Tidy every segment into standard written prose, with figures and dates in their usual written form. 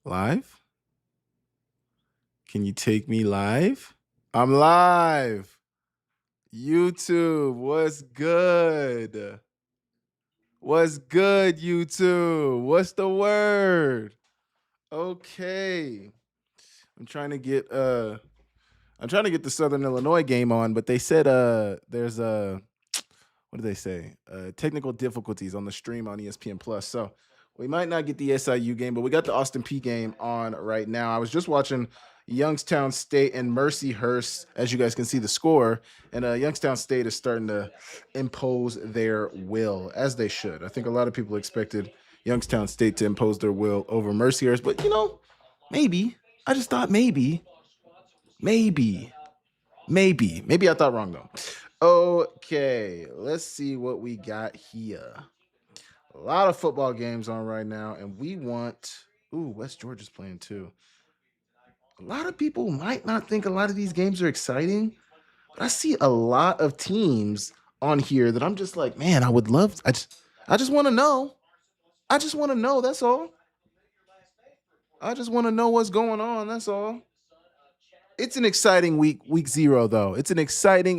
Live? Can you take me live? I'm live. YouTube, what's good? What's good, YouTube? What's the word? Okay. I'm trying to get the Southern Illinois game on, but they said there's what do they say? Technical difficulties on the stream on ESPN Plus. So we might not get the SIU game, but we got the Austin P game on right now. I was just watching Youngstown State and Mercyhurst, as you guys can see the score, and Youngstown State is starting to impose their will, as they should. I think a lot of people expected Youngstown State to impose their will over Mercyhurst, but maybe. I just thought maybe. Maybe I thought wrong though. Okay, let's see what we got here. A lot of football games on right now, and we want. Ooh, West Georgia's playing too. A lot of people might not think a lot of these games are exciting, but I see a lot of teams on here that I'm just like, man, I would love. I just want to know. I just want to know. That's all. I just want to know what's going on. That's all. It's an exciting week 0 though. It's an exciting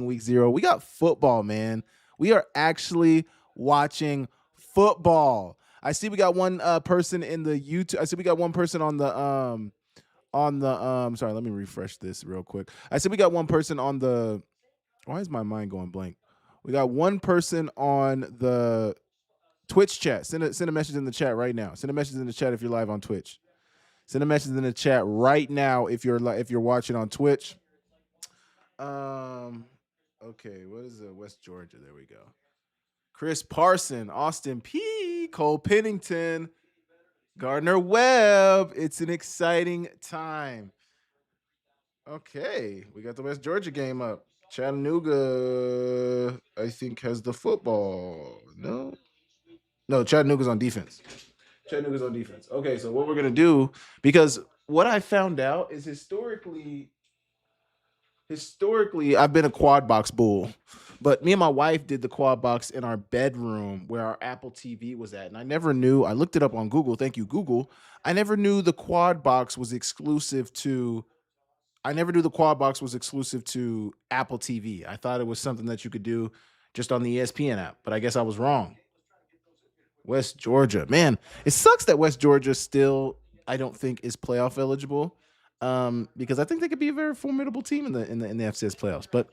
week 0. We got football, man. We are actually watching football. I see we got one person in the YouTube. I see we got one person on the sorry, let me refresh this real quick. I see we got one person on the why is my mind going blank? We got one person on the Twitch chat. Send a message in the chat right now. Send a message in the chat if you're live on Twitch. Send a message in the chat right now if you're watching on Twitch. Okay, what is West Georgia? There we go. Chris Parson, Austin P, Cole Pennington, Gardner Webb. It's an exciting time. Okay, we got the West Georgia game up. Chattanooga, I think, has the football. No, Chattanooga's on defense. Chattanooga's on defense. Okay, so what we're gonna do, because what I found out is historically I've been a quad box bull, but me and my wife did the quad box in our bedroom where our Apple TV was at, and I never knew. I looked it up on Google. Thank you, Google. I never knew the quad box was exclusive to. I never knew the quad box was exclusive to Apple TV. I thought it was something that you could do just on the ESPN app, but I guess I was wrong. West Georgia, man, it sucks that West Georgia still, I don't think, is playoff eligible, because I think they could be a very formidable team in the FCS playoffs. But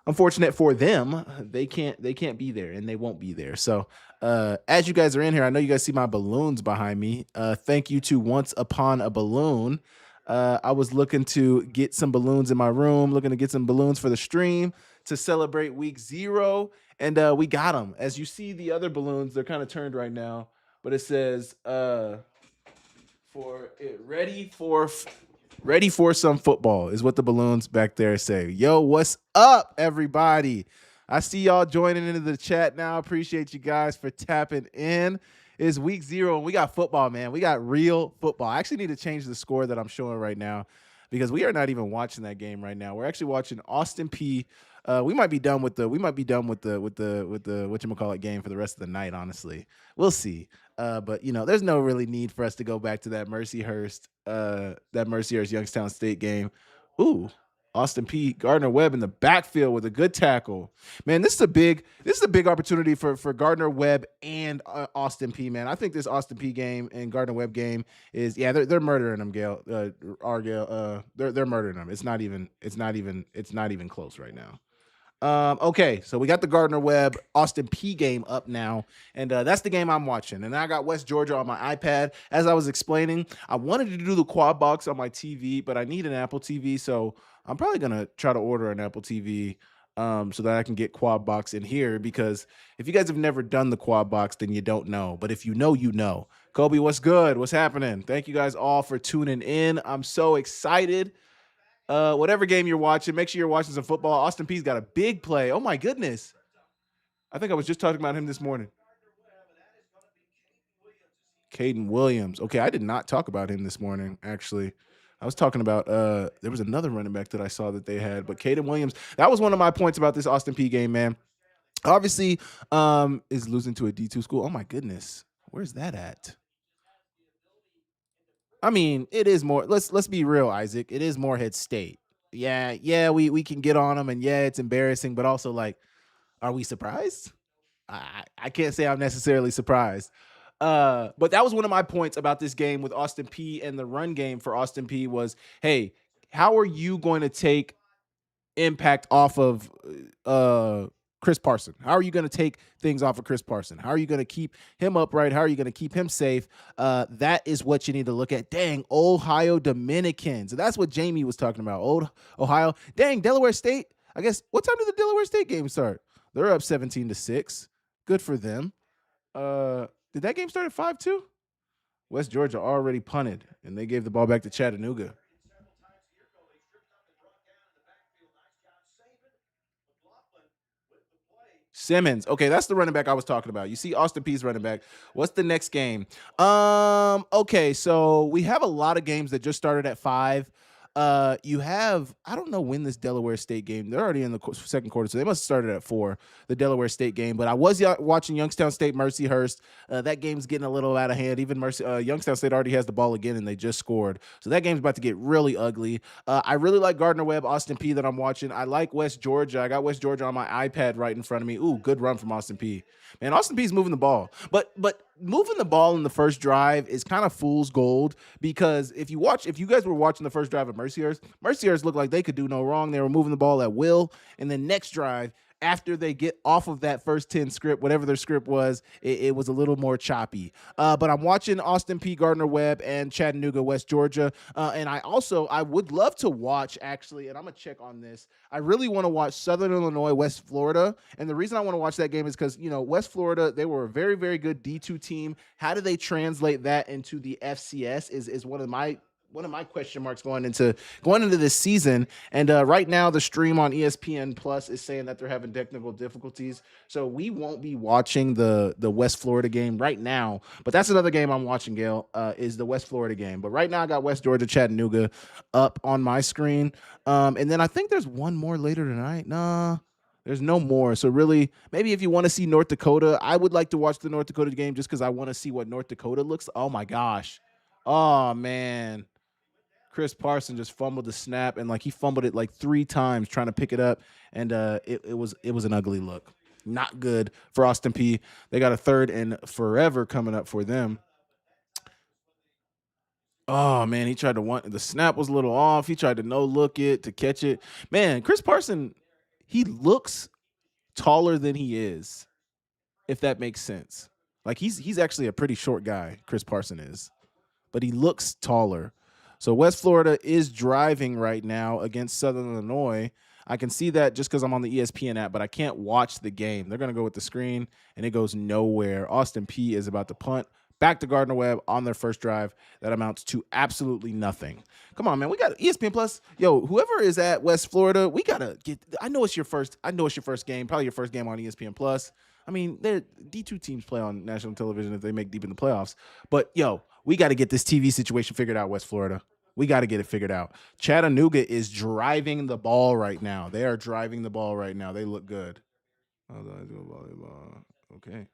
unfortunate for them, they can't be there, and they won't be there. So as you guys are in here, I know you guys see my balloons behind me. Thank you to Once Upon a Balloon. I was looking to get some balloons in my room, looking to get some balloons for the stream to celebrate week 0. And we got them. As you see the other balloons, they're kind of turned right now, but it says ready for some football is what the balloons back there say. Yo, what's up, everybody? I see y'all joining into the chat now. Appreciate you guys for tapping in. It's week 0 and we got football, man. We got real football. I actually need to change the score that I'm showing right now because we are not even watching that game right now. We're actually watching Austin P. We might be done with the whatchamacallit game for the rest of the night, honestly. We'll see. But there's no really need for us to go back to that Mercyhurst Youngstown State game. Ooh, Austin P. Gardner Webb in the backfield with a good tackle. Man, this is a big opportunity for Gardner Webb and Austin P. Man, I think this Austin P. game and Gardner Webb game is they're murdering them, Gail. Argale, they're murdering them. It's not even close right now. Okay, so we got the Gardner Webb Austin P game up now, and that's the game I'm watching. And I got West Georgia on my iPad. As I was explaining, I wanted to do the quad box on my TV, but I need an Apple TV, so I'm probably gonna try to order an Apple TV so that I can get quad box in here. Because if you guys have never done the quad box, then you don't know. But if you know, you know. Kobe, what's good? What's happening? Thank you guys all for tuning in. I'm so excited. Whatever game you're watching, make sure you're watching some football. Austin P's got a big play. Oh my goodness. I think I was just talking about him this morning. Caden Williams. Okay, I did not talk about him this morning, actually. I was talking about there was another running back that I saw that they had, but Caden Williams, that was one of my points about this Austin P game, man. Obviously, is losing to a D2 school. Oh my goodness. Where's that at? I mean, it is more. Let's be real, Isaac. It is Morehead State. Yeah, we can get on them, and yeah, it's embarrassing, but also like, are we surprised? I can't say I'm necessarily surprised. But that was one of my points about this game with Austin P and the run game for Austin P was, hey, how are you going to take impact off of Chris Parson? How are you going to take things off of Chris Parson? How are you going to keep him upright? How are you going to keep him safe? That is what you need to look at. Dang, Ohio Dominicans. That's what Jamie was talking about. Old Ohio. Dang, Delaware State. I guess what time did the Delaware State game start? They're up 17-6. Good for them. Did that game start at 5 too? West Georgia already punted, and they gave the ball back to Chattanooga. Simmons. Okay, that's the running back I was talking about. You see Austin Peay's running back. What's the next game? Okay, so we have a lot of games that just started at 5. You have, I don't know when this Delaware State game, they're already in the second quarter, so they must have started at 4, the Delaware State game. But I was watching Youngstown State Mercyhurst. That game's getting a little out of hand. Even Youngstown State already has the ball again, and they just scored. So that game's about to get really ugly. I really like Gardner Webb, Austin P that I'm watching. I like West Georgia. I got West Georgia on my iPad right in front of me. Ooh, good run from Austin P. Man, Austin P's moving the ball. But moving the ball in the first drive is kind of fool's gold, because if you guys were watching the first drive of Mercyhurst looked like they could do no wrong. They were moving the ball at will. And then next drive, after they get off of that first 10 script, whatever their script was, it was a little more choppy. But I'm watching Austin P, Gardner Webb, and Chattanooga, West Georgia. And I would love to watch, actually, and I'm going to check on this. I really want to watch Southern Illinois, West Florida. And the reason I want to watch that game is because, West Florida, they were a very, very good D2 team. How do they translate that into the FCS is one of my question marks going into this season. And right now, the stream on ESPN Plus is saying that they're having technical difficulties, so we won't be watching the West Florida game right now. But that's another game I'm watching, Gail, is the West Florida game. But right now, I got West Georgia, Chattanooga up on my screen, and then I think there's one more later tonight. Nah. There's no more. So really, maybe if you want to see North Dakota, I would like to watch the North Dakota game just because I want to see what North Dakota looks. Oh my gosh. Oh man. Chris Parson just fumbled the snap, and like he fumbled it like 3 times trying to pick it up, and it was an ugly look. Not good for Austin P. They got a 3rd and forever coming up for them. Oh man, he tried to the snap was a little off. He tried to no look it to catch it. Man, Chris Parson, he looks taller than he is, if that makes sense. Like he's actually a pretty short guy, Chris Parson is, but he looks taller. So West Florida is driving right now against Southern Illinois. I can see that just because I'm on the ESPN app, but I can't watch the game. They're going to go with the screen, and it goes nowhere. Austin P is about to punt back to Gardner Webb on their first drive. That amounts to absolutely nothing. Come on, man. We got ESPN Plus. Yo, whoever is at West Florida, we got to get – I know it's your first game, probably your first game on ESPN Plus. I mean, D2 teams play on national television if they make deep in the playoffs. But, yo, we got to get this TV situation figured out, West Florida. We got to get it figured out. Chattanooga is driving the ball right now. They are driving the ball right now. They look good. Okay.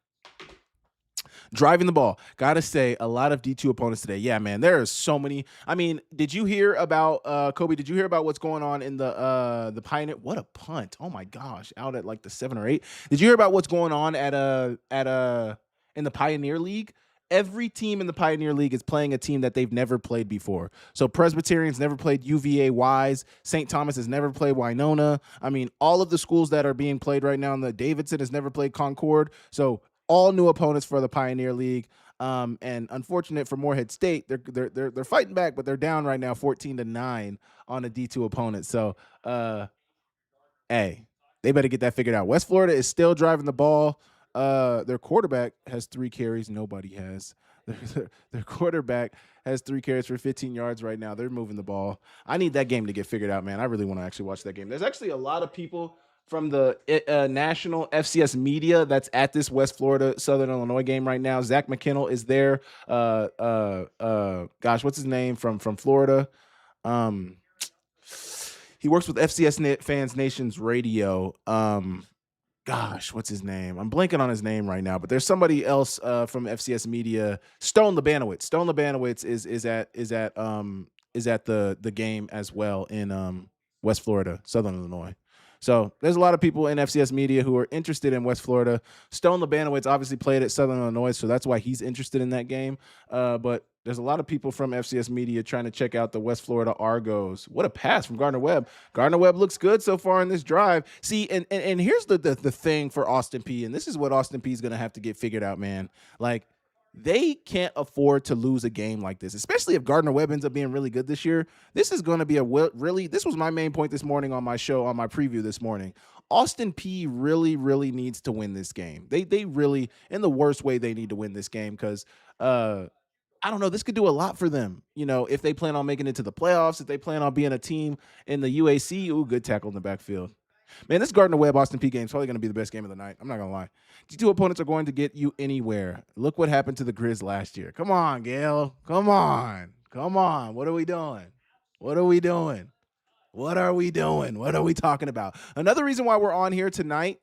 Driving the ball. Gotta say, a lot of D2 opponents today. Yeah, man, there are so many. I mean, did you hear about Kobe? Did you hear about what's going on in the Pioneer? What a punt! Oh my gosh, out at like the 7 or 8. Did you hear about what's going on at in the Pioneer League? Every team in the Pioneer League is playing a team that they've never played before. So Presbyterian's never played UVA Wise. St. Thomas has never played Winona. I mean, all of the schools that are being played right now in the Davidson has never played Concord. So all new opponents for the Pioneer League. And unfortunate for Morehead State, they're fighting back, but they're down right now 14-9 on a D2 opponent. So hey, they better get that figured out. West Florida is still driving the ball. Their quarterback has 3 carries. Nobody has. Their quarterback has 3 carries for 15 yards right now. They're moving the ball. I need that game to get figured out, man. I really want to actually watch that game. There's actually a lot of people from the national FCS media that's at this West Florida Southern Illinois game right now. Zach McKinnell is there. Gosh, what's his name from Florida? He works with FCS Fans Nations Radio. gosh, what's his name? I'm blanking on his name right now, but there's somebody else from FCS Media. Stone Labanowitz. Stone Labanowitz is at the game as well in West Florida, Southern Illinois. So there's a lot of people in FCS Media who are interested in West Florida. Stone Labanowitz obviously played at Southern Illinois, so that's why he's interested in that game. But there's a lot of people from FCS Media trying to check out the West Florida Argos. What a pass from Gardner Webb. Gardner Webb looks good so far in this drive. See, and here's the thing for Austin Peay, and this is what Austin Peay is going to have to get figured out, man. Like, they can't afford to lose a game like this, especially if Gardner Webb ends up being really good this year. This is going to be this was my main point this morning on my show, on my preview this morning. Austin Peay really, really needs to win this game. They really, in the worst way, they need to win this game because I don't know. This could do a lot for them. You know, if they plan on making it to the playoffs, if they plan on being a team in the UAC. Ooh, good tackle in the backfield. Man, this Gardner Webb Austin Peay game is probably going to be the best game of the night. I'm not going to lie. These two opponents are going to get you anywhere. Look what happened to the Grizz last year. Come on, Gail. Come on. Come on. What are we doing? What are we doing? What are we doing? What are we talking about? Another reason why we're on here tonight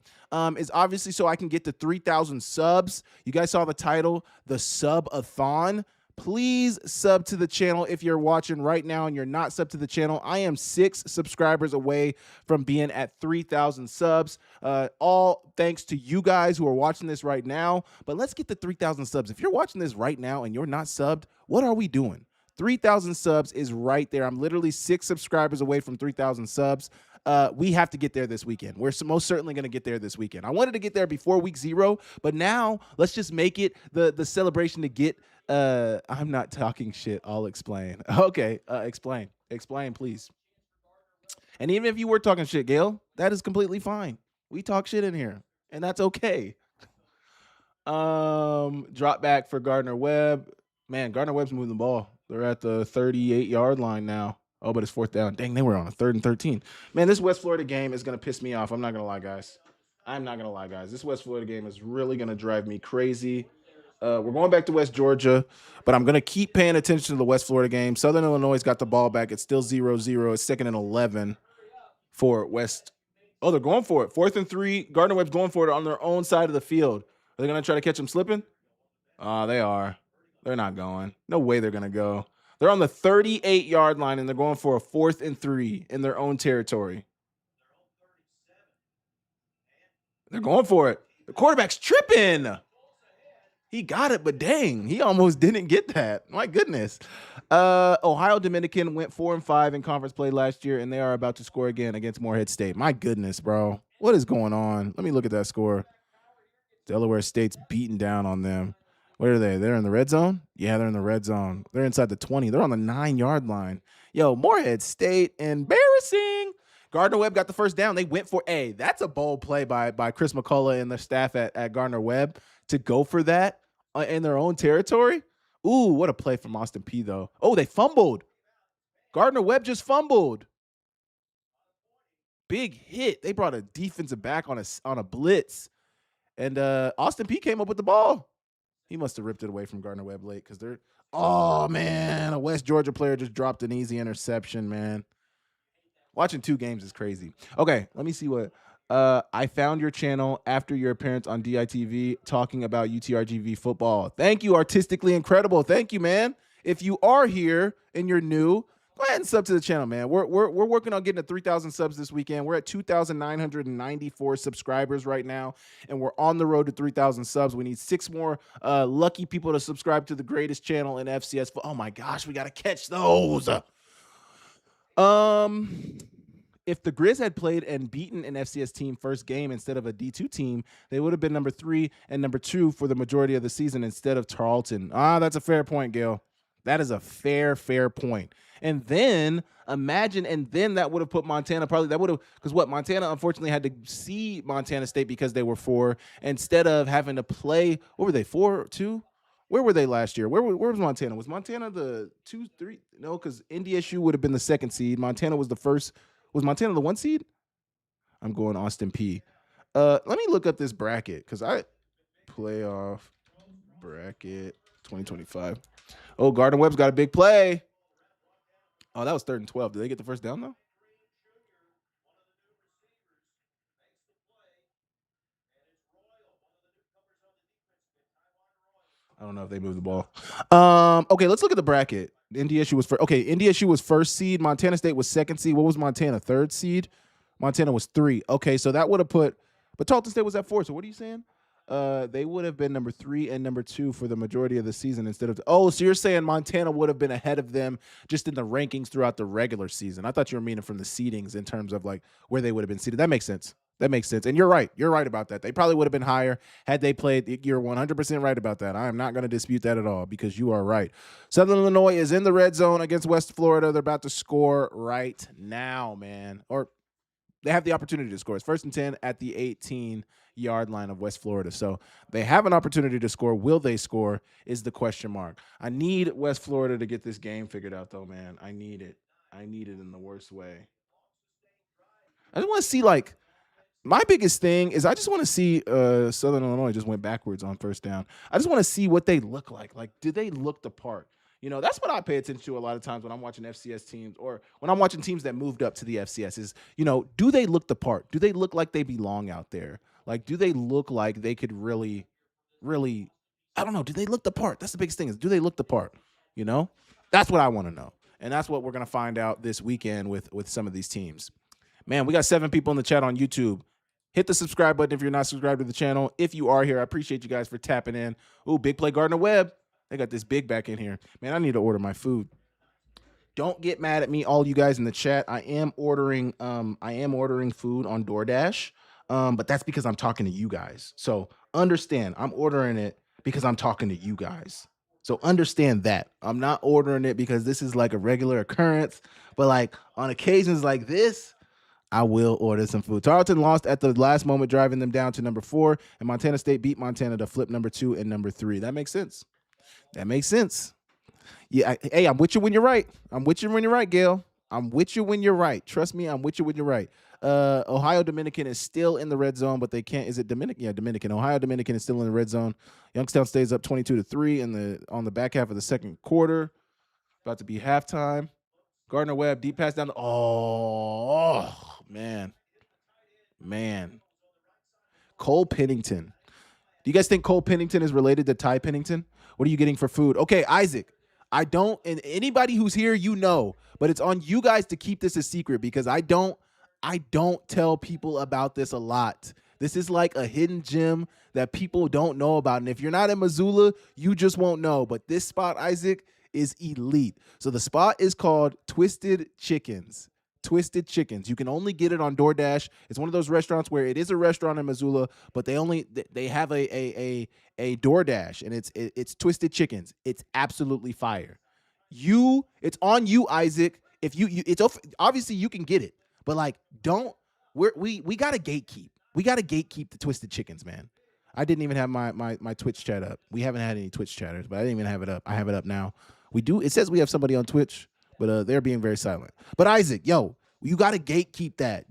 is obviously so I can get to 3,000 subs. You guys saw the title, the Subathon. Please sub to the channel if you're watching right now and you're not sub to the channel. I am 6 subscribers away from being at 3,000 subs. All thanks to you guys who are watching this right now. But let's get to 3,000 subs. If you're watching this right now and you're not subbed, what are we doing? 3,000 subs is right there. I'm literally 6 subscribers away from 3,000 subs. We have to get there this weekend. We're most certainly going to get there this weekend. I wanted to get there before week 0, but now let's just make it the celebration to get. I'm not talking shit. I'll explain. Okay, explain, please. And even if you were talking shit, Gail, that is completely fine. We talk shit in here, and that's okay. Drop back for Gardner Webb. Man, Gardner Webb's moving the ball. They're at the 38-yard line now. Oh, but it's 4th down. Dang, they were on a 3rd and 13. Man, this West Florida game is going to piss me off. I'm not going to lie, guys. This West Florida game is really going to drive me crazy. We're going back to West Georgia, but I'm going to keep paying attention to the West Florida game. Southern Illinois got the ball back. It's still 0-0. It's 2nd and 11 for West. Oh, they're going for it. 4th and 3. Gardner Webb's going for it on their own side of the field. Are they going to try to catch him slipping? They are. They're not going. No way they're going to go. They're on the 38-yard line, and they're going for a 4th and 3 in their own territory. They're going for it. The quarterback's tripping. He got it, but dang, he almost didn't get that. My goodness. Ohio Dominican went 4-5 in conference play last year, and they are about to score again against Morehead State. My goodness, bro. What is going on? Let me look at that score. Delaware State's beating down on them. Where are they? They're in the red zone? Yeah, they're in the red zone. They're inside the 20. They're on the 9-yard line. Yo, Morehead State, embarrassing. Gardner Webb got the first down. They went for that's a bold play by Chris McCullough and the staff at Gardner Webb to go for that in their own territory. Ooh, what a play from Austin Peay, though. Oh, they fumbled. Gardner Webb just fumbled. Big hit. They brought a defensive back on a blitz. And Austin Peay came up with the ball. He must have ripped it away from Gardner Webb late because they're. Oh, man. A West Georgia player just dropped an easy interception, man. Watching 2 games is crazy. Okay, let me see what. I found your channel after your appearance on DITV talking about UTRGV football. Thank you, Artistically Incredible. Thank you, man. If you are here and you're new, go ahead and sub to the channel, man. We're working on getting to 3,000 subs this weekend. We're at 2,994 subscribers right now, and we're on the road to 3,000 subs. We need 6 more lucky people to subscribe to the greatest channel in FCS. Oh my gosh, we got to catch those. If the Grizz had played and beaten an FCS team first game instead of a D2 team, they would have been number 3 and number 2 for the majority of the season instead of Tarleton. That's a fair point, Gail. That is a fair point. And then that would have put Montana because Montana unfortunately had to see Montana State because they were 4 instead of having to play. What were they, 4-2? Where were they last year? Where was Montana? Was Montana the 2, 3? No, because NDSU would have been the 2nd seed. Montana was the first. Was Montana the 1 seed? I'm going Austin Peay. Let me look up this bracket because playoff bracket 2025. Oh, Gardner Webb's got a big play. Oh, that was 3rd and 12. Did they get the first down though? I don't know if they moved the ball. Okay, let's look at the bracket. NDSU was first. Okay, NDSU was first seed. Montana State was second seed. What was Montana? Third seed. Montana was 3. Okay, so that would have put, but Tarleton State was at 4. So what are you saying? They would have been number 3 and number 2 for the majority of the season instead of. Oh, so you're saying Montana would have been ahead of them just in the rankings throughout the regular season? I thought you were meaning from the seedings in terms of like where they would have been seated. That makes sense. That makes sense. And you're right. You're right about that. They probably would have been higher had they played. You're 100% right about that. I am not going to dispute that at all because you are right. Southern Illinois is in the red zone against West Florida. They're about to score right now, man. Or they have the opportunity to score. It's 1st and 10 at the 18-yard line of West Florida. So they have an opportunity to score. Will they score is the question mark. I need West Florida to get this game figured out, though, man. I need it. I need it in the worst way. I just want to see, like, my biggest thing is I just want to see Southern Illinois just went backwards on 1st down. I just want to see what they look like. Like, do they look the part? You know, that's what I pay attention to a lot of times when I'm watching FCS teams or when I'm watching teams that moved up to the FCS is, you know, do they look the part? Do they look like they belong out there? Like, do they look like they could really, really, I don't know. Do they look the part? That's the biggest thing is, do they look the part? You know, that's what I want to know. And that's what we're going to find out this weekend with some of these teams. Man, we got 7 people in the chat on YouTube. Hit the subscribe button if you're not subscribed to the channel. If you are here, I appreciate you guys for tapping in. Ooh, big play Gardner Webb. They got this big back in here. Man, I need to order my food. Don't get mad at me, all you guys in the chat. I am ordering food on DoorDash. But that's because I'm talking to you guys. So understand, I'm ordering it because I'm talking to you guys. So understand that. I'm not ordering it because this is like a regular occurrence. But like on occasions like this, I will order some food. Tarleton lost at the last moment, driving them down to number 4, and Montana State beat Montana to flip number 2 and number 3. That makes sense. That makes sense. Yeah, hey, I'm with you when you're right. I'm with you when you're right, Gail. I'm with you when you're right. Trust me, I'm with you when you're right. Ohio Dominican is still in the red zone, but they can't. Is it Dominican? Yeah, Dominican. Ohio Dominican is still in the red zone. Youngstown stays up 22-3 on the back half of the second quarter. About to be halftime. Gardner Webb, deep pass down. Man. Cole Pennington. Do you guys think Cole Pennington is related to Ty Pennington? What are you getting for food? Okay, Isaac. I don't, and anybody who's here, you know, but it's on you guys to keep this a secret because I don't tell people about this a lot. This is like a hidden gem that people don't know about. And if you're not in Missoula, you just won't know. But this spot, Isaac, is elite. So the spot is called Twisted Chickens. Twisted Chickens. You can only get it on DoorDash. It's one of those restaurants where it is a restaurant in Missoula, but they have a DoorDash, and it's Twisted Chickens. It's absolutely fire. It's on you, Isaac. If it's obviously you can get it, but like we gotta gatekeep. We gotta gatekeep the Twisted Chickens, man. I didn't even have my Twitch chat up. We haven't had any Twitch chatters, but I didn't even have it up. I have it up now. We do. It says we have somebody on Twitch, but they're being very silent. But Isaac, yo, you got to gatekeep that.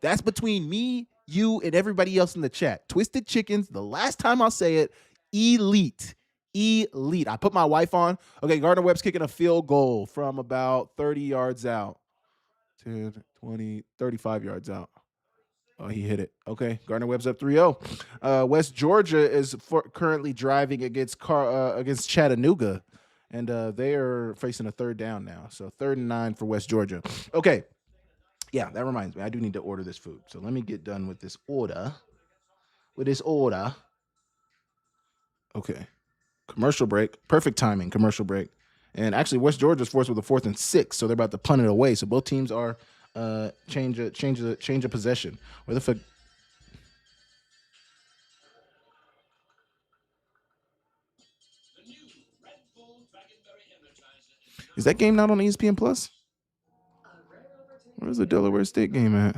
That's between me, you, and everybody else in the chat. Twisted Chickens, the last time I'll say it, elite. I put my wife on. Okay, Gardner Webb's kicking a field goal from about 30 yards out. 10, 20, 35 yards out. Oh, he hit it. Okay, Gardner Webb's up 3-0. West Georgia is currently driving against Chattanooga. And they are facing a 3rd down now. So 3rd and 9 for West Georgia. Okay. Yeah, that reminds me. I do need to order this food. So let me get done with this order. Okay. Commercial break. Perfect timing. Commercial break. And actually, West Georgia's forced with a 4th and 6. So they're about to punt it away. So both teams are change of possession. Where the fuck? Is that game not on ESPN Plus? Where's the Delaware State game at?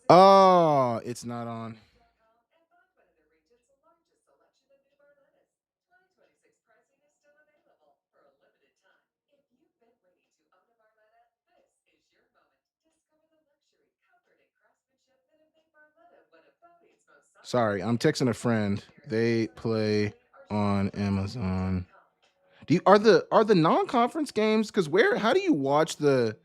Oh, it's not on. Sorry, I'm texting a friend. They play on Amazon. Are the non-conference games? Because how do you watch the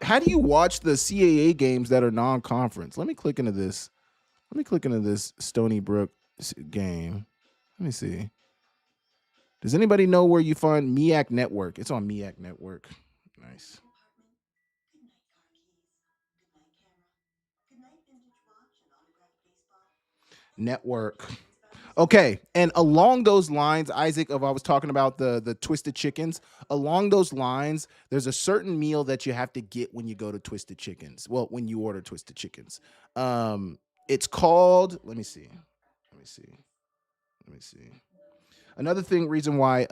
CAA games that are non-conference? Let me click into this. Stony Brook game. Let me see. Does anybody know where you find MIAC Network? It's on MIAC Network. Nice. Network. Okay, and along those lines, Isaac, of I was talking about the twisted chickens. Along those lines, there's a certain meal that you have to get when you go to Twisted Chickens. Well, when you order Twisted Chickens, it's called. Let me see. Let me see. Let me see. Another reason why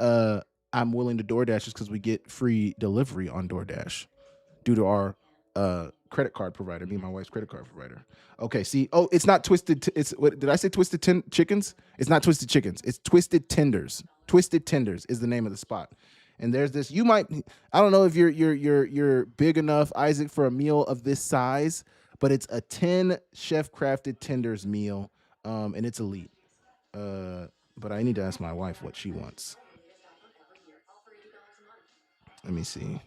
I'm willing to DoorDash is because we get free delivery on DoorDash due to our credit card provider, me and my wife's credit card provider. Okay, see, oh, it's not twisted. It's what did I say? Chickens? It's not Twisted Chickens. It's Twisted Tenders. Twisted Tenders is the name of the spot. And there's this. You might. I don't know if you're big enough, Isaac, for a meal of this size, but it's a 10 chef crafted tenders meal, and it's elite. But I need to ask my wife what she wants. Let me see.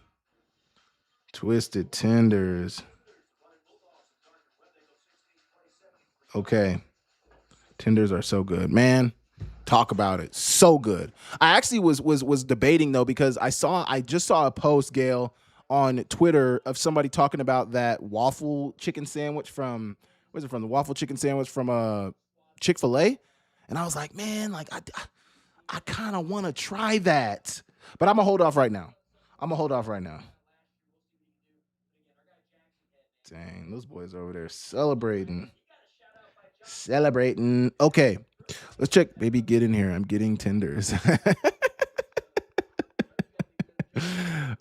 Twisted Tenders. Okay. Tenders are so good, man. Talk about it. So good. I actually was debating though because I just saw a post, Gail, on Twitter of somebody talking about that waffle chicken sandwich from where's it from? The waffle chicken sandwich from Chick-fil-A. And I was like, man, like I kind of want to try that. But I'm gonna hold off right now. Dang, those boys over there celebrating. Okay, let's check. Baby, get in here. I'm getting tenders.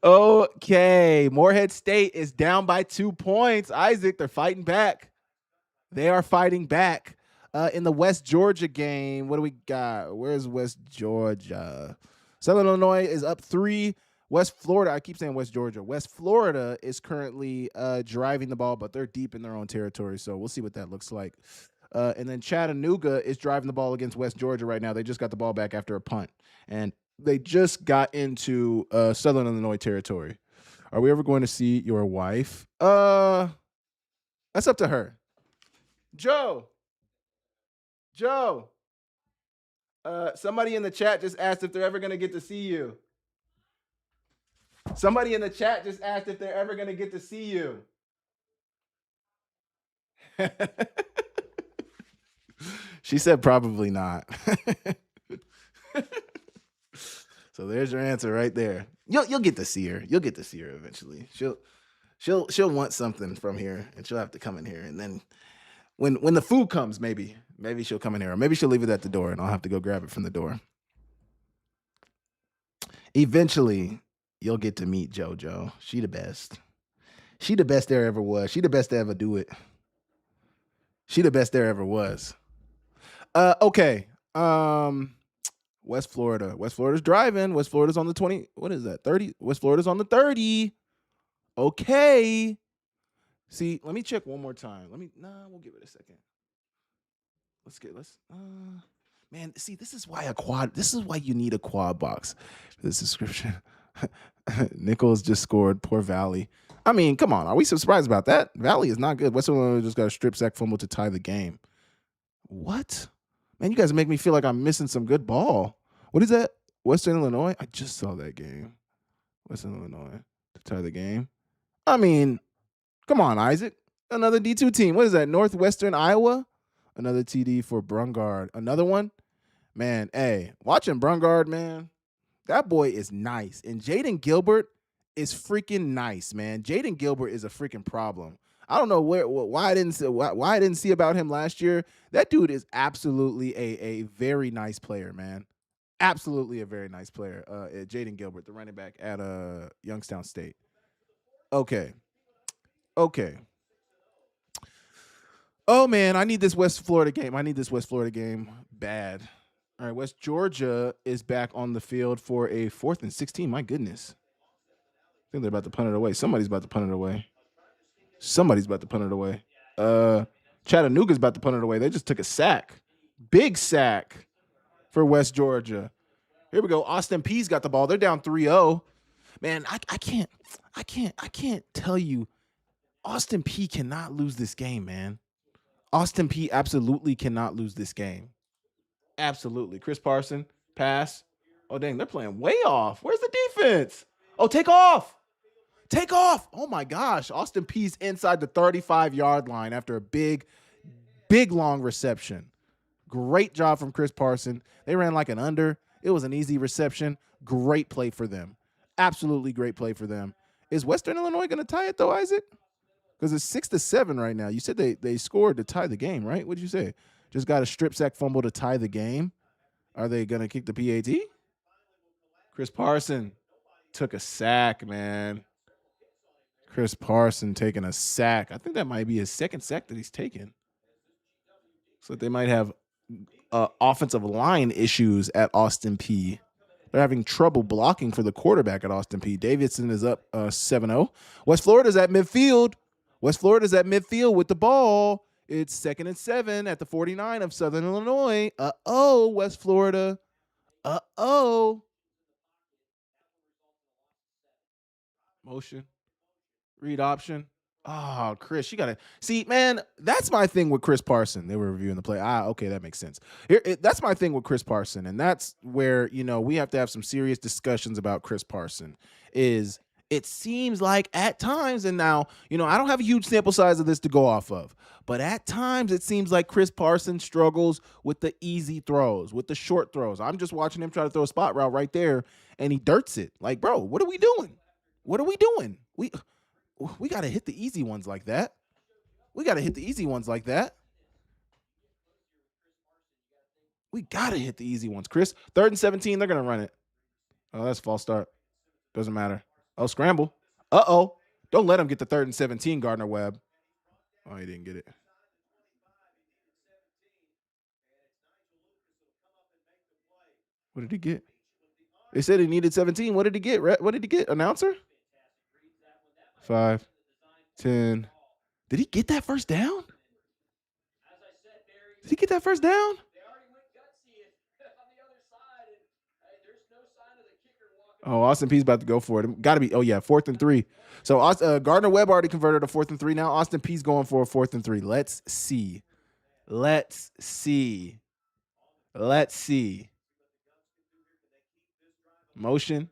Okay, Morehead State is down by 2 points. Isaac, they're fighting back. They are fighting back. In the West Georgia game, what do we got? Where's West Georgia? Southern Illinois is up 3. West Florida, I keep saying West Georgia. West Florida is currently driving the ball, but they're deep in their own territory, so we'll see what that looks like. And then Chattanooga is driving the ball against West Georgia right now. They just got the ball back after a punt, and they just got into Southern Illinois territory. Are we ever going to see your wife? That's up to her. Joe. Somebody in the chat just asked if they're ever going to get to see you. Somebody in the chat just asked if they're ever going to get to see you. She said probably not. So there's your answer right there. You'll get to see her. You'll get to see her eventually. She'll want something from here, and she'll have to come in here. And then when the food comes, maybe she'll come in here, or maybe she'll leave it at the door, and I'll have to go grab it from the door. Eventually, you'll get to meet JoJo. She the best. She the best there ever was. She the best to ever do it. She the best there ever was. Okay. West Florida. West Florida's driving. West Florida's on the 20. What is that? 30. West Florida's on the 30. Okay. See, let me check one more time. We'll give it a second. Man, see, this is why you need a quad box for this description. Nichols just scored. Poor Valley. I mean, come on. Are we so surprised about that? Valley is not good. Western Illinois just got a strip sack fumble to tie the game. What? Man, you guys make me feel like I'm missing some good ball. What is that? Western Illinois? I just saw that game. Western Illinois to tie the game. I mean, come on, Isaac. Another D2 team. What is that? Northwestern Iowa? Another TD for Brungard. Another one? Man, hey, watching Brungard, man, that boy is nice. And Jaden Gilbert is freaking nice, man. Jaden Gilbert is a freaking problem. I don't know why I didn't see about him last year. That dude is absolutely a very nice player, man. Absolutely a very nice player. Jaden Gilbert, the running back at Youngstown State. Okay. Oh man, I need this West Florida game. Bad. All right, West Georgia is back on the field for a 4th and 16. My goodness. I think they're about to punt it away. Somebody's about to punt it away. Chattanooga's about to punt it away. They just took a sack. Big sack for West Georgia. Here we go. Austin Peay's got the ball. They're down 3-0. Man, I can't tell you. Austin Peay cannot lose this game, man. Austin Peay absolutely cannot lose this game. Absolutely. Chris Parson, pass. Oh, dang, they're playing way off. Where's the defense? Oh, take off. Take off. Oh, my gosh. Austin Peay's inside the 35-yard line after a big long reception. Great job from Chris Parson. They ran like an under. It was an easy reception. Great play for them. Absolutely great play for them. Is Western Illinois going to tie it, though, Isaac? Because it's 6-7 right now. You said they scored to tie the game, right? What'd you say? Just got a strip sack fumble to tie the game. Are they going to kick the PAT? Chris Parson took a sack, man. Chris Parson taking a sack. I think that might be his second sack that he's taken. So they might have offensive line issues at Austin Peay. They're having trouble blocking for the quarterback at Austin Peay. Davidson is up 7-0. West Florida's at midfield. West Florida's at midfield with the ball. It's 2nd and 7 at the 49 of Southern Illinois. Uh-oh, West Florida. Uh-oh. Motion. Read option. Oh, Chris, you got to see, man, that's my thing with Chris Parson. They were reviewing the play. Okay, that makes sense. That's my thing with Chris Parson. And that's where, we have to have some serious discussions about Chris Parson. It seems like at times, and now, I don't have a huge sample size of this to go off of, but at times it seems like Chris Parson struggles with the easy throws, with the short throws. I'm just watching him try to throw a spot route right there, and he dirts it. Like, bro, what are we doing? What are we doing? We got to hit the easy ones like that. We got to hit the easy ones like that. We got to hit the easy ones, Chris. 3rd and 17, they're going to run it. Oh, that's a false start. Doesn't matter. Oh, scramble. Uh-oh. Don't let him get the 3rd and 17, Gardner Webb. Oh, he didn't get it. What did he get? They said he needed 17. What did he get? What did he get? Announcer? 5, 10. Did he get that first down? Did he get that first down? Oh, Austin Peay's about to go for it. Got to be. Oh, yeah, 4th and 3. So Gardner Webb already converted a 4th and 3. Now Austin Peay's going for a 4th and 3. Let's see. Let's see. Let's see. Motion.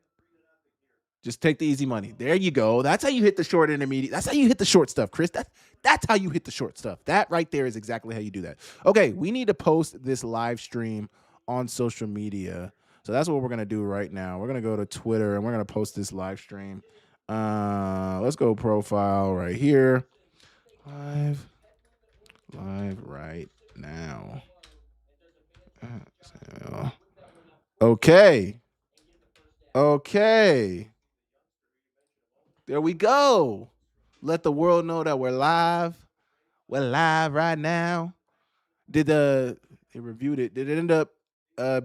Just take the easy money. There you go. That's how you hit the short intermediate. That's how you hit the short stuff, Chris. That's how you hit the short stuff. That right there is exactly how you do that. Okay, we need to post this live stream on social media. So that's what we're going to do right now. We're going to go to Twitter, and we're going to post this live stream. Let's go profile right here. Live right now. Okay. There we go. Let the world know that we're live. We're live right now. They reviewed it? Did it end up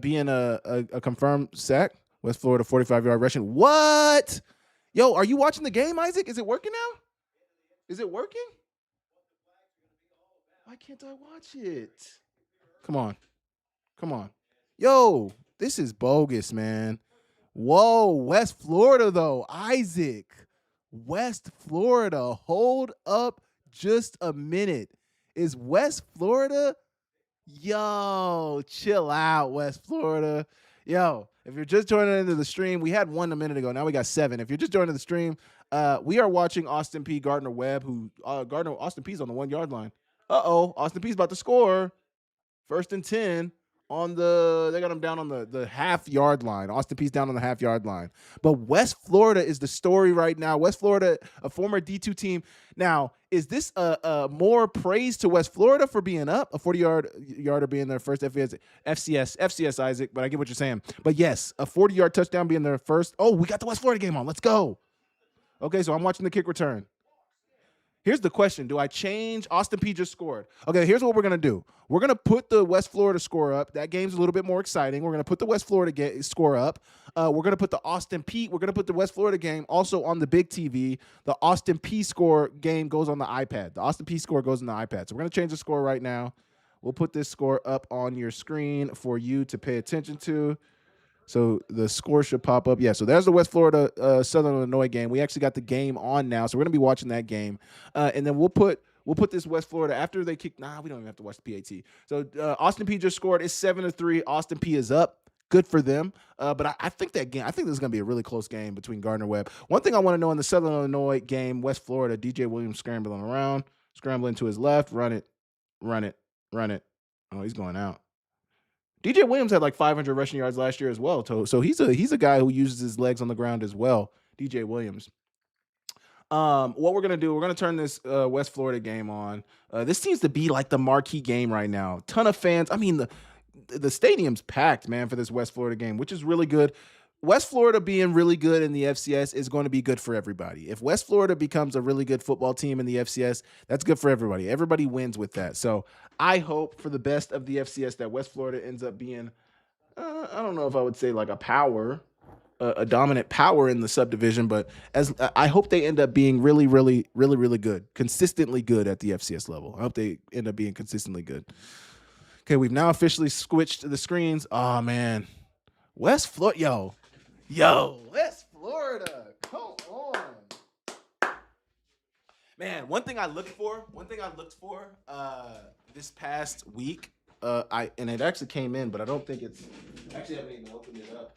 being a confirmed sack? West Florida 45-yard rushing. What? Yo, are you watching the game, Isaac? Is it working now? Is it working? Why can't I watch it? Come on. Yo, this is bogus, man. Whoa, West Florida, though. Isaac. West Florida. Hold up just a minute. Is West Florida? Yo, chill out, West Florida. Yo, if you're just joining into the stream, we had 1 a minute ago. Now we got 7. If you're just joining the stream, we are watching Austin Peay, Gardner Webb, Austin Peay's on the 1-yard line. Uh-oh, Austin Peay's about to score. 1st and 10. They got him down on the half-yard line. Austin Peay's down on the half-yard line. But West Florida is the story right now. West Florida, a former D2 team. Now, is this more praise to West Florida for being up? A 40-yarder being their first FCS, Isaac, but I get what you're saying. But yes, a 40-yard touchdown being their first. Oh, we got the West Florida game on. Let's go. Okay, so I'm watching the kick return. Here's the question. Do I change? Austin Peay just scored. Okay, here's what we're going to do. We're going to put the West Florida score up. That game's a little bit more exciting. We're going to put the West Florida score up. We're going to put the Austin Peay. We're going to put the West Florida game also on the big TV. The Austin Peay score game goes on the iPad. The Austin Peay score goes on the iPad. So we're going to change the score right now. We'll put this score up on your screen for you to pay attention to. So the score should pop up. Yeah, so there's the West Florida Southern Illinois game. We actually got the game on now, so we're going to be watching that game. And then we'll put We'll put this West Florida after they kick. Nah, we don't even have to watch the PAT. So Austin P just scored. It's 7-3. Austin P is up. Good for them. But I think that game, I think this is going to be a really close game between Gardner Webb. One thing I want to know in the Southern Illinois game, West Florida, DJ Williams scrambling around, scrambling to his left, run it, run it, run it. Oh, he's going out. DJ Williams had like 500 rushing yards last year as well. So he's a guy who uses his legs on the ground as well. DJ Williams. What we're gonna do, we're gonna turn this West Florida game on. This seems to be like the marquee game right now. Ton of fans. I mean, the stadium's packed, man, for this West Florida game, which is really good. West Florida being really good in the FCS is going to be good for everybody. If West Florida becomes a really good football team in the FCS, that's good for everybody. Everybody wins with that. So I hope for the best of the FCS that West Florida ends up being, I don't know if I would say like a power, a dominant power in the subdivision, but as I hope they end up being really, really, really, really good, consistently good at the FCS level. I hope they end up being consistently good. Okay, we've now officially switched the screens. Oh man, West Florida, West Florida, come on, man. One thing I looked for this past week, and it actually came in, but I don't think it's actually I haven't even opened it up.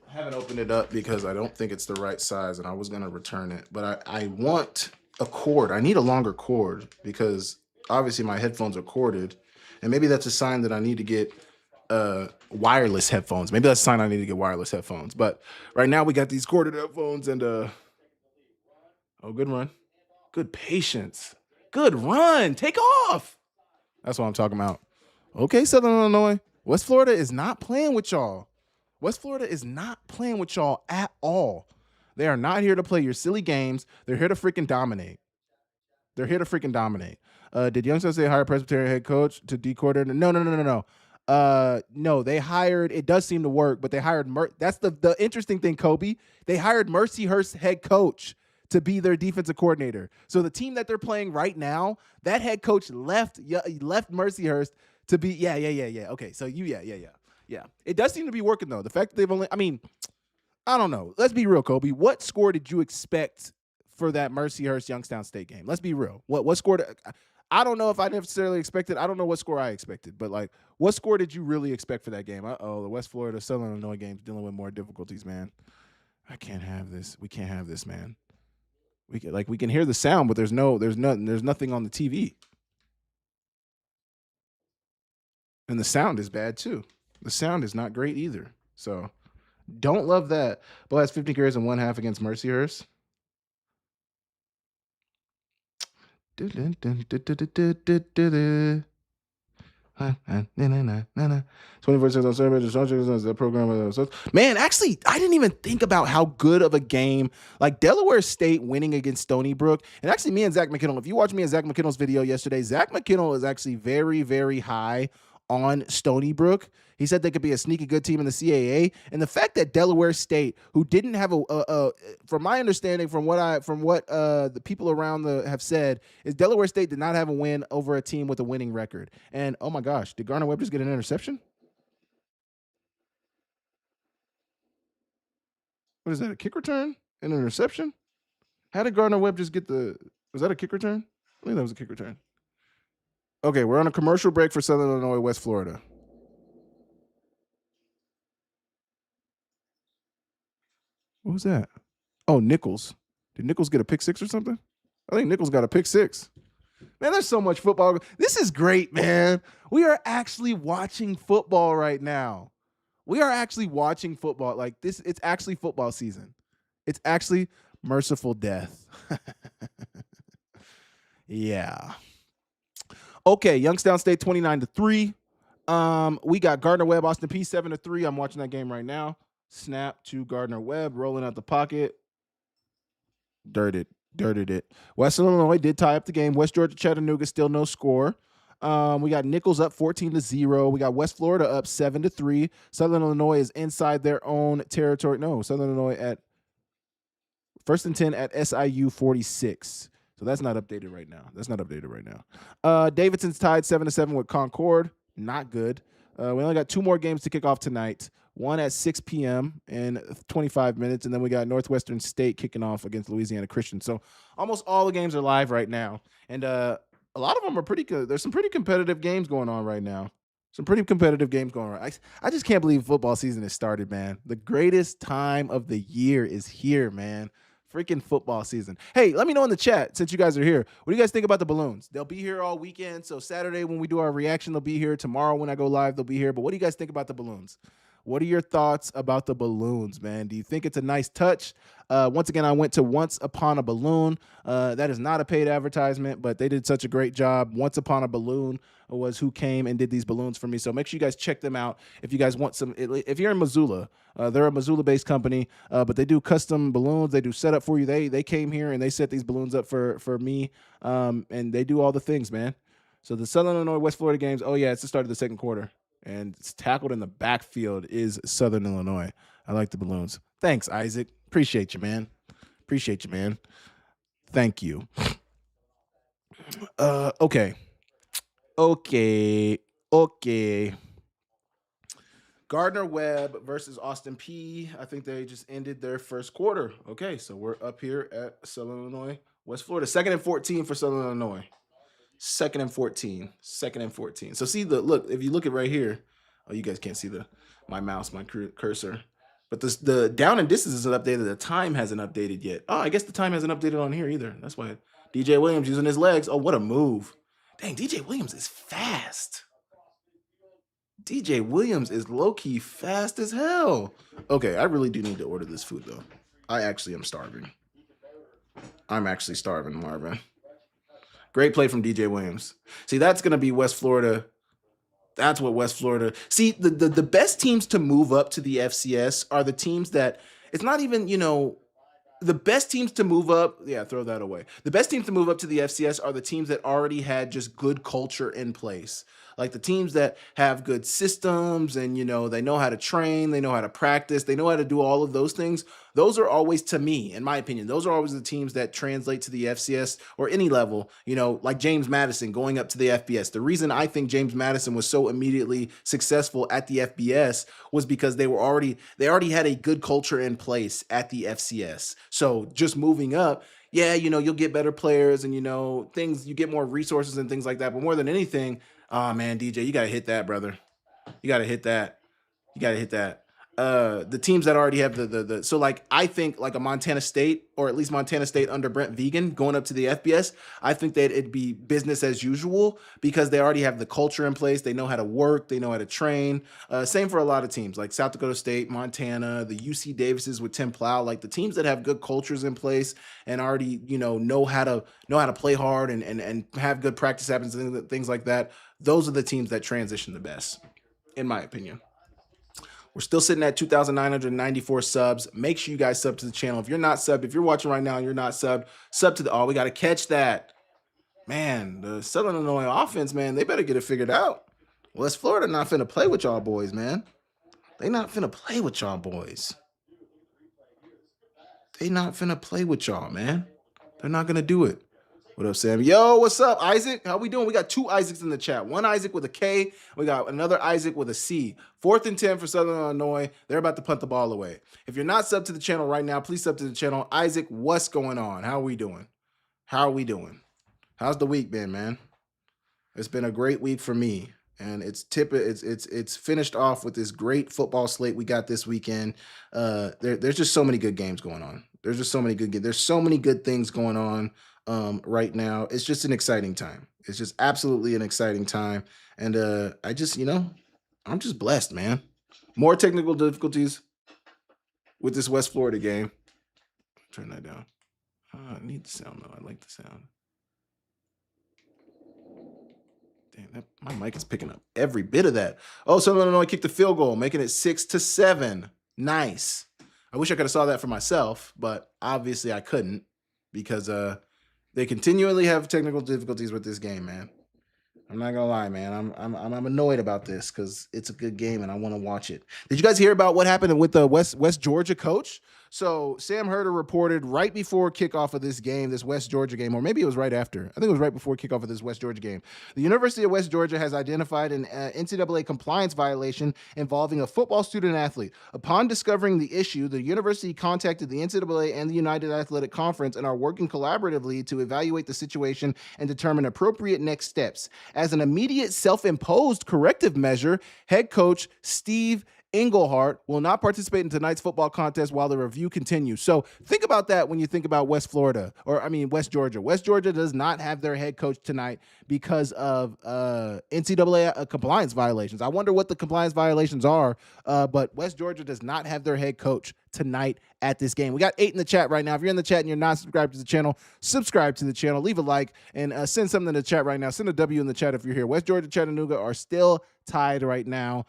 I haven't opened it up because I don't think it's the right size, and I was gonna return it, but I want a cord. I need a longer cord because obviously my headphones are corded. And maybe that's a sign that I need to get wireless headphones. Maybe that's a sign I need to get wireless headphones. But right now we got these corded headphones and oh, good run. Good patience. Good run. Take off. That's what I'm talking about. Okay, Southern Illinois. West Florida is not playing with y'all. West Florida is not playing with y'all at all. They are not here to play your silly games. They're here to freaking dominate. Did Youngstown say hire Presbyterian head coach to D coordinator? No. No, they hired. It does seem to work, but they hired. That's the interesting thing, Kobe. They hired Mercyhurst head coach to be their defensive coordinator. So the team that they're playing right now, that head coach left Mercyhurst to be. Yeah. Okay, so yeah. It does seem to be working though. The fact that they've only. I mean, I don't know. Let's be real, Kobe. What score did you expect for that Mercyhurst Youngstown State game? Let's be real. What score? I don't know if I necessarily expected. I don't know what score I expected, but like, what score did you really expect for that game? The West Florida Southern Illinois game's dealing with more difficulties, man. I can't have this. We can't have this, man. We can hear the sound, but there's nothing on the TV, and the sound is bad too. The sound is not great either. So don't love that. But has 50 carries and 1/2 against Mercyhurst. 24 on service, the program. Man, actually, I didn't even think about how good of a game like Delaware State winning against Stony Brook. And actually, me and Zach McKinnell, if you watch me and Zach McKinnell's video yesterday, Zach McKinnell is actually very, very high on Stony Brook. He said they could be a sneaky good team in the CAA, and the fact that Delaware State, who didn't have from my understanding, from what the people around have said, is Delaware State did not have a win over a team with a winning record. And oh my gosh, did Gardner Webb just get an interception? What is that? A kick return? An interception? How did Gardner Webb just get was that a kick return? I think that was a kick return. Okay, we're on a commercial break for Southern Illinois, West Florida. What was that? Oh, Nichols. Did Nichols get a pick six or something? I think Nichols got a pick six. Man, there's so much football. This is great, man. We are actually watching football right now. We are actually watching football. Like this, it's actually football season. It's actually merciful death. Yeah. Okay, Youngstown State 29-3. We got Gardner Webb, Austin P 7-3. I'm watching that game right now. Snap to Gardner Webb, rolling out the pocket. Dirted it. Western Illinois did tie up the game. West Georgia, Chattanooga, still no score. We got Nichols up 14-0. We got West Florida up 7-3. Southern Illinois is inside their own territory. No, Southern Illinois at 1st and 10 at SIU 46. So that's not updated right now. Davidson's tied 7-7 with Concord. Not good. We only got 2 more games to kick off tonight. one at 6 p.m. in 25 minutes, and then we got Northwestern State kicking off against Louisiana Christian. So almost all the games are live right now, and a lot of them are pretty good. There's some pretty competitive games going on right now. Some pretty competitive games going on. I just can't believe football season has started, man. The greatest time of the year is here, man. Freaking football season. Hey, let me know in the chat since you guys are here. What do you guys think about the balloons? They'll be here all weekend. So Saturday when we do our reaction, they'll be here. Tomorrow when I go live, they'll be here. But what do you guys think about the balloons? What are your thoughts about the balloons, man? Do you think it's a nice touch? Once again, I went to Once Upon a Balloon. That is not a paid advertisement, but they did such a great job. Once Upon a Balloon was who came and did these balloons for me. So make sure you guys check them out if you guys want some. If you're in Missoula, they're a Missoula-based company, but they do custom balloons. They do setup for you. They came here and they set these balloons up for me, and they do all the things, man. So the Southern Illinois West Florida games. Oh yeah, it's the start of the second quarter, and it's tackled in the backfield is Southern Illinois. I like the balloons. Thanks, Isaac. Appreciate you, man. Appreciate you, man. Thank you. Okay. Okay. Okay. Gardner Webb versus Austin P. I think they just ended their first quarter. Okay, so we're up here at Southern Illinois, West Florida. 2nd and 14 for Southern Illinois. 2nd and 14. 2nd and 14. So see look, if you look at right here, oh, you guys can't see my mouse, my cursor. But the down and distance isn't updated. The time hasn't updated yet. Oh, I guess the time hasn't updated on here either. That's why DJ Williams using his legs. Oh, what a move. Dang, DJ Williams is fast. DJ Williams is low-key fast as hell. Okay, I really do need to order this food, though. I actually am starving. I'm actually starving, Marvin. Great play from DJ Williams. See, that's going to be West Florida. That's what West Florida. See, the best teams to move up to the FCS are the teams that it's not even, the best teams to move up, yeah, throw that away. The best teams to move up to the FCS are the teams that already had just good culture in place. Like the teams that have good systems and, they know how to train, they know how to practice, they know how to do all of those things. Those are always, to me, in my opinion, those are always the teams that translate to the FCS or any level, like James Madison going up to the FBS. The reason I think James Madison was so immediately successful at the FBS was because they already had a good culture in place at the FCS. So just moving up, yeah, you'll get better players and, things, you get more resources and things like that. But more than anything, oh man, DJ, you got to hit that, brother. You got to hit that. You got to hit that. The teams that already have so like I think like a Montana State or at least Montana State under Brent Vegan going up to the FBS, I think that it'd be business as usual because they already have the culture in place. They know how to work. They know how to train. Same for a lot of teams like South Dakota State, Montana, the UC Davises with Tim Plow, like the teams that have good cultures in place and already know how to play hard and have good practice habits and things like that. Those are the teams that transition the best, in my opinion. We're still sitting at 2,994 subs. Make sure you guys sub to the channel. If you're not subbed, if you're watching right now and you're not subbed, sub to we got to catch that. Man, the Southern Illinois offense, man, they better get it figured out. West Florida not finna play with y'all boys, man. They not finna play with y'all boys. They not finna play with y'all, man. They're not gonna do it. What up, Sam? Yo, what's up, Isaac? How we doing? We got 2 Isaacs in the chat. One Isaac with a K. We got another Isaac with a C. 4th and 10 for Southern Illinois. They're about to punt the ball away. If you're not subbed to the channel right now, please sub to the channel. Isaac, what's going on? How are we doing? How are we doing? How's the week been, man? It's been a great week for me. And it's finished off with this great football slate we got this weekend. There's just so many good games going on. There's just so many good games. There's so many good things going on right now. It's just an exciting time. It's just absolutely an exciting time. And I just, I'm just blessed, man. More technical difficulties with this West Florida game. Turn that down. I need the sound though. I like the sound. Damn, my mic is picking up every bit of that. Oh, Southern Illinois kicked the field goal, making it 6-7. Nice. I wish I could have saw that for myself, but obviously I couldn't because they continually have technical difficulties with this game, man. I'm not gonna lie, man. I'm annoyed about this because it's a good game and I want to watch it. Did you guys hear about what happened with the West Georgia coach? So Sam Herder reported right before kickoff of this game, this West Georgia game, or maybe it was right after. I think it was right before kickoff of this West Georgia game. The University of West Georgia has identified an NCAA compliance violation involving a football student athlete. Upon discovering the issue, the university contacted the NCAA and the United Athletic Conference and are working collaboratively to evaluate the situation and determine appropriate next steps. As an immediate self-imposed corrective measure, head coach Steve Englehart will not participate in tonight's football contest while the review continues. So think about that when you think about West Georgia. West Georgia does not have their head coach tonight because of NCAA compliance violations. I wonder what the compliance violations are, but West Georgia does not have their head coach tonight at this game. We got 8 in the chat right now. If you're in the chat and you're not subscribed to the channel, subscribe to the channel, leave a like, and send something in the chat right now. Send a W in the chat if you're here. West Georgia, Chattanooga are still tied right now.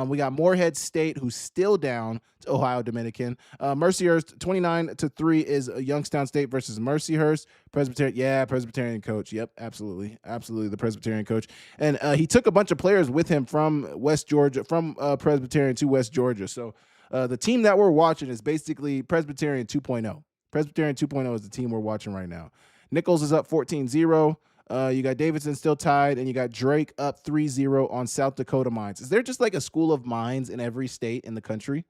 We got Morehead State, who's still down to Ohio Dominican. Mercyhurst 29-3 is Youngstown State versus Mercyhurst. Presbyterian coach. Yep, absolutely, the Presbyterian coach. And he took a bunch of players with him from West Georgia, from Presbyterian to West Georgia. So the team that we're watching is basically Presbyterian 2.0. Presbyterian 2.0 is the team we're watching right now. Nichols is up 14-0. You got Davidson still tied, and you got Drake up 3-0 on South Dakota Mines. Is there just like a school of mines in every state in the country?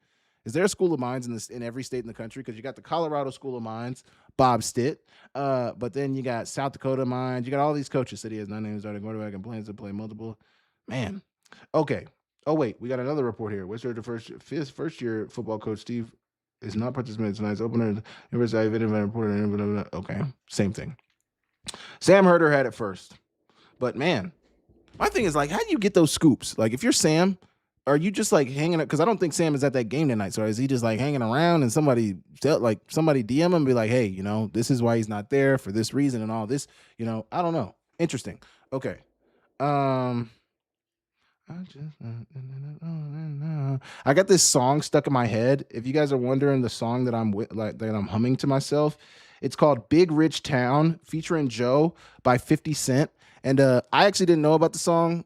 Is there a school of mines in every state in the country? Because you got the Colorado School of Mines, Bob Stitt, but then you got South Dakota Mines. You got all these coaches. City has 9 names starting quarterback and plans to play multiple. Man, okay. Oh wait, we got another report here. West Georgia first year football coach Steve is not participating in tonight's opener. University of Indiana reported. Okay, same thing. Sam Herder had it first, but man, my thing is like, how do you get those scoops? Like, if you're Sam, are you just like hanging up? Because I don't think Sam is at that game tonight. So is he just like hanging around and somebody DM him and be like, hey, this is why he's not there for this reason and all this, I don't know. Interesting. Okay. I got this song stuck in my head. If you guys are wondering the song that I'm humming to myself, it's called Big Rich Town featuring Joe by 50 Cent. And I actually didn't know about the song.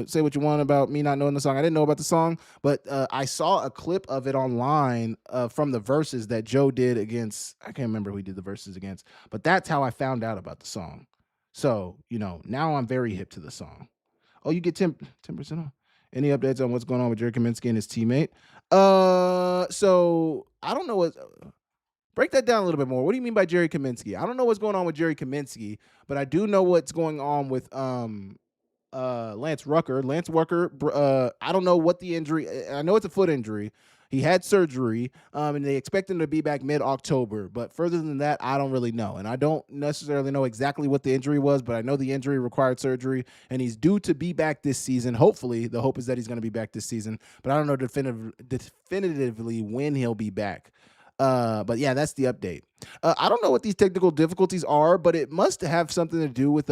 Say what you want about me not knowing the song. I didn't know about the song, but I saw a clip of it online from the verses that Joe did against, I can't remember who he did the verses against, but that's how I found out about the song. So, now I'm very hip to the song. Oh, you get 10% off. Any updates on what's going on with Jerry Kaminsky and his teammate? So I don't know what. Break that down a little bit more. What do you mean by Jerry Kaminsky? I don't know what's going on with Jerry Kaminsky, but I do know what's going on with Lance Rucker. Lance Rucker, I don't know what the injury. I know it's a foot injury. He had surgery, and they expect him to be back mid-October. But further than that, I don't really know. And I don't necessarily know exactly what the injury was, but I know the injury required surgery, and he's due to be back this season. Hopefully, the hope is that he's going to be back this season. But I don't know definitively when he'll be back. But yeah, that's the update. I don't know what these technical difficulties are, but it must have something to do with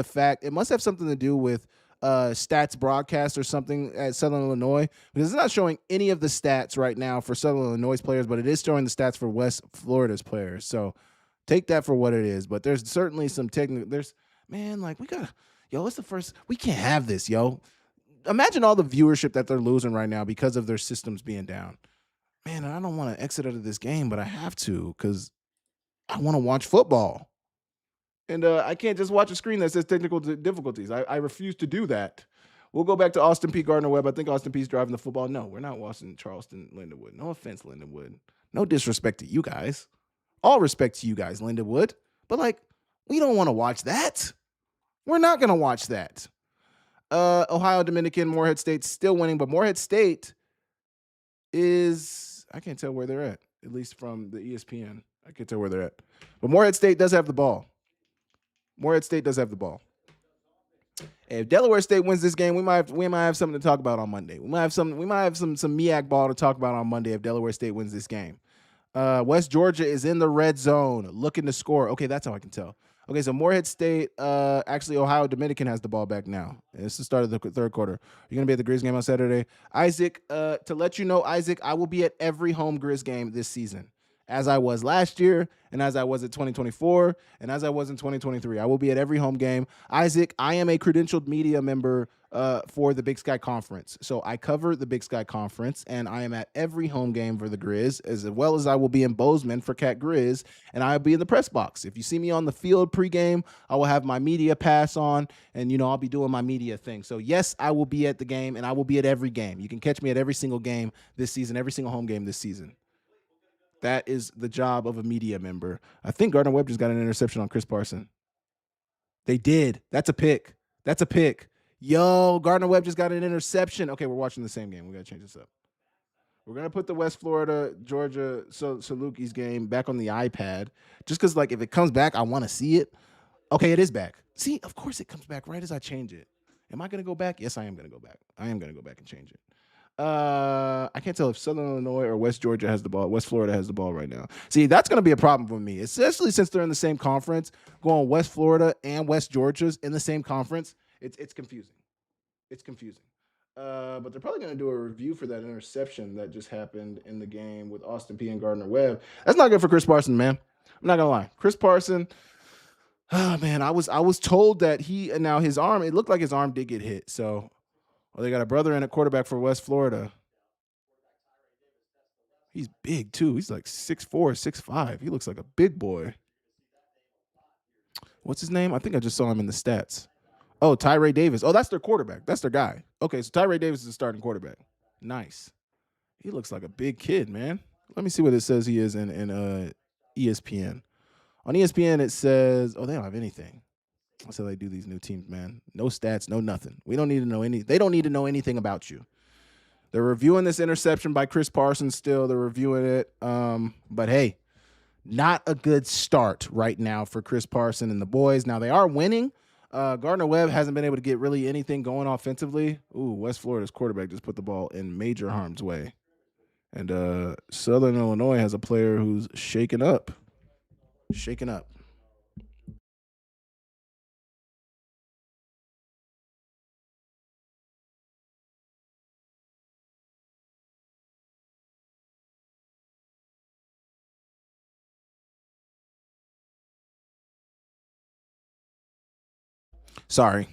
stats broadcast or something at Southern Illinois, because it's not showing any of the stats right now for Southern Illinois players, but it is showing the stats for West Florida's players. So take that for what it is. But there's certainly some technical. It's the first. We can't have this, yo. Imagine all the viewership that they're losing right now because of their systems being down. Man, I don't want to exit out of this game, but I have to because I want to watch football. And I can't just watch a screen that says technical difficulties. I refuse to do that. We'll go back to Austin P. Gardner-Webb. I think Austin P.'s driving the football. No, we're not watching Charleston, Lindenwood. No offense, Lindenwood. No disrespect to you guys. All respect to you guys, Lindenwood. But, we don't want to watch that. We're not going to watch that. Ohio Dominican, Morehead State still winning, but Morehead State is, I can't tell where they're at least from the ESPN. I can't tell where they're at. But Morehead State does have the ball. If Delaware State wins this game, we might have something to talk about on Monday. We might have some MEAC ball to talk about on Monday if Delaware State wins this game. West Georgia is in the red zone, looking to score. Okay, that's how I can tell. Okay, so Morehead State, actually Ohio Dominican has the ball back now. It's the start of the third quarter. You're going to be at the Grizz game on Saturday. Isaac, to let you know, Isaac, I will be at every home Grizz game this season. as I was last year, and as I was at 2024, and as I was in 2023. I will be at every home game. Isaac, I am a credentialed media member for the Big Sky Conference. So I cover the Big Sky Conference, and I am at every home game for the Grizz, as well as I will be in Bozeman for Cat Grizz, and I'll be in the press box. If you see me on the field pregame, I will have my media pass on, and I'll be doing my media thing. So yes, I will be at the game, and I will be at every game. You can catch me at every single game this season, every single home game this season. That is the job of a media member. I think Gardner Webb just got an interception on Chris Parson. They did. That's a pick. That's a pick. Yo, Gardner Webb just got an interception. Okay, we're watching the same game. We got to change this up. We're going to put the West Florida, Georgia, Salukis game back on the iPad. Just because, if it comes back, I want to see it. Okay, it is back. See, of course it comes back right as I change it. Am I going to go back? Yes, I am going to go back. I am going to go back and change it. I can't tell if Southern Illinois or West Georgia has the ball. West Florida has the ball right now. See, that's going to be a problem for me, especially since they're in the same conference. Going West Florida and West Georgia's in the same conference, it's confusing. It's confusing. But they're probably going to do a review for that interception that just happened in the game with Austin P and Gardner Webb. That's not good for Chris Parson, man. I'm not gonna lie. Chris Parson. Oh man, I was told that his arm. It looked like his arm did get hit. So they got a brother and a quarterback for West Florida. He's big too. He's like 6'4", 6'5". He looks like a big boy. What's his name? I think I just saw him in the stats. Oh, Tyree Davis. Oh, that's their quarterback. That's their guy. Okay, so Tyree Davis is the starting quarterback. Nice. He looks like a big kid, man. Let me see what it says he is in ESPN. On ESPN, it says, oh, they don't have anything. That's how they do these new teams, man. No stats, no nothing. We don't need to know They don't need to know anything about you. They're reviewing this interception by Chris Parsons still. They're reviewing it. But hey, not a good start right now for Chris Parson and the boys. Now, they are winning. Gardner Webb hasn't been able to get really anything going offensively. Ooh, West Florida's quarterback just put the ball in major harm's way. And Southern Illinois has a player who's shaken up. Shaken up. Sorry.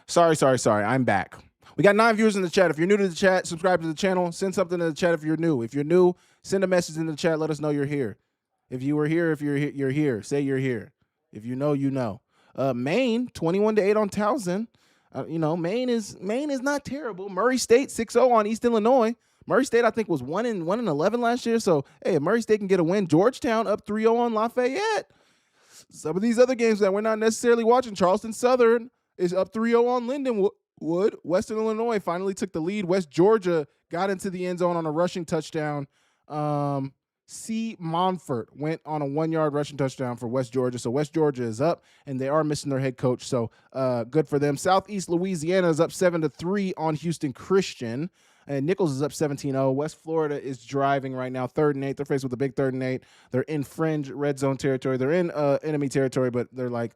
I'm back. We got 9 viewers in the chat. If you're new to the chat, subscribe to the channel. Send something in the chat if you're new. If you're new, send a message in the chat. Let us know you're here. If you were here, if you're here. Say you're here. If you know, you know. Maine, 21-8 on Towson. Maine is not terrible. Murray State 6-0 on East Illinois. Murray State, I think, was 1-11 last year. So, hey, if Murray State can get a win. Georgetown up 3-0 on Lafayette. Some of these other games that we're not necessarily watching. Charleston Southern is up 3-0 on Lindenwood. Western Illinois finally took the lead. West Georgia got into the end zone on a rushing touchdown. C. Monfort went on a 1-yard rushing touchdown for West Georgia. So West Georgia is up, and they are missing their head coach. So good for them. Southeast Louisiana is up 7-3 on Houston Christian. And Nichols is up 17-0. West Florida is driving right now, 3rd and 8. They're faced with a big 3rd and 8. They're in fringe red zone territory. They're in enemy territory, but they're not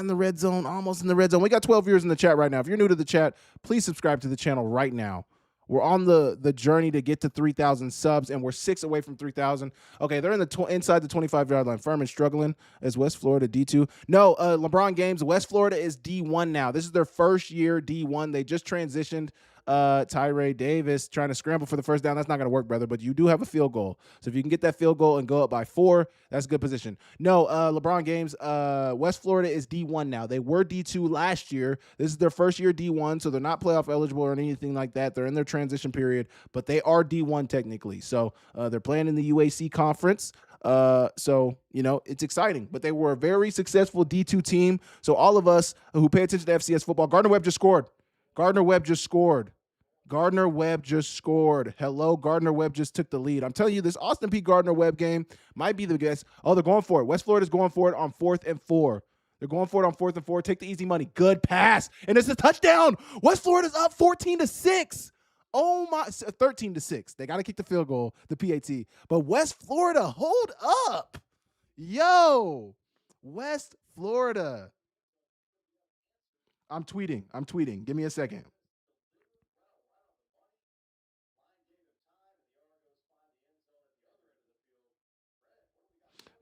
in the red zone, almost in the red zone. We got 12 viewers in the chat right now. If you're new to the chat, please subscribe to the channel right now. We're on the journey to get to 3,000 subs, and we're 6 away from 3,000. Okay, they're in inside the 25-yard line. Furman struggling. Is West Florida D2? No, LeBron Games. West Florida is D1 now. This is their first year D1. They just transitioned. Tyree Davis trying to scramble for the first down. That's not going to work, brother, but you do have a field goal. So if you can get that field goal and go up by 4, that's a good position. No, LeBron Games, West Florida is D1 now. They were D2 last year. This is their first year D1, so they're not playoff eligible or anything like that. They're in their transition period, but they are D1 technically. So they're playing in the UAC conference. So, it's exciting, but they were a very successful D2 team. So all of us who pay attention to FCS football, Gardner Webb just scored. Gardner Webb just scored. Hello, Gardner Webb just took the lead. I'm telling you, this Austin P. Gardner Webb game might be the guess. Oh, they're going for it. West Florida's going for it on 4th and 4. They're going for it on 4th and 4. Take the easy money. Good pass. And it's a touchdown. West Florida's up 14-6. Oh my, 13-6. They got to kick the field goal, the PAT. But West Florida, hold up. Yo, West Florida. I'm tweeting. Give me a second.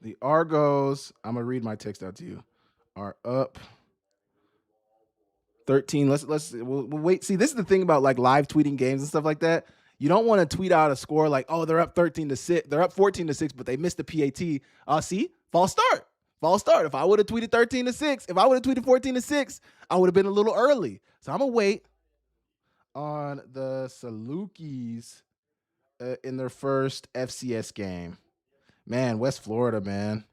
The Argos, I'm gonna read my text out to you, are up 13. We'll wait. See, this is the thing about like live tweeting games and stuff like that. You don't want to tweet out a score like, oh, they're up 13-6, they're up 14-6, but they missed the PAT. See, false start. False start. If I would have tweeted 13-6, if I would have tweeted 14-6, I would have been a little early. So I'm gonna wait on the Salukis in their first FCS game. Man, West Florida, man.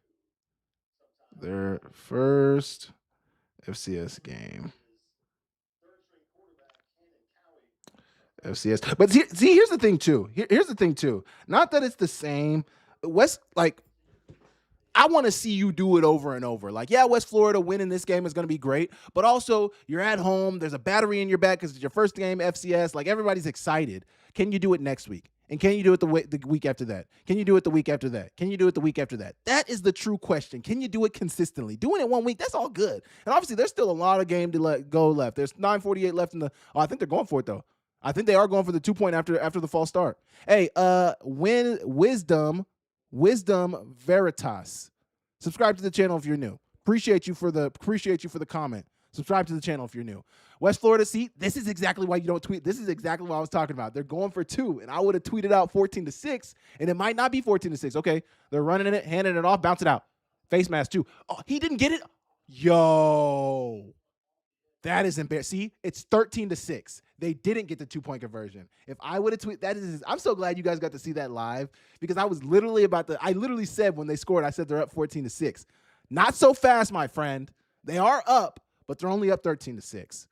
Their first FCS game. FCS. But see, here's the thing too. Here's the thing too. Not that it's the same. West, like, I want to see you do it over and over. Like, yeah, West Florida winning this game is going to be great, but also you're at home. There's a battery in your back because it's your first game FCS. Like, everybody's excited. Can you do it next week? And can you do it the week after that? Can you do it the week after that? Can you do it the week after that? That is the true question. Can you do it consistently? Doing it 1 week, that's all good. And obviously, there's still a lot of game to go left. There's 9:48 left in the. Oh, I think they're going for it though. I think they are going for the 2-point after the false start. Hey, wisdom veritas. Subscribe to the channel if you're new. Appreciate you for the comment. Subscribe to the channel if you're new. West Florida, see, this is exactly why you don't tweet. This is exactly what I was talking about. They're going for 2, and I would have tweeted out 14-6, and it might not be 14-6. Okay, they're running it, handing it off, bounce it out. Face mask 2. Oh, he didn't get it. Yo, that is embarrassing. See, it's 13-6. They didn't get the 2-point conversion. If I would have tweeted that, I'm so glad you guys got to see that live because I was literally I literally said when they scored, I said they're up 14-6. Not so fast, my friend. They are up, but they're only up 13-6.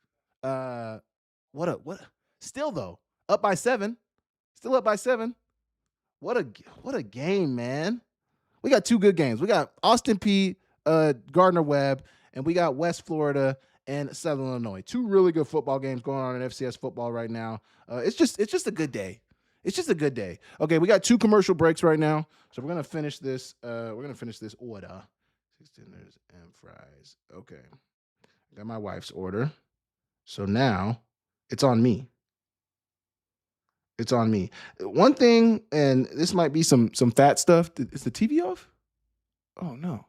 Still though, up by 7. Still up by 7. What a game, man. We got 2 good games. We got Austin Peay, Gardner Webb, and we got West Florida and Southern Illinois. 2 really good football games going on in FCS football right now. It's just a good day. It's just a good day. Okay, we got 2 commercial breaks right now, so we're gonna finish this. Order. 6 dinners and fries. Okay, got my wife's order. So now it's on me. It's on me. One thing, and this might be some fat stuff. Is the TV off? Oh no.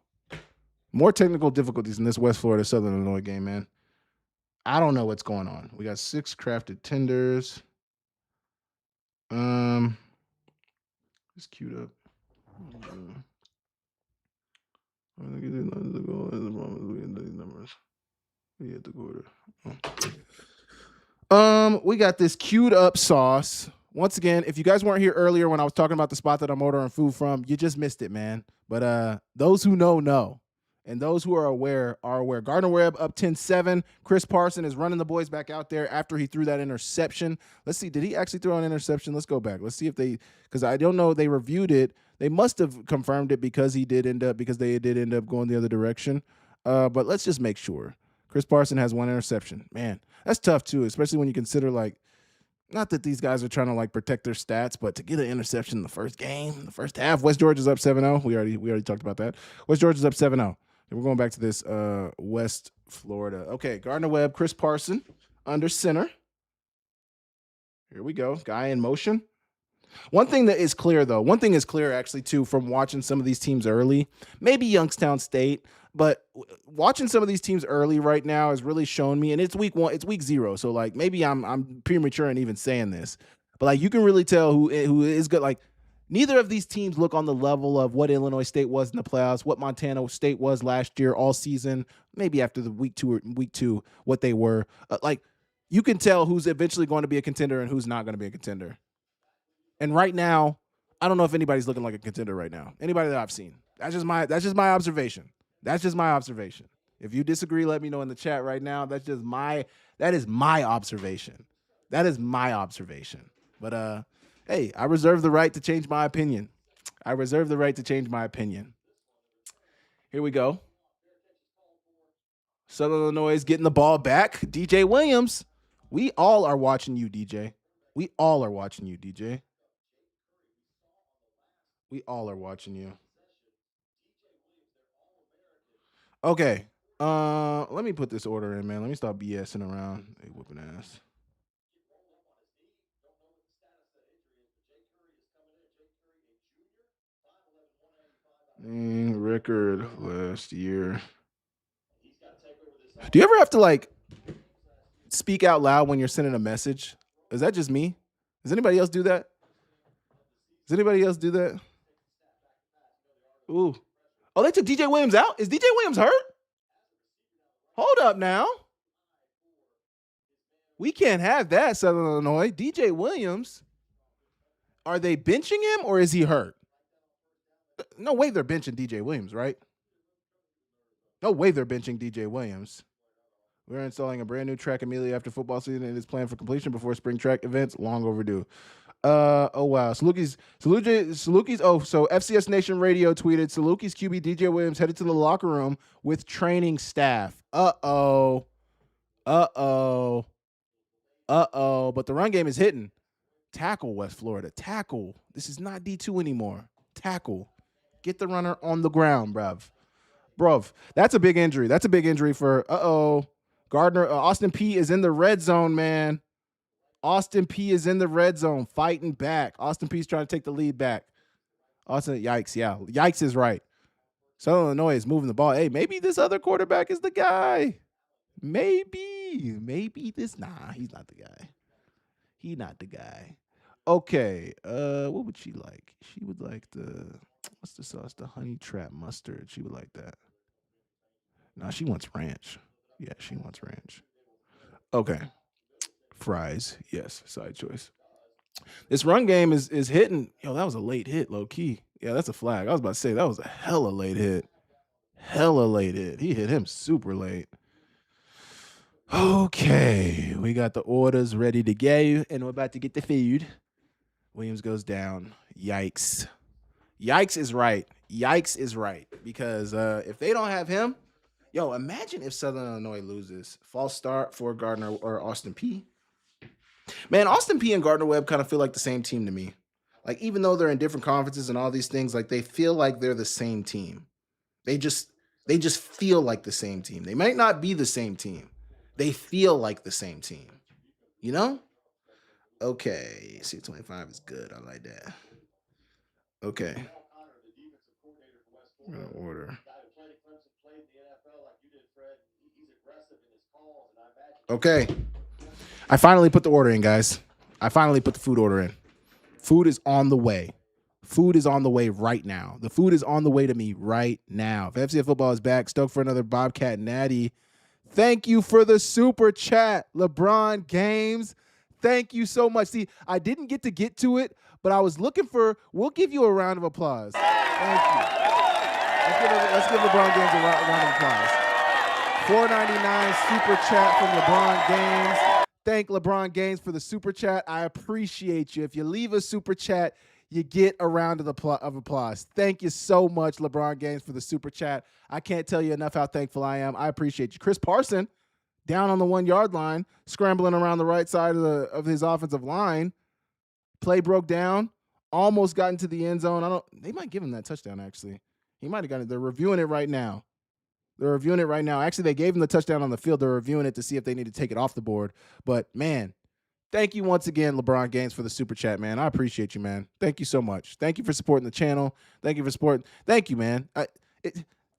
More technical difficulties in this West Florida Southern Illinois game, man. I don't know what's going on. We got 6 crafted tenders. It's queued up. We got this queued up sauce. Once again, if you guys weren't here earlier when I was talking about the spot that I'm ordering food from, you just missed it, man. But those who know. And those who are aware are aware. Gardner Webb up 10-7. Chris Parson is running the boys back out there after he threw that interception. Let's see. Did he actually throw an interception? Let's go back. Let's see if because I don't know. They reviewed it. They must have confirmed it because they did end up going the other direction. But let's just make sure. Chris Parson has 1 interception. Man, that's tough too, especially when you consider not that these guys are trying to protect their stats, but to get an interception in the first game, the first half. West Georgia's up 7-0. We already talked about that. West Georgia's up 7-0. We're going back to this West Florida. Okay, Gardner Webb, Chris Parson under center. Here we go. Guy in motion. One thing is clear actually too from watching some of these teams early, maybe Youngstown State, but watching some of these teams early right now has really shown me, and it's week 1, it's week 0, so maybe I'm premature in even saying this, but you can really tell who is good. Neither of these teams look on the level of what Illinois State was in the playoffs, what Montana State was last year all season, maybe after the week two, what they were. You can tell who's eventually going to be a contender and who's not going to be a contender. And right now, I don't know if anybody's looking like a contender right now. Anybody that I've seen. That's just my observation. That's just my observation. If you disagree, let me know in the chat right now. That is my observation. That is my observation. But hey, I reserve the right to change my opinion. Here we go. Southern Illinois is getting the ball back. DJ Williams. We all are watching you, DJ. We all are watching you. Okay. Let me put this order in, man. Let me stop BSing around. Hey, whooping ass. record last year. Do you ever have to like speak out loud when you're sending a message? Is that just me? Does anybody else do that? Does anybody else do that? Ooh. Oh, they took DJ Williams out? Is DJ Williams hurt? Hold up now. We can't have that, Southern Illinois. DJ Williams. Are they benching him or is he hurt? No way they're benching DJ Williams, right? No way they're benching DJ Williams. We're installing a brand new track immediately after football season and it is planned for completion before spring track events. Long overdue. Oh wow. Salukis. Oh, so FCS Nation Radio tweeted Salukis QB DJ Williams headed to the locker room with training staff. Uh-oh. But the run game is hitting. Tackle, West Florida. Tackle. This is not D2 anymore. Tackle. Get the runner on the ground, bruv. That's a big injury. That's a big injury for Gardner. Austin P is in the red zone, man. Austin P is in the red zone, fighting back. Austin P is trying to take the lead back. Austin, yikes, yeah. Yikes is right. Southern Illinois is moving the ball. Hey, maybe this other quarterback is the guy. Maybe this. Nah, he's not the guy. He's not the guy. Okay, what would she like? She would like what's the sauce? The honey trap mustard. She would like that. Nah, she wants ranch. Yeah, she wants ranch. Okay. Fries, yes, side choice. This run game is hitting. Yo, that was a late hit, low key. Yeah, that's a flag. I was about to say that was a hella late hit. Hella late hit. He hit him super late. Okay, we got the orders ready to go, and we're about to get the food. Williams goes down. Yikes. Yikes is right. Yikes is right. Because if they don't have him, yo, imagine if Southern Illinois loses. False start for Gardner or Austin P. Man, Austin P and Gardner Webb kind of feel like the same team to me. Like, even though they're in different conferences and all these things, like they feel like they're the same team. They just feel like the same team. They might not be the same team. They feel like the same team. You know? Okay. C25 is good. I like that. Okay. I'm going to order. Okay. I finally put the order in, guys. I finally put the food order in. Food is on the way. Food is on the way right now. The food is on the way to me right now. If FCF football is back, stoked for another Bobcat Natty. Thank you for the super chat, LeBron Games. Thank you so much. See, I didn't get to it, but I was looking for, we'll give you a round of applause. Thank you. Let's give LeBron Games a round of applause. $4.99 super chat from LeBron Games. Thank LeBron Games for the super chat. I appreciate you. If you leave a super chat, you get a round of applause. Thank you so much, LeBron Games, for the super chat. I can't tell you enough how thankful I am. I appreciate you. Chris Parson, down on the 1 yard line, scrambling around the right side of his offensive line. Play broke down, almost got into the end zone. They might give him that touchdown, actually. He might have got it. They're reviewing it right now. Actually, they gave him the touchdown on the field. They're reviewing it to see if they need to take it off the board. But, man, thank you once again, LeBron Games, for the super chat, man. I appreciate you, man. Thank you so much. Thank you for supporting the channel. Thank you for supporting. Thank you, man.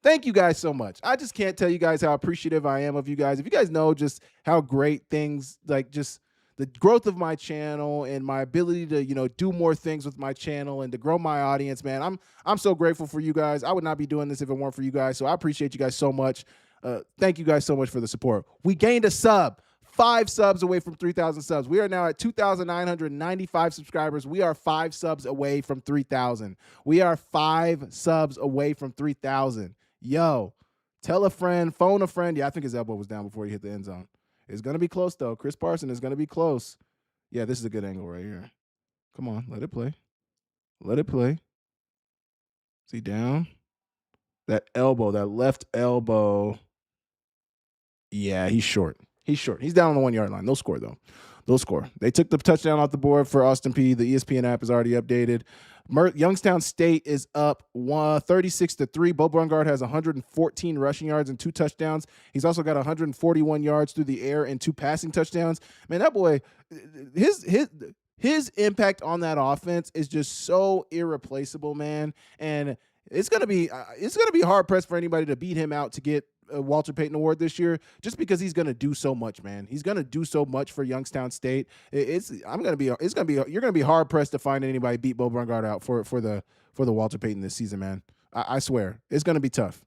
Thank you guys so much. I just can't tell you guys how appreciative I am of you guys. If you guys know just how great things, like just the growth of my channel and my ability to, do more things with my channel and to grow my audience, man, I'm so grateful for you guys. I would not be doing this if it weren't for you guys. So I appreciate you guys so much. Thank you guys so much for the support. We gained a sub. 5 subs away from 3,000 subs. We are now at 2,995 subscribers. We are 5 subs away from 3,000. We are 5 subs away from 3,000. Yo, tell a friend, phone a friend. Yeah, I think his elbow was down before he hit the end zone. It's going to be close, though. Chris Parson is going to be close. Yeah, this is a good angle right here. Come on, let it play. Let it play. See down? That elbow, that left elbow. Yeah, he's short. He's down on the 1 yard line. They'll score, though. They took the touchdown off the board for Austin P. The ESPN app is already updated. Youngstown State is up 36-3. Bo Brungard has 114 rushing yards and 2 touchdowns. He's also got 141 yards through the air and 2 passing touchdowns. Man, that boy, his impact on that offense is just so irreplaceable, man. And it's gonna be hard pressed for anybody to beat him out to get a Walter Payton Award this year, just because he's gonna do so much, man. He's gonna do so much for Youngstown State. You're gonna be hard pressed to find anybody beat Bo Bungard out for the Walter Payton this season, man. I swear it's gonna be tough.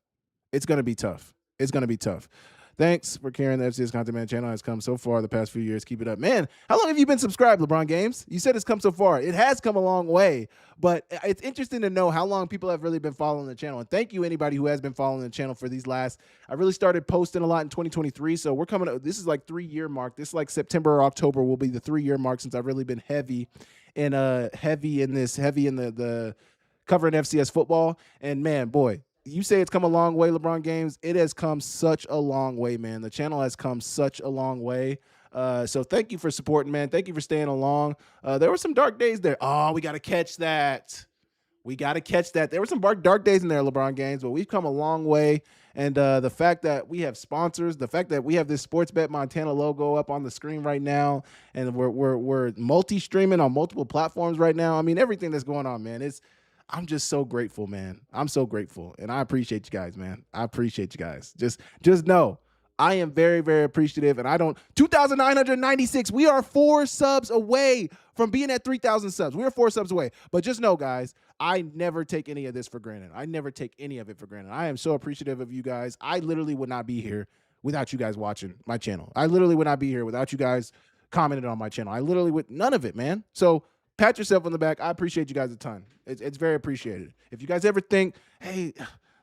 It's gonna be tough. It's gonna be tough. Thanks for carrying the FCS Content Man channel. Has come so far the past few years. Keep it up. Man, how long have you been subscribed, LeBron Games? You said it's come so far. It has come a long way, but it's interesting to know how long people have really been following the channel. And thank you, anybody who has been following the channel for these last, I really started posting a lot in 2023. So we're coming up, this is like 3-year mark. This is like September or October will be the 3-year mark since I've really been heavy in the covering FCS football. And man, boy, you say it's come a long way, LeBron Games. It has come such a long way, man. The channel has come such a long way. So thank you for supporting, man. Thank you for staying along. There were some dark days there. Oh, we got to catch that. We got to catch that. There were some dark days in there, LeBron Games, but we've come a long way. And the fact that we have sponsors, the fact that we have this Sportsbet Montana logo up on the screen right now, and we're multi-streaming on multiple platforms right now. I mean, everything that's going on, man. I'm just so grateful, man. I'm so grateful. And I appreciate you guys, man. I appreciate you guys. Just know I am very, very appreciative. And 2,996. We are 4 subs away from being at 3,000 subs. We are 4 subs away. But just know, guys, I never take any of this for granted. I never take any of it for granted. I am so appreciative of you guys. I literally would not be here without you guys watching my channel. I literally would not be here without you guys commenting on my channel. I literally would, none of it, man. So pat yourself on the back. I appreciate you guys a ton. It's very appreciated. If you guys ever think, hey,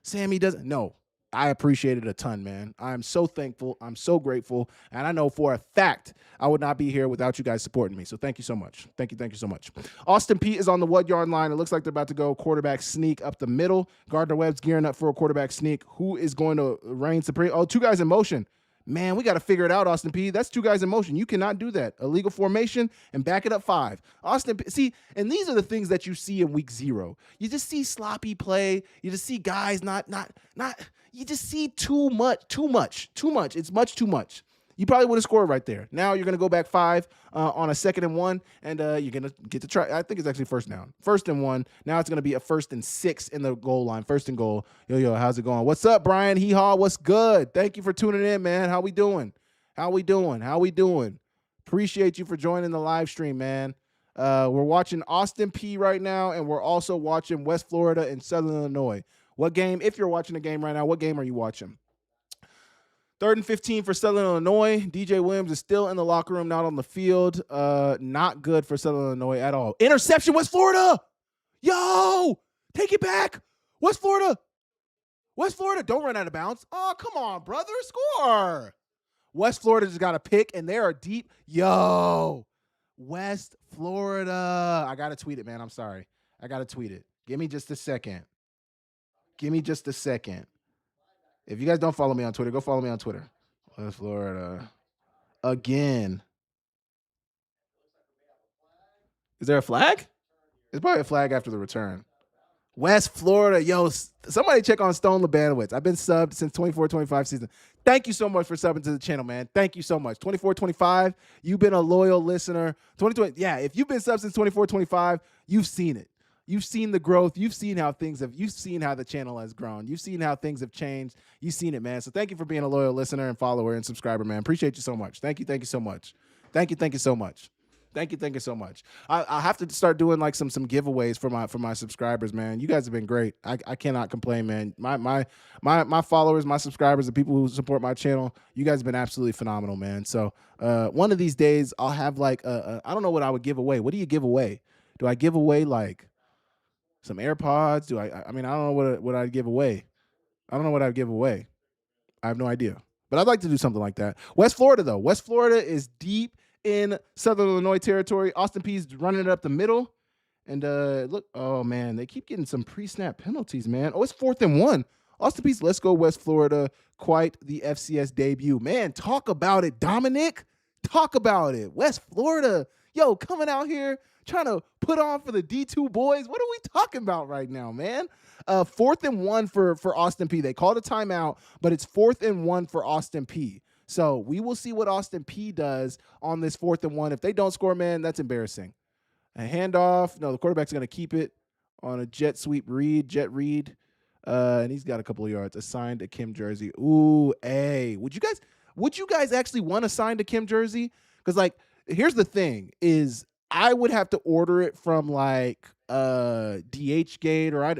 Sammy doesn't, no, I appreciate it a ton, man. I'm so thankful. I'm so grateful. And I know for a fact I would not be here without you guys supporting me. So thank you so much. Thank you so much. Austin Peay is on the 1-yard line. It looks like they're about to go quarterback sneak up the middle. Gardner Webb's gearing up for a quarterback sneak. Who is going to reign supreme? Oh, 2 guys in motion. Man, we got to figure it out, Austin Peay. That's 2 guys in motion. You cannot do that. Illegal formation and back it up 5. Austin Peay, see, and these are the things that you see in week 0. You just see sloppy play. You just see guys not. You just see too much. It's much too much. You probably would have scored right there. Now you're going to go back 5 on a 2nd and 1, and you're going to get to try. I think it's actually 1st down. 1st and 1. Now it's going to be a 1st and 6 in the goal line. 1st and goal. Yo, how's it going? What's up, Brian? Hee-haw, what's good? Thank you for tuning in, man. How we doing? Appreciate you for joining the live stream, man. We're watching Austin Peay right now, and we're also watching West Florida and Southern Illinois. What game, if you're watching a game right now, what game are you watching? 3rd and 15 for Southern Illinois. DJ Williams is still in the locker room, not on the field. Not good for Southern Illinois at all. Interception, West Florida. Yo, take it back. West Florida. Don't run out of bounds. Oh, come on, brother. Score. West Florida just got a pick, and they are deep. Yo, West Florida. I got to tweet it, man. I'm sorry. I got to tweet it. Give me just a second. If you guys don't follow me on Twitter, go follow me on Twitter. West Florida. Again. Is there a flag? It's probably a flag after the return. West Florida. Yo, somebody check on Stone Lebanowitz. I've been subbed since 24-25 season. Thank you so much for subbing to the channel, man. Thank you so much. 24-25, you've been a loyal listener. 2020, yeah, if you've been subbed since 24-25, you've seen it. You've seen the growth. You've seen how you've seen how the channel has grown. You've seen how things have changed. You've seen it, man. So thank you for being a loyal listener and follower and subscriber, man. Appreciate you so much. Thank you so much. Thank you so much. Thank you so much. I have to start doing like some giveaways for my subscribers, man. You guys have been great. I cannot complain, man. My followers, my subscribers, the people who support my channel, you guys have been absolutely phenomenal, man. So one of these days I'll have like I don't know what I would give away. What do you give away? Do I give away like some AirPods? I mean, I don't know what I'd give away. I don't know what I'd give away. I have no idea. But I'd like to do something like that. West Florida, though. West Florida is deep in Southern Illinois territory. Austin Peay's running it up the middle. And look, oh, man, they keep getting some pre-snap penalties, man. Oh, it's 4th and 1. Austin Peay's Let's Go West Florida. Quite the FCS debut. Man, talk about it, Dominic. Talk about it. West Florida. Yo, coming out here trying to put on for the D2 boys. What are we talking about right now, man? 4th and 1 for Austin Peay. They called a timeout, but it's 4th and 1 for Austin Peay. So we will see what Austin Peay does on this 4th and 1. If they don't score, man, that's embarrassing. A handoff. No, the quarterback's going to keep it on a jet read. And he's got a couple of yards. A signed Akem jersey. Ooh, hey, would you guys actually want a signed Akem jersey? Because like, here's the thing: is I would have to order it from like DH Gate or I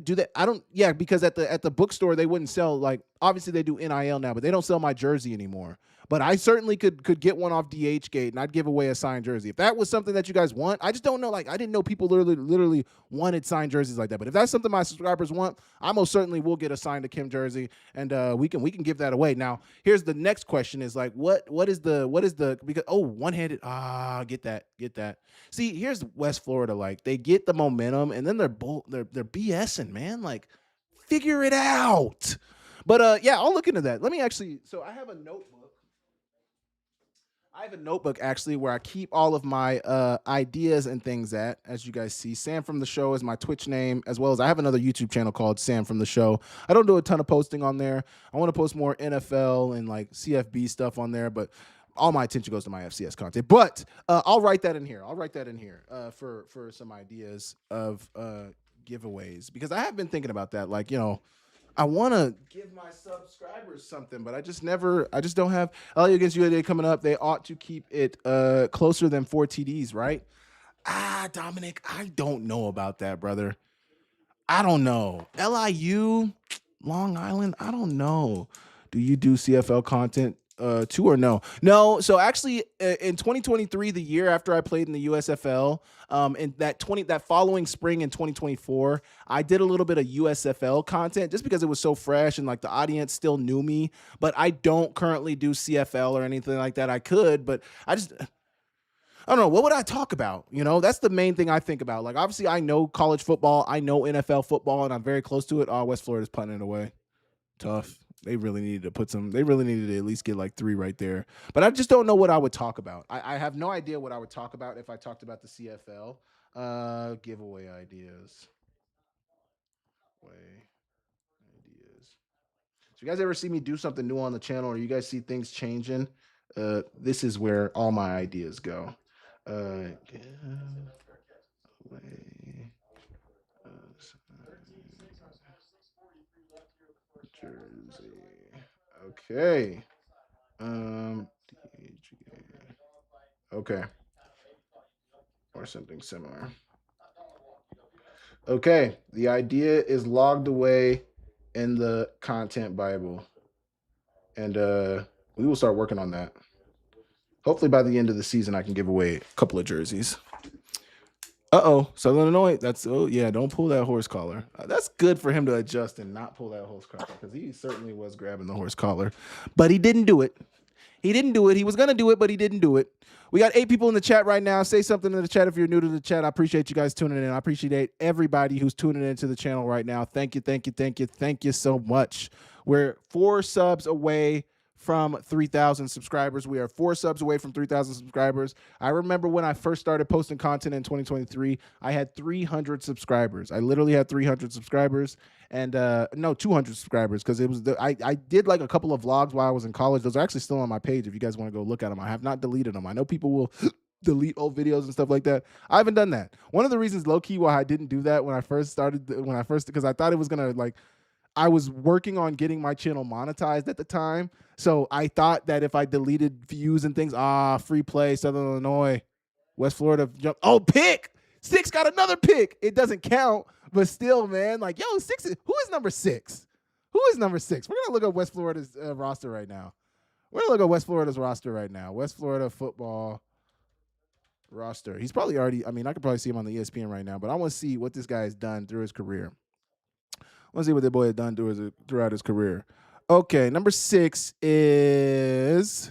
do that. I don't. Yeah, because at the bookstore they wouldn't sell, like, obviously they do NIL now, but they don't sell my jersey anymore. But I certainly could get one off DH Gate and I'd give away a signed jersey. If that was something that you guys want, I just don't know. Like, I didn't know people literally wanted signed jerseys like that. But if that's something my subscribers want, I most certainly will get a signed Akem jersey, and we can give that away. Now, here's the next question: is like, what is the because one-handed, get that. See, here's West Florida, like they get the momentum and then they're BSing, man. Like, figure it out. But yeah, I'll look into that. Let me actually. So I have a notebook. Actually where I keep all of my ideas and things at. As you guys see, Sam from the Show is my Twitch name, as well as I have another YouTube channel called Sam from the Show. I don't do a ton of posting on there. I want to post more NFL and like CFB stuff on there, but all my attention goes to my FCS content. But I'll write that in here. For some ideas of giveaways, because I have been thinking about that. Like, I want to give my subscribers something, but I just don't have LA against UAA coming up. They ought to keep it closer than 4 TDs, right? Dominic, I don't know about that, brother. I don't know. LIU, Long Island, I don't know. Do you do CFL content too or no? No. So actually, in 2023, the year after I played in the USFL, and that following spring in 2024, I did a little bit of USFL content just because it was so fresh and like the audience still knew me. But I don't currently do CFL or anything like that. I could, but I don't know. What would I talk about? That's the main thing I think about. Like, obviously, I know college football, I know NFL football, and I'm very close to it. Oh, West Florida's punting it away. Tough. They really needed to at least get like 3 right there. But I just don't know what I would talk about. I have no idea what I would talk about if I talked about the CFL. Giveaway ideas. So you guys ever see me do something new on the channel, or you guys see things changing? This is where all my ideas go. Jersey. Okay. Okay. Or something similar. Okay. The idea is logged away in the content Bible. And we will start working on that. Hopefully by the end of the season, I can give away a couple of jerseys. Southern Illinois. Don't pull that horse collar. That's good for him to adjust and not pull that horse collar, because he certainly was grabbing the horse collar, but he didn't do it. He was going to do it, but he didn't do it. We got 8 people in the chat right now. Say something in the chat if you're new to the chat. I appreciate you guys tuning in. I appreciate everybody who's tuning into the channel right now. Thank you so much. We're 4 subs away from 3,000 subscribers. We are 4 subs away from 3,000 subscribers. I remember when I first started posting content in 2023, I had 300 subscribers. I literally had 300 subscribers, and 200 subscribers, because it was I did like a couple of vlogs while I was in college. Those are actually still on my page if you guys want to go look at them. I have not deleted them. I know people will delete old videos and stuff like that. I haven't done that. One of the reasons, low key, why I didn't do that because I thought it was gonna, like, I was working on getting my channel monetized at the time. So I thought that if I deleted views and things, free play, Southern Illinois, West Florida, jump. Oh, pick! 6 got another pick. It doesn't count, but still, man. Like, yo, 6, who is number 6? Who is number 6? We're going to look up West Florida's roster right now. West Florida football roster. He's probably already, I could probably see him on the ESPN right now, but I want to see what this guy has done through his career. Let's see what the boy had done throughout his career. Okay, number 6 is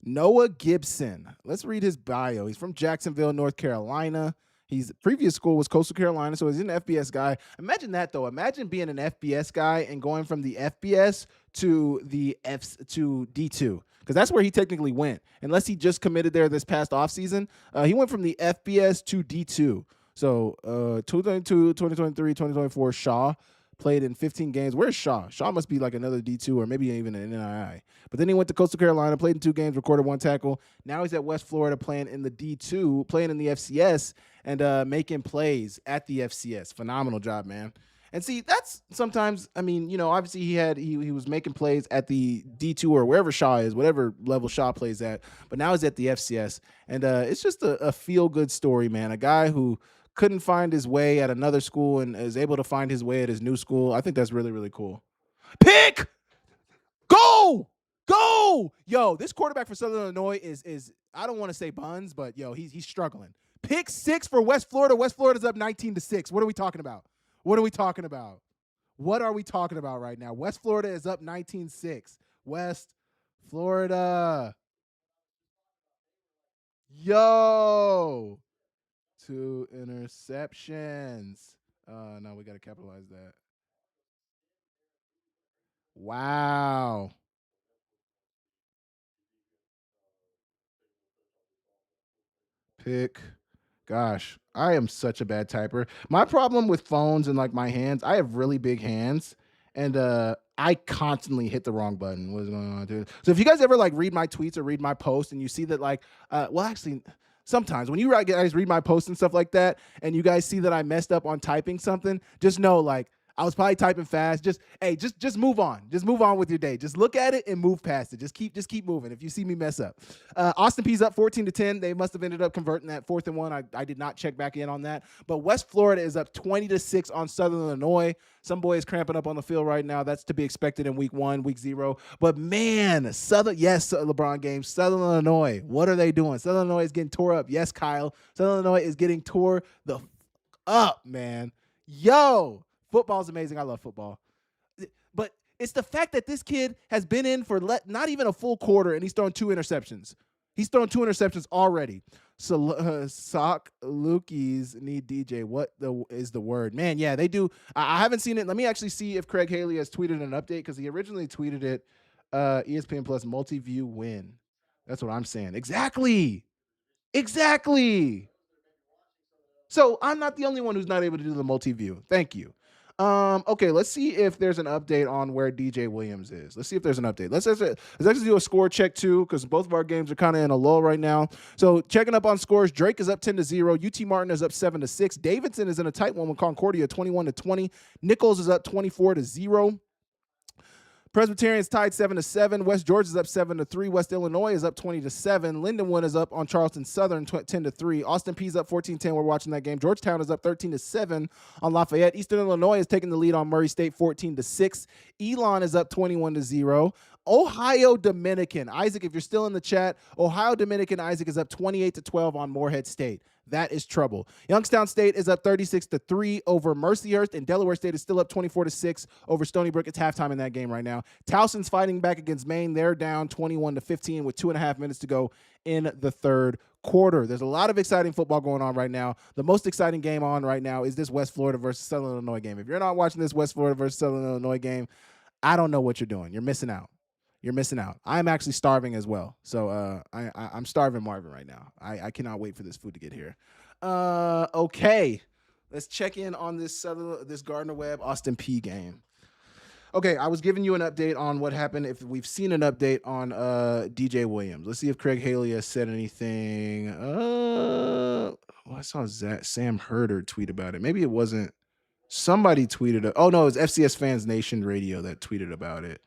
Noah Gibson. Let's read his bio. He's from Jacksonville, North Carolina. His previous school was Coastal Carolina, so he's an FBS guy. Imagine that, though. Imagine being an FBS guy and going from the FBS to D2, because that's where he technically went. Unless he just committed there this past offseason, he went from the FBS to D2. So 2022, 2023, 2024, Shaw played in 15 games. Where's Shaw? Shaw must be like another D2 or maybe even an NII. But then he went to Coastal Carolina, played in 2 games, recorded 1 tackle. Now he's at West Florida playing in the D2, playing in the FCS, and making plays at the FCS. Phenomenal job, man. And see, that's sometimes, I mean, obviously he was making plays at the D2 or wherever Shaw is, whatever level Shaw plays at, but now he's at the FCS. And it's just a feel good story, man. A guy who couldn't find his way at another school and is able to find his way at his new school. I think that's really, really cool. Pick! Go! Go! Yo, this quarterback for Southern Illinois is I don't want to say buns, but yo, he's struggling. Pick 6 for West Florida. West Florida's up 19-6. What are we talking about? What are we talking about? What are we talking about right now? West Florida is up 19-6. West Florida. Yo. 2 interceptions. No, we got to capitalize that. Wow. Pick. Gosh, I am such a bad typer. My problem with phones and like my hands, I have really big hands and I constantly hit the wrong button. What's going on, dude? So if you guys ever like read my tweets or read my posts and you see that like well actually sometimes when you guys read my posts and stuff like that and you guys see that I messed up on typing something, just know like I was probably typing fast. Just move on. Just move on with your day. Just look at it and move past it. Just keep moving. If you see me mess up, Austin Peay's up 14-10. They must have ended up converting that 4th and 1. I did not check back in on that. But West Florida is up 20-6 on Southern Illinois. Some boy is cramping up on the field right now. That's to be expected in week 1, week 0. But man, LeBron James, Southern Illinois. What are they doing? Southern Illinois is getting tore up. Yes, Kyle. Southern Illinois is getting tore the up, man. Yo. Football's amazing. I love football. But it's the fact that this kid has been in for not even a full quarter, and he's thrown 2 interceptions. He's thrown 2 interceptions already. So Sock Lukey's need DJ. What is the word? Man, yeah, they do. I haven't seen it. Let me actually see if Craig Haley has tweeted an update because he originally tweeted it. ESPN Plus multi-view win. That's what I'm saying. Exactly. So I'm not the only one who's not able to do the multi-view. Thank you. Okay, let's see if there's an update on where DJ Williams is. Let's see if there's an update. Let's actually do a score check too, because both of our games are kind of in a lull right now. So checking up on scores, Drake is up 10-0. UT Martin is up 7-6. Davidson is in a tight one with Concordia 21-20. Nichols is up 24-0. Presbyterian's tied 7-7. West Georgia is up 7-3. West Illinois is up 20-7. Lindenwood is up on Charleston Southern 10-3. Austin Peay's up 14-10. We're watching that game. Georgetown is up 13-7 on Lafayette. Eastern Illinois is taking the lead on Murray State 14-6. Elon is up 21-0. Ohio Dominican. Isaac, if you're still in the chat, Ohio Dominican Isaac is up 28-12 on Morehead State. That is trouble. Youngstown State is up 36-3 over Mercyhurst, and Delaware State is still up 24-6 over Stony Brook. It's halftime in that game right now. Towson's fighting back against Maine. They're down 21-15 with 2.5 minutes to go in the third quarter. There's a lot of exciting football going on right now. The most exciting game on right now is this West Florida versus Southern Illinois game. If you're not watching this West Florida versus Southern Illinois game, I don't know what you're doing. You're missing out. I'm actually starving as well. So I'm starving Marvin right now. I cannot wait for this food to get here. Okay. Let's check in on this Gardner Webb Austin Peay game. Okay, I was giving you an update on what happened. If we've seen an update on DJ Williams. Let's see if Craig Haley has said anything. I saw Sam Herder tweet about it. Maybe it wasn't. Somebody tweeted it. Oh, no, it was FCS Fans Nation Radio that tweeted about it.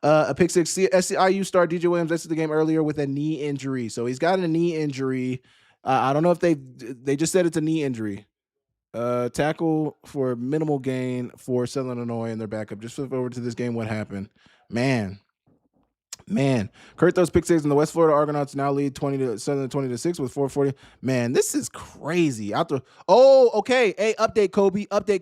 A pick six. IU star DJ Williams exited the game earlier with a knee injury. So he's got a knee injury. I don't know if they just said it's a knee injury. Tackle for minimal gain for Southern Illinois and their backup. Just flip over to this game. What happened? Man. Kurt throws pick six, and the West Florida Argonauts now lead 20-6 with 4:40. Man, this is crazy. Okay. Hey, update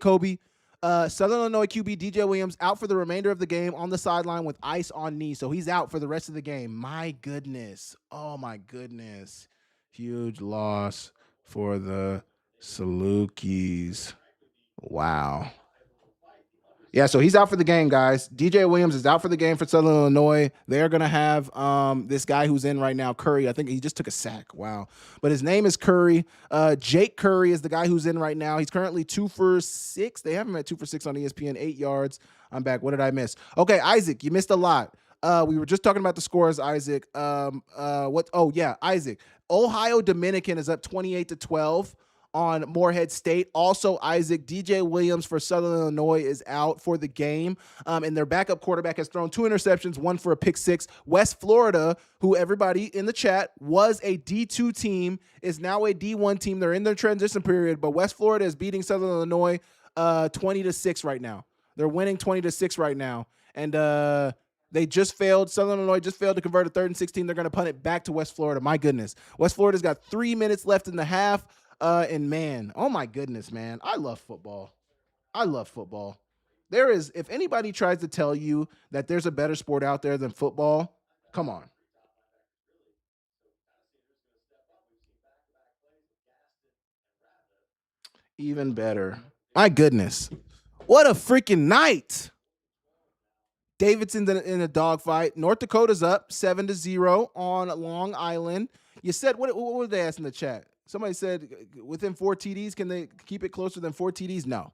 Kobe. Southern Illinois QB DJ Williams out for the remainder of the game on the sideline with ice on knee. So he's out for the rest of the game. My goodness. Oh, my goodness. Huge loss for the Salukis. Wow. Yeah, so he's out for the game, guys. DJ Williams is out for the game for Southern Illinois. They're going to have this guy who's in right now, Curry. I think he just took a sack. Wow. But his name is Curry. Jake Curry is the guy who's in right now. He's currently 2 for 6. They have him at 2 for 6 on ESPN, 8 yards. I'm back. What did I miss? Okay, Isaac, you missed a lot. We were just talking about the scores, Isaac. Isaac. Ohio Dominican is up 28-12 on Morehead State. Also, Isaac, DJ Williams for Southern Illinois is out for the game. And their backup quarterback has thrown 2 interceptions, 1 for a pick 6. West Florida, who everybody in the chat was a D2 team, is now a D1 team. They're in their transition period, but West Florida is beating Southern Illinois 20-6 right now. They're winning 20-6 right now. And they just failed. Southern Illinois just failed to convert a 3rd and 16. They're going to punt it back to West Florida. My goodness. West Florida's got 3 minutes left in the half. And man, oh my goodness, man. I love football. I love football. There is, if anybody tries to tell you that there's a better sport out there than football, come on. Even better. My goodness. What a freaking night. Davidson's in a dogfight. North Dakota's up 7-0 on Long Island. You said, what were they asking in the chat? Somebody said within 4 TDs, can they keep it closer than 4 TDs? No.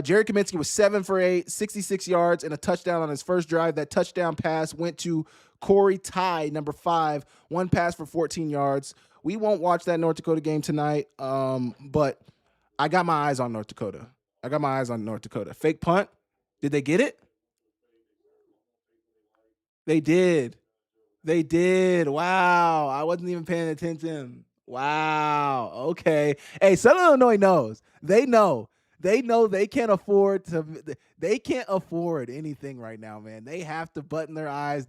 Jared Kaminsky was 7 for 8, 66 yards, and a touchdown on his first drive. That touchdown pass went to Corey Ty, number 5, 1 pass for 14 yards. We won't watch that North Dakota game tonight, but I got my eyes on North Dakota. Fake punt. Did they get it? They did. Wow. I wasn't even paying attention. Wow. Okay. Hey, Southern Illinois knows. They know they can't afford anything right now, man. They have to button their eyes,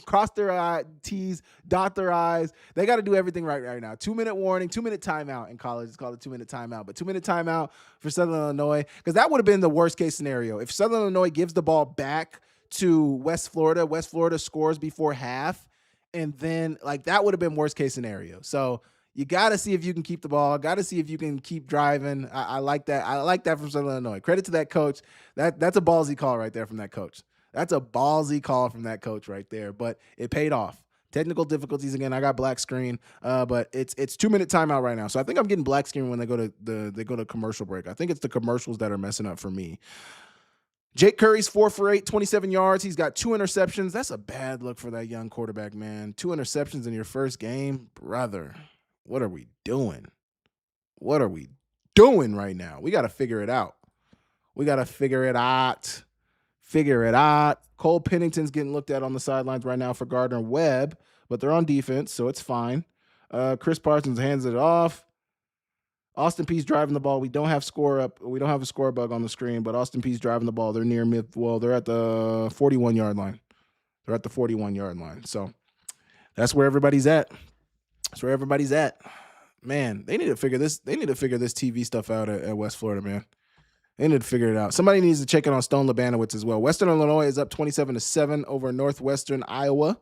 cross their T's, dot their I's. They got to do everything right now. 2-minute warning, 2-minute timeout in college. It's called a 2-minute timeout, but 2-minute timeout for Southern Illinois, because that would have been the worst case scenario. If Southern Illinois gives the ball back to West Florida scores before half, and then that would have been worst case scenario. So you got to see if you can keep the ball. Got to see if you can keep driving. I like that. I like that from Southern Illinois. Credit to that coach. That's a ballsy call right there from that coach. That's a ballsy call from that coach right there. But it paid off. Technical difficulties again. I got black screen, but it's 2-minute timeout right now. So I think I'm getting black screen when they go to commercial break. I think it's the commercials that are messing up for me. Jake Curry's 4 for 8, 27 yards. He's got 2 interceptions. That's a bad look for that young quarterback, man. 2 interceptions in your first game, brother. What are we doing? Right now? We got to figure it out. Cole Pennington's getting looked at on the sidelines right now for Gardner Webb, but they're on defense, so it's fine. Chris Parsons hands it off. Austin Peay's driving the ball. We don't have a score bug on the screen, but Austin Peay's driving the ball. They're near mid. Well, they're at the 41-yard line. So that's where everybody's at. Man, they need to figure this TV stuff out at West Florida, man. They need to figure it out. Somebody needs to check in on Stone Labanowitz as well. Western Illinois is up 27-7 over Northwestern Iowa.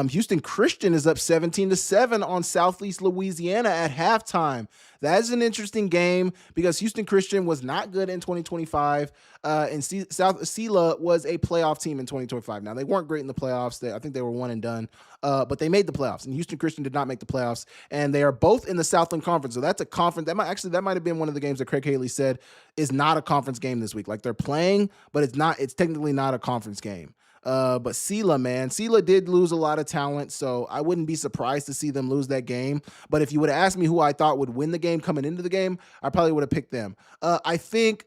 Houston Christian is up 17-7 on Southeast Louisiana at halftime. That is an interesting game because Houston Christian was not good in 2025, and South Sela was a playoff team in 2025. Now, they weren't great in the playoffs. I think they were one and done, but they made the playoffs, and Houston Christian did not make the playoffs, and they are both in the Southland Conference. So that's a conference. That might have been one of the games that Craig Haley said is not a conference game this week. Like, they're playing, but it's technically not a conference game. But Sela did lose a lot of talent, so I wouldn't be surprised to see them lose that game. But if you would have asked me who I thought would win the game coming into the game, I probably would have picked them. I think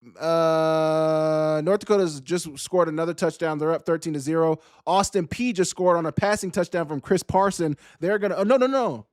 North Dakota's just scored another touchdown. They're up 13-0. Austin Peay just scored on a passing touchdown from Chris Parson. They're gonna no.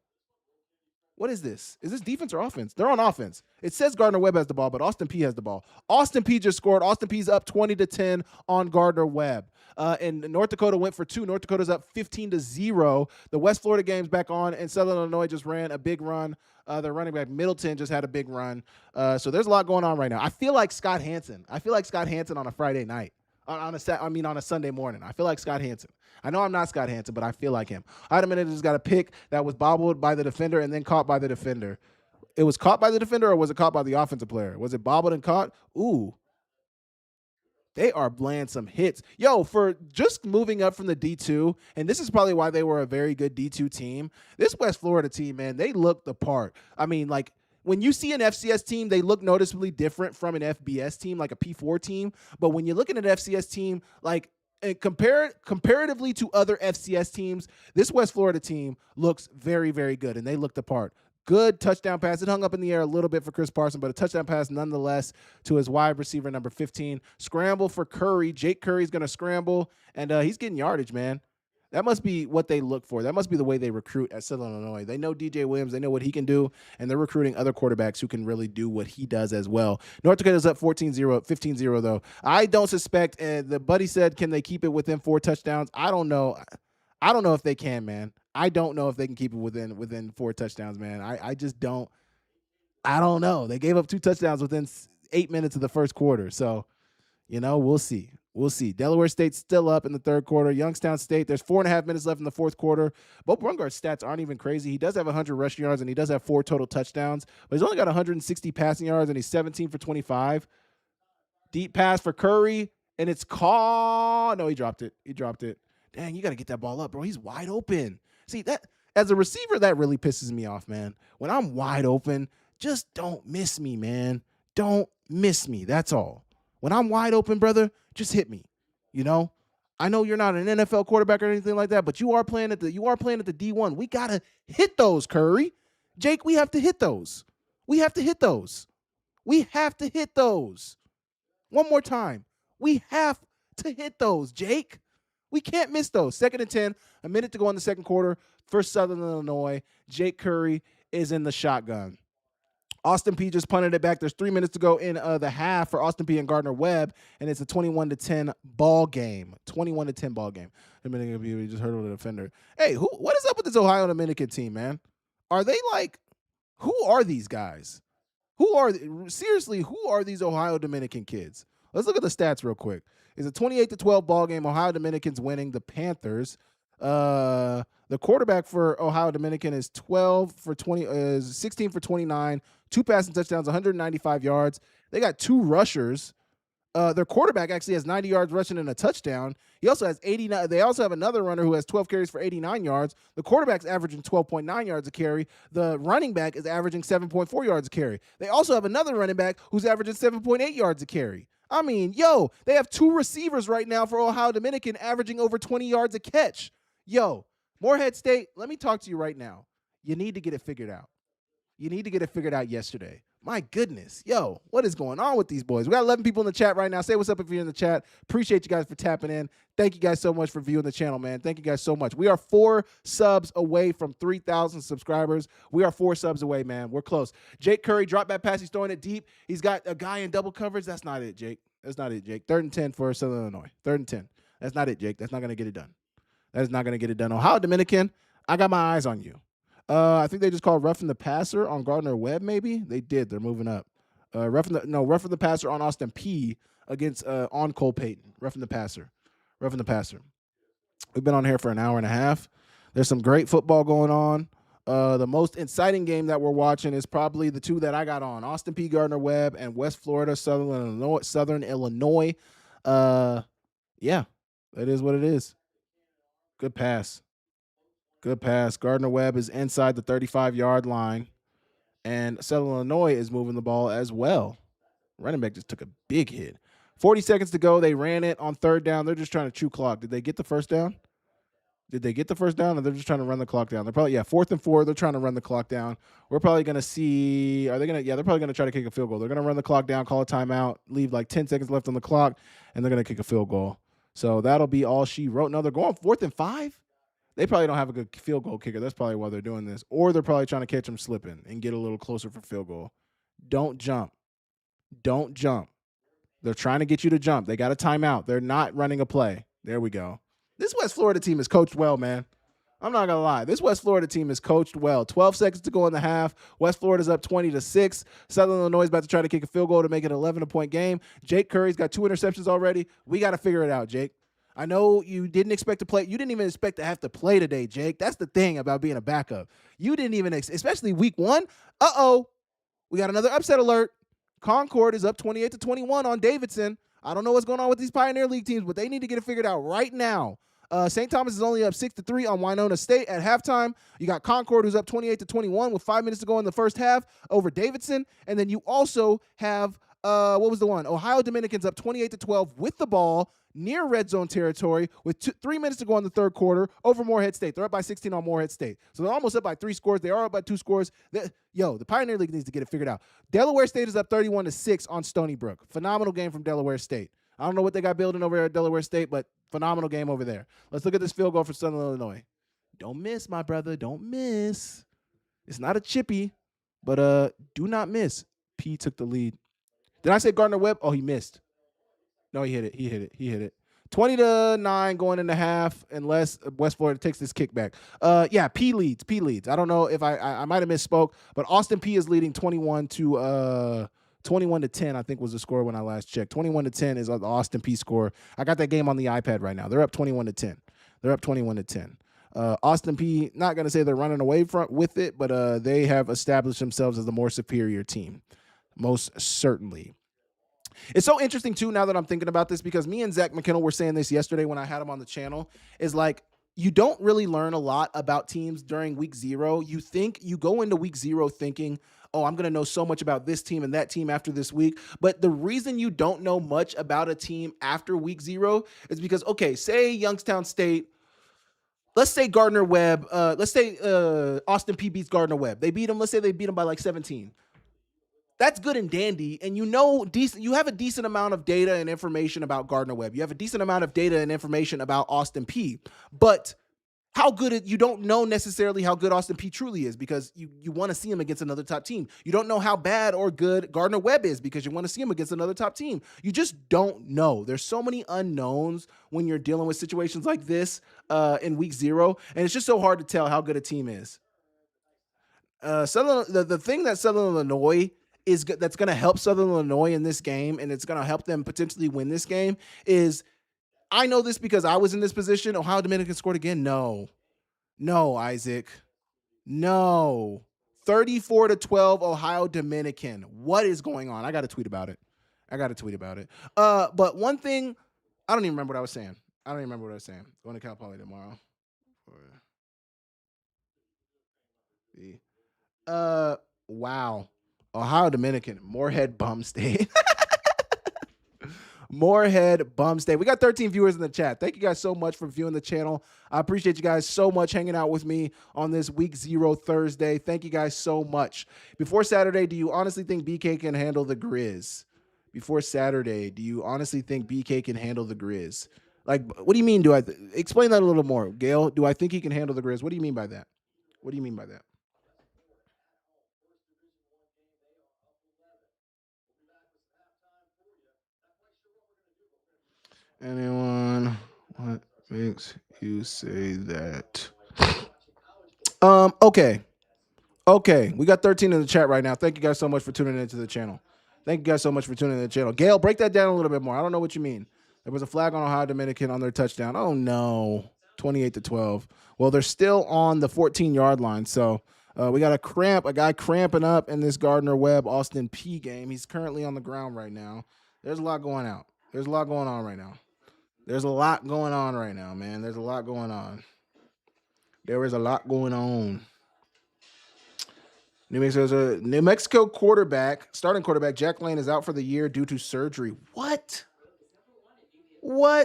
What is this? Is this defense or offense? They're on offense. It says Gardner Webb has the ball, but Austin Peay has the ball. Austin Peay just scored. Austin Peay's up 20-10 on Gardner Webb. And North Dakota went for 2. North Dakota's up 15-0. The West Florida game's back on, and Southern Illinois just ran a big run. Their running back Middleton just had a big run. So there's a lot going on right now. I feel like Scott Hansen on a Friday night. On a Sunday morning. I feel like Scott Hansen. I know I'm not Scott Hansen, but I feel like him. Idaman just got a pick that was bobbled by the defender and then caught by the defender. It was caught by the defender, or was it caught by the offensive player? Was it bobbled and caught? Ooh. They are laying some hits. Yo, for just moving up from the D2, and this is probably why they were a very good D2 team, this West Florida team, man, they look the part. I mean, like, when you see an FCS team, they look noticeably different from an FBS team, like a P4 team. But when you're looking at an FCS team, like, comparatively to other FCS teams, this West Florida team looks very, very good, and they look the part. Good touchdown pass. It hung up in the air a little bit for Chris Parson, but a touchdown pass nonetheless to his wide receiver, number 15. Scramble for Curry. Jake Curry's going to scramble, and he's getting yardage, man. That must be what they look for. That must be the way they recruit at Southern Illinois. They know DJ Williams. They know what he can do, and they're recruiting other quarterbacks who can really do what he does as well. North Dakota's up 14-0, 15-0, though. I don't suspect, and the buddy said, can they keep it within 4 touchdowns? I don't know. I don't know if they can, man. I don't know if they can keep it within 4 touchdowns, man. I just don't. I don't know. They gave up 2 touchdowns within 8 minutes of the first quarter. So, we'll see. We'll see. Delaware State's still up in the third quarter. Youngstown State, there's 4.5 minutes left in the fourth quarter. Both Brungart's stats aren't even crazy. He does have 100 rushing yards, and he does have 4 total touchdowns, but he's only got 160 passing yards, and he's 17 for 25. Deep pass for Curry, and it's caught. No, he dropped it. Dang, you got to get that ball up, bro. He's wide open. See, that as a receiver, that really pisses me off, man. When I'm wide open, just don't miss me, man. Don't miss me. That's all. When I'm wide open, brother, just hit me. I know you're not an NFL quarterback or anything like that, but you are playing at the D1. We gotta hit those, Curry. Jake, we have to hit those. We have to hit those. One more time. We have to hit those, Jake. We can't miss those. 2nd and 10, a minute to go in the second quarter for Southern Illinois. Jake Curry is in the shotgun. Austin Peay just punted it back. There's 3 minutes to go in the half for Austin Peay and Gardner Webb, and it's a 21-10 ball game. 21-10 ball game. We just hurdled the defender. Hey, what is up with this Ohio Dominican team, man? Are they who are these guys? Who are these Ohio Dominican kids? Let's look at the stats real quick. It's a 28-12 ball game. Ohio Dominicans winning the Panthers. The quarterback for Ohio Dominican is 16 for 29, 2 passing touchdowns, 195 yards. They got 2 rushers. Their quarterback actually has 90 yards rushing and a touchdown. He also has 89. They also have another runner who has 12 carries for 89 yards. The quarterback's averaging 12.9 yards a carry. The running back is averaging 7.4 yards a carry. They also have another running back who's averaging 7.8 yards a carry. I mean, they have 2 receivers right now for Ohio Dominican averaging over 20 yards a catch. Morehead State, let me talk to you right now. You need to get it figured out. You need to get it figured out yesterday. My goodness. What is going on with these boys? We got 11 people in the chat right now. Say what's up if you're in the chat. Appreciate you guys for tapping in. Thank you guys so much for viewing the channel, man. Thank you guys so much. We are 4 subs away from 3,000 subscribers. We are 4 subs away, man. We're close. Jake Curry, drop back pass. He's throwing it deep. He's got a guy in double coverage. That's not it, Jake. 3rd and 10 for Southern Illinois. 3rd and 10. That's not it, Jake. That's not going to get it done. That is not going to get it done. Ohio Dominican, I got my eyes on you. I think they just called roughing the passer on Gardner Webb, maybe. They did. They're moving up. Roughing the passer on Austin Peay against on Cole Payton. Roughing the passer. We've been on here for an hour and a half. There's some great football going on. The most exciting game that we're watching is probably the 2 that I got on: Austin Peay, Gardner Webb, and West Florida, Southern Illinois. Yeah, that is what it is. Good pass. Gardner Webb is inside the 35-yard line, and Southern Illinois is moving the ball as well. Running back just took a big hit. 40 seconds to go. They ran it on 3rd down. They're just trying to chew clock. Did they get the first down? Or they're just trying to run the clock down? They're probably, 4th and 4. They're trying to run the clock down. We're probably going to see, they're probably going to try to kick a field goal. They're going to run the clock down, call a timeout, leave 10 seconds left on the clock, and they're going to kick a field goal. So that'll be all she wrote. No, they're going 4th and 5. They probably don't have a good field goal kicker. That's probably why they're doing this. Or they're probably trying to catch them slipping and get a little closer for field goal. Don't jump. They're trying to get you to jump. They got a timeout. They're not running a play. There we go. This West Florida team is coached well, man. I'm not going to lie. This West Florida team is coached well. 12 seconds to go in the half. West Florida's up 20-6. Southern Illinois is about to try to kick a field goal to make it an 11-point game. Jake Curry's got 2 interceptions already. We got to figure it out, Jake. I know you didn't expect to play. You didn't even expect to have to play today, Jake. That's the thing about being a backup. You didn't even, especially week 1. We got another upset alert. Concord is up 28-21 on Davidson. I don't know what's going on with these Pioneer League teams, but they need to get it figured out right now. St. Thomas is only up 6-3 on Winona State at halftime. You got Concord, who's up 28-21 with 5 minutes to go in the first half over Davidson. And then you also have What was the one? Ohio Dominicans up 28-12 with the ball near red zone territory with 3 minutes to go in the third quarter over Morehead State. They're up by 16 on Morehead State. So they're almost up by 3 scores. They are up by 2 scores. The Pioneer League needs to get it figured out. Delaware State is up 31-6 on Stony Brook. Phenomenal game from Delaware State. I don't know what they got building over there at Delaware State, but phenomenal game over there. Let's look at this field goal for Southern Illinois. Don't miss, my brother. Don't miss. It's not a chippy, but do not miss. P took the lead. Did I say Gardner Webb? Oh, he missed. No, he hit it. He hit it. 20-9 going into half, unless West Florida takes this kickback. Yeah, P leads. I don't know if I might have misspoke, but Austin P is leading 21-10. I think was the score when I last checked. 21-10 is the Austin P score. I got that game on the iPad right now. They're up 21-10. Austin P, not going to say they're running away with it, but they have established themselves as the more superior team. Most certainly. It's so interesting, too, now that I'm thinking about this, because me and Zach McKinnell were saying this yesterday when I had him on the channel, is like, you don't really learn a lot about teams during week 0. You go into week 0 thinking, oh, I'm going to know so much about this team and that team after this week. But the reason you don't know much about a team after week 0 is because, okay, say Youngstown State, let's say Gardner Webb, let's say Austin P beats Gardner Webb. They beat him, let's say they beat him by like 17. That's good and dandy, and you have a decent amount of data and information about Gardner Webb. You have a decent amount of data and information about Austin P. But you don't know necessarily how good Austin P truly is, because you want to see him against another top team. You don't know how bad or good Gardner Webb is, because you want to see him against another top team. You just don't know. There's so many unknowns when you're dealing with situations like this in week 0, and it's just so hard to tell how good a team is. The thing that Southern Illinois that's going to help Southern Illinois in this game, and it's going to help them potentially win this game, is, I know this because I was in this position. Ohio Dominican scored again. No, Isaac. No. 34-12 Ohio Dominican. What is going on? I got to tweet about it. But one thing, I don't even remember what I was saying. Going to Cal Poly tomorrow. Wow. Ohio Dominican, Morehead Bum State. Morehead Bum State. We got 13 viewers in the chat. Thank you guys so much for viewing the channel. I appreciate you guys so much hanging out with me on this week 0 Thursday. Thank you guys so much. Before Saturday, do you honestly think BK can handle the Grizz? Like, what do you mean? Explain that a little more, Gail? Do I think he can handle the Grizz? What do you mean by that? Anyone? What makes you say that? Okay. We got 13 in the chat right now. Thank you guys so much for tuning into the channel. Gail, break that down a little bit more. I don't know what you mean. There was a flag on Ohio Dominican on their touchdown. Oh, no. 28-12. Well, they're still on the 14-yard line. So we got a guy cramping up in this Gardner Webb Austin P game. He's currently on the ground right now. There's a lot going on right now. There is a lot going on. New Mexico starting quarterback Jack Lane is out for the year due to surgery. What? When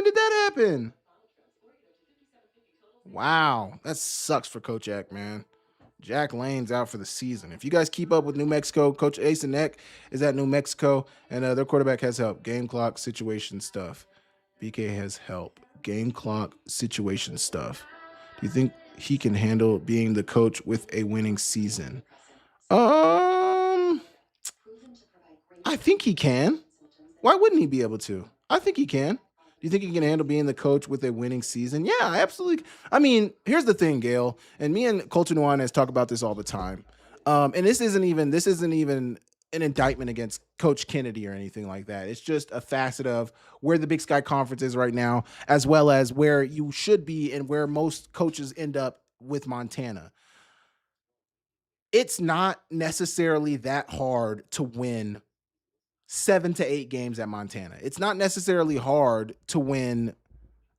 did that happen? Wow, that sucks for Coach Jack, man. Jack Lane's out for the season. If you guys keep up with New Mexico, Coach Ace and Neck is at New Mexico, and their quarterback has help. Game clock situation stuff. BK has help. Game clock situation stuff. Do you think he can handle being the coach with a winning season? I think he can. Why wouldn't he be able to? I think he can. Do you think he can handle being the coach with a winning season? Yeah, absolutely. I mean, here's the thing, Gail, and me and Culture Nuanez talk about this all the time. And this isn't even an indictment against Coach Kennedy or anything like that. It's just a facet of where the Big Sky Conference is right now, as well as where you should be and where most coaches end up with Montana. It's not necessarily that hard to win 7 to 8 games at Montana. It's not necessarily hard to win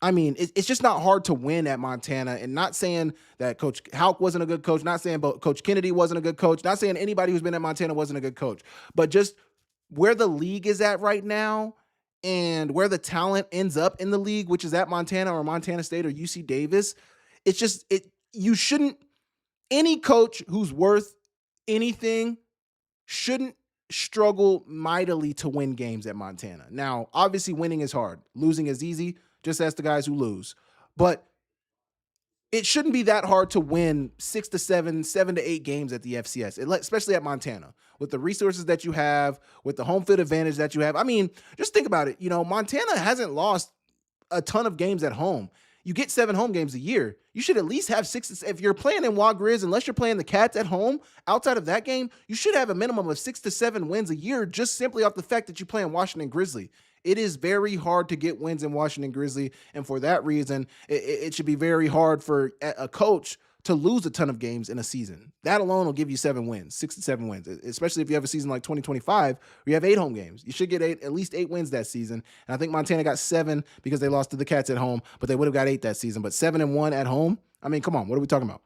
I mean, it's just not hard to win at Montana. And not saying that Coach Houck wasn't a good coach, not saying Coach Kennedy wasn't a good coach, not saying anybody who's been at Montana wasn't a good coach, but just where the league is at right now and where the talent ends up in the league, which is at Montana or Montana State or UC Davis, it's just you shouldn't, any coach who's worth anything shouldn't struggle mightily to win games at Montana. Now, obviously winning is hard. Losing is easy. Just ask the guys who lose. But it shouldn't be that hard to win 6 to 7, 7 to 8 games at the FCS, especially at Montana, with the resources that you have, with the home field advantage that you have. I mean, just think about it. Montana hasn't lost a ton of games at home. You get 7 home games a year. You should at least have 6. If you're playing in Wa Grizz, unless you're playing the Cats at home, outside of that game, you should have a minimum of 6 to 7 wins a year, just simply off the fact that you play in Washington Grizzly. It is very hard to get wins in Washington Grizzly, and for that reason, it should be very hard for a coach to lose a ton of games in a season. That alone will give you 7 wins, 6 to 7 wins, especially if you have a season like 2025 where you have 8 home games. You should get at least 8 wins that season. And I think Montana got 7 because they lost to the Cats at home, but they would have got 8 that season. But 7-1 at home, I mean, come on, what are we talking about?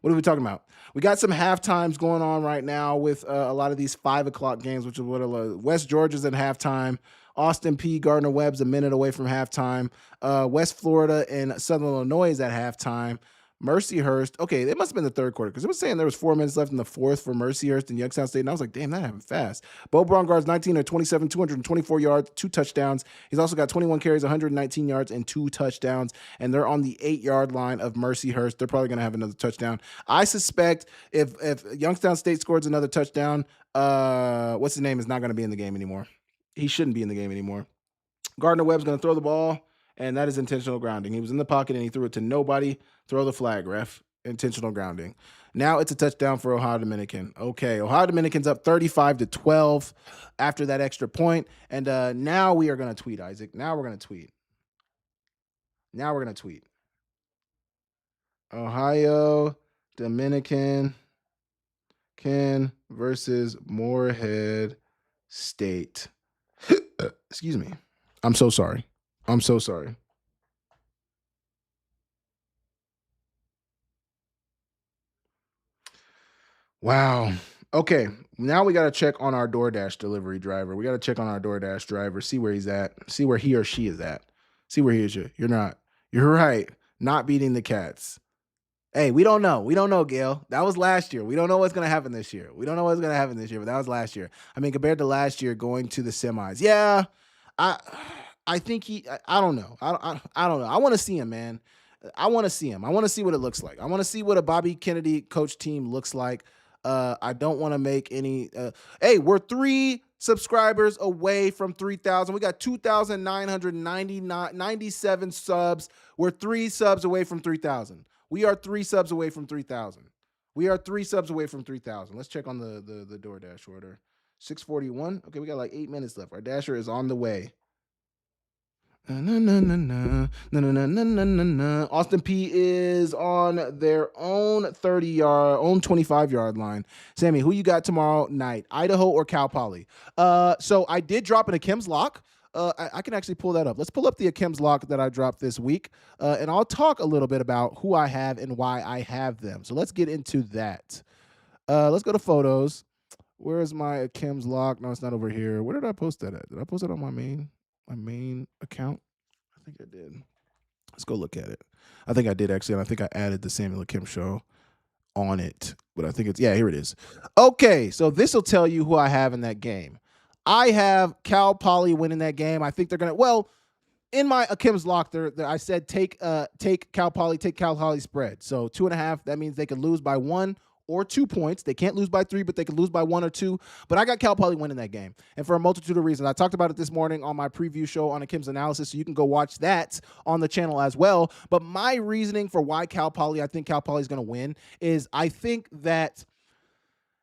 What are we talking about? We got some halftimes going on right now with a lot of these 5 o'clock games, which is what West Georgia's at halftime. Austin P. Gardner-Webb's a minute away from halftime. West Florida and Southern Illinois is at halftime. Mercyhurst, okay, it must have been the third quarter because it was saying there was 4 minutes left in the fourth for Mercyhurst and Youngstown State, and I was like, damn, that happened fast. Bo Braungart's 19 or 27, 224 yards, 2 touchdowns. He's also got 21 carries, 119 yards, and 2 touchdowns, and they're on the 8-yard line of Mercyhurst. They're probably going to have another touchdown. I suspect if Youngstown State scores another touchdown, what's his name is not going to be in the game anymore. He shouldn't be in the game anymore. Gardner-Webb's going to throw the ball, and that is intentional grounding. He was in the pocket, and he threw it to nobody. Throw the flag, ref. Intentional grounding. Now it's a touchdown for Ohio Dominican. Okay, Ohio Dominican's up 35-12 after that extra point. And now we are going to tweet, Isaac. Now we're going to tweet. Ohio Dominican versus Morehead State. Excuse me. I'm so sorry. Wow. Okay. Now we got to check on our DoorDash delivery driver. We got to check on our DoorDash driver, see where he's at, see where he or she is at. See where he is. You're not. You're right. Not beating the Cats. Hey, we don't know. We don't know, Gail. That was last year. We don't know what's going to happen this year. But that was last year. I mean, compared to last year going to the semis. Yeah, I think I don't know. I don't know. I want to see him, man. I want to see him. I want to see what it looks like. I want to see what a Bobby Kennedy coach team looks like. I don't want to make any. Hey, we're 3 subscribers away from 3,000. We got 2,997 subs. We're 3 subs away from 3,000. We are 3 subs away from 3,000. Let's check on the DoorDash order. 6:41. Okay, we got like 8 minutes left. Our dasher is on the way. Austin P is on their own 25-yard line. Sammy, who you got tomorrow night? Idaho or Cal Poly? So I did drop an Akem's lock. I can actually pull that up. Let's pull up the Akem's lock that I dropped this week, and I'll talk a little bit about who I have and why I have them. So let's get into that. Let's go to photos. Where is my Akem's lock? No, it's not over here. Where did I post that at? Did I post it on my main account? I think I did. Let's go look at it. I think I did actually, and I think I added the Samuel Akem show on it. But I think here it is. Okay, so this will tell you who I have in that game. I have Cal Poly winning that game. I think they're gonna. Well, in my Akem's lock, I said take Cal Poly, take Cal Poly spread. So 2.5. That means they could lose by 1 or 2 points. They can't lose by 3, but they could lose by 1 or 2. But I got Cal Poly winning that game, and for a multitude of reasons. I talked about it this morning on my preview show on Akem's analysis, so you can go watch that on the channel as well. But my reasoning for why I think Cal Poly is going to win is I think that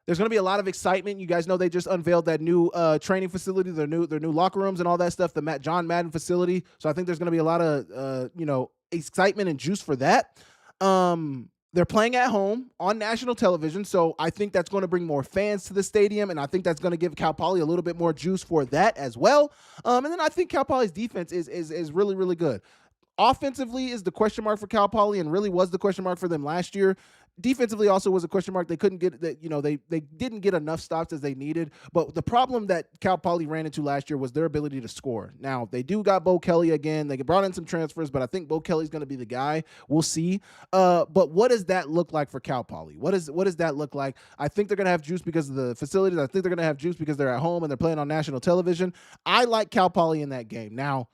there's going to be a lot of excitement. You guys know they just unveiled that new training facility, their new locker rooms and all that stuff, the John Madden facility. So I think there's going to be a lot of excitement and juice for that. They're playing at home on national television, so I think that's going to bring more fans to the stadium, and I think that's going to give Cal Poly a little bit more juice for that as well. And then I think Cal Poly's defense is really, really good. offensively is the question mark for Cal Poly and really was the question mark for them last year. Defensively also was a question mark. They couldn't get that, they didn't get enough stops as they needed. But the problem that Cal Poly ran into last year was their ability to score. Now, they do got Bo Kelly again. They brought in some transfers, but I think Bo Kelly's going to be the guy. We'll see. But what does that look like for Cal Poly? What does that look like? I think they're going to have juice because of the facilities. I think they're going to have juice because they're at home and they're playing on national television. I like Cal Poly in that game. Now,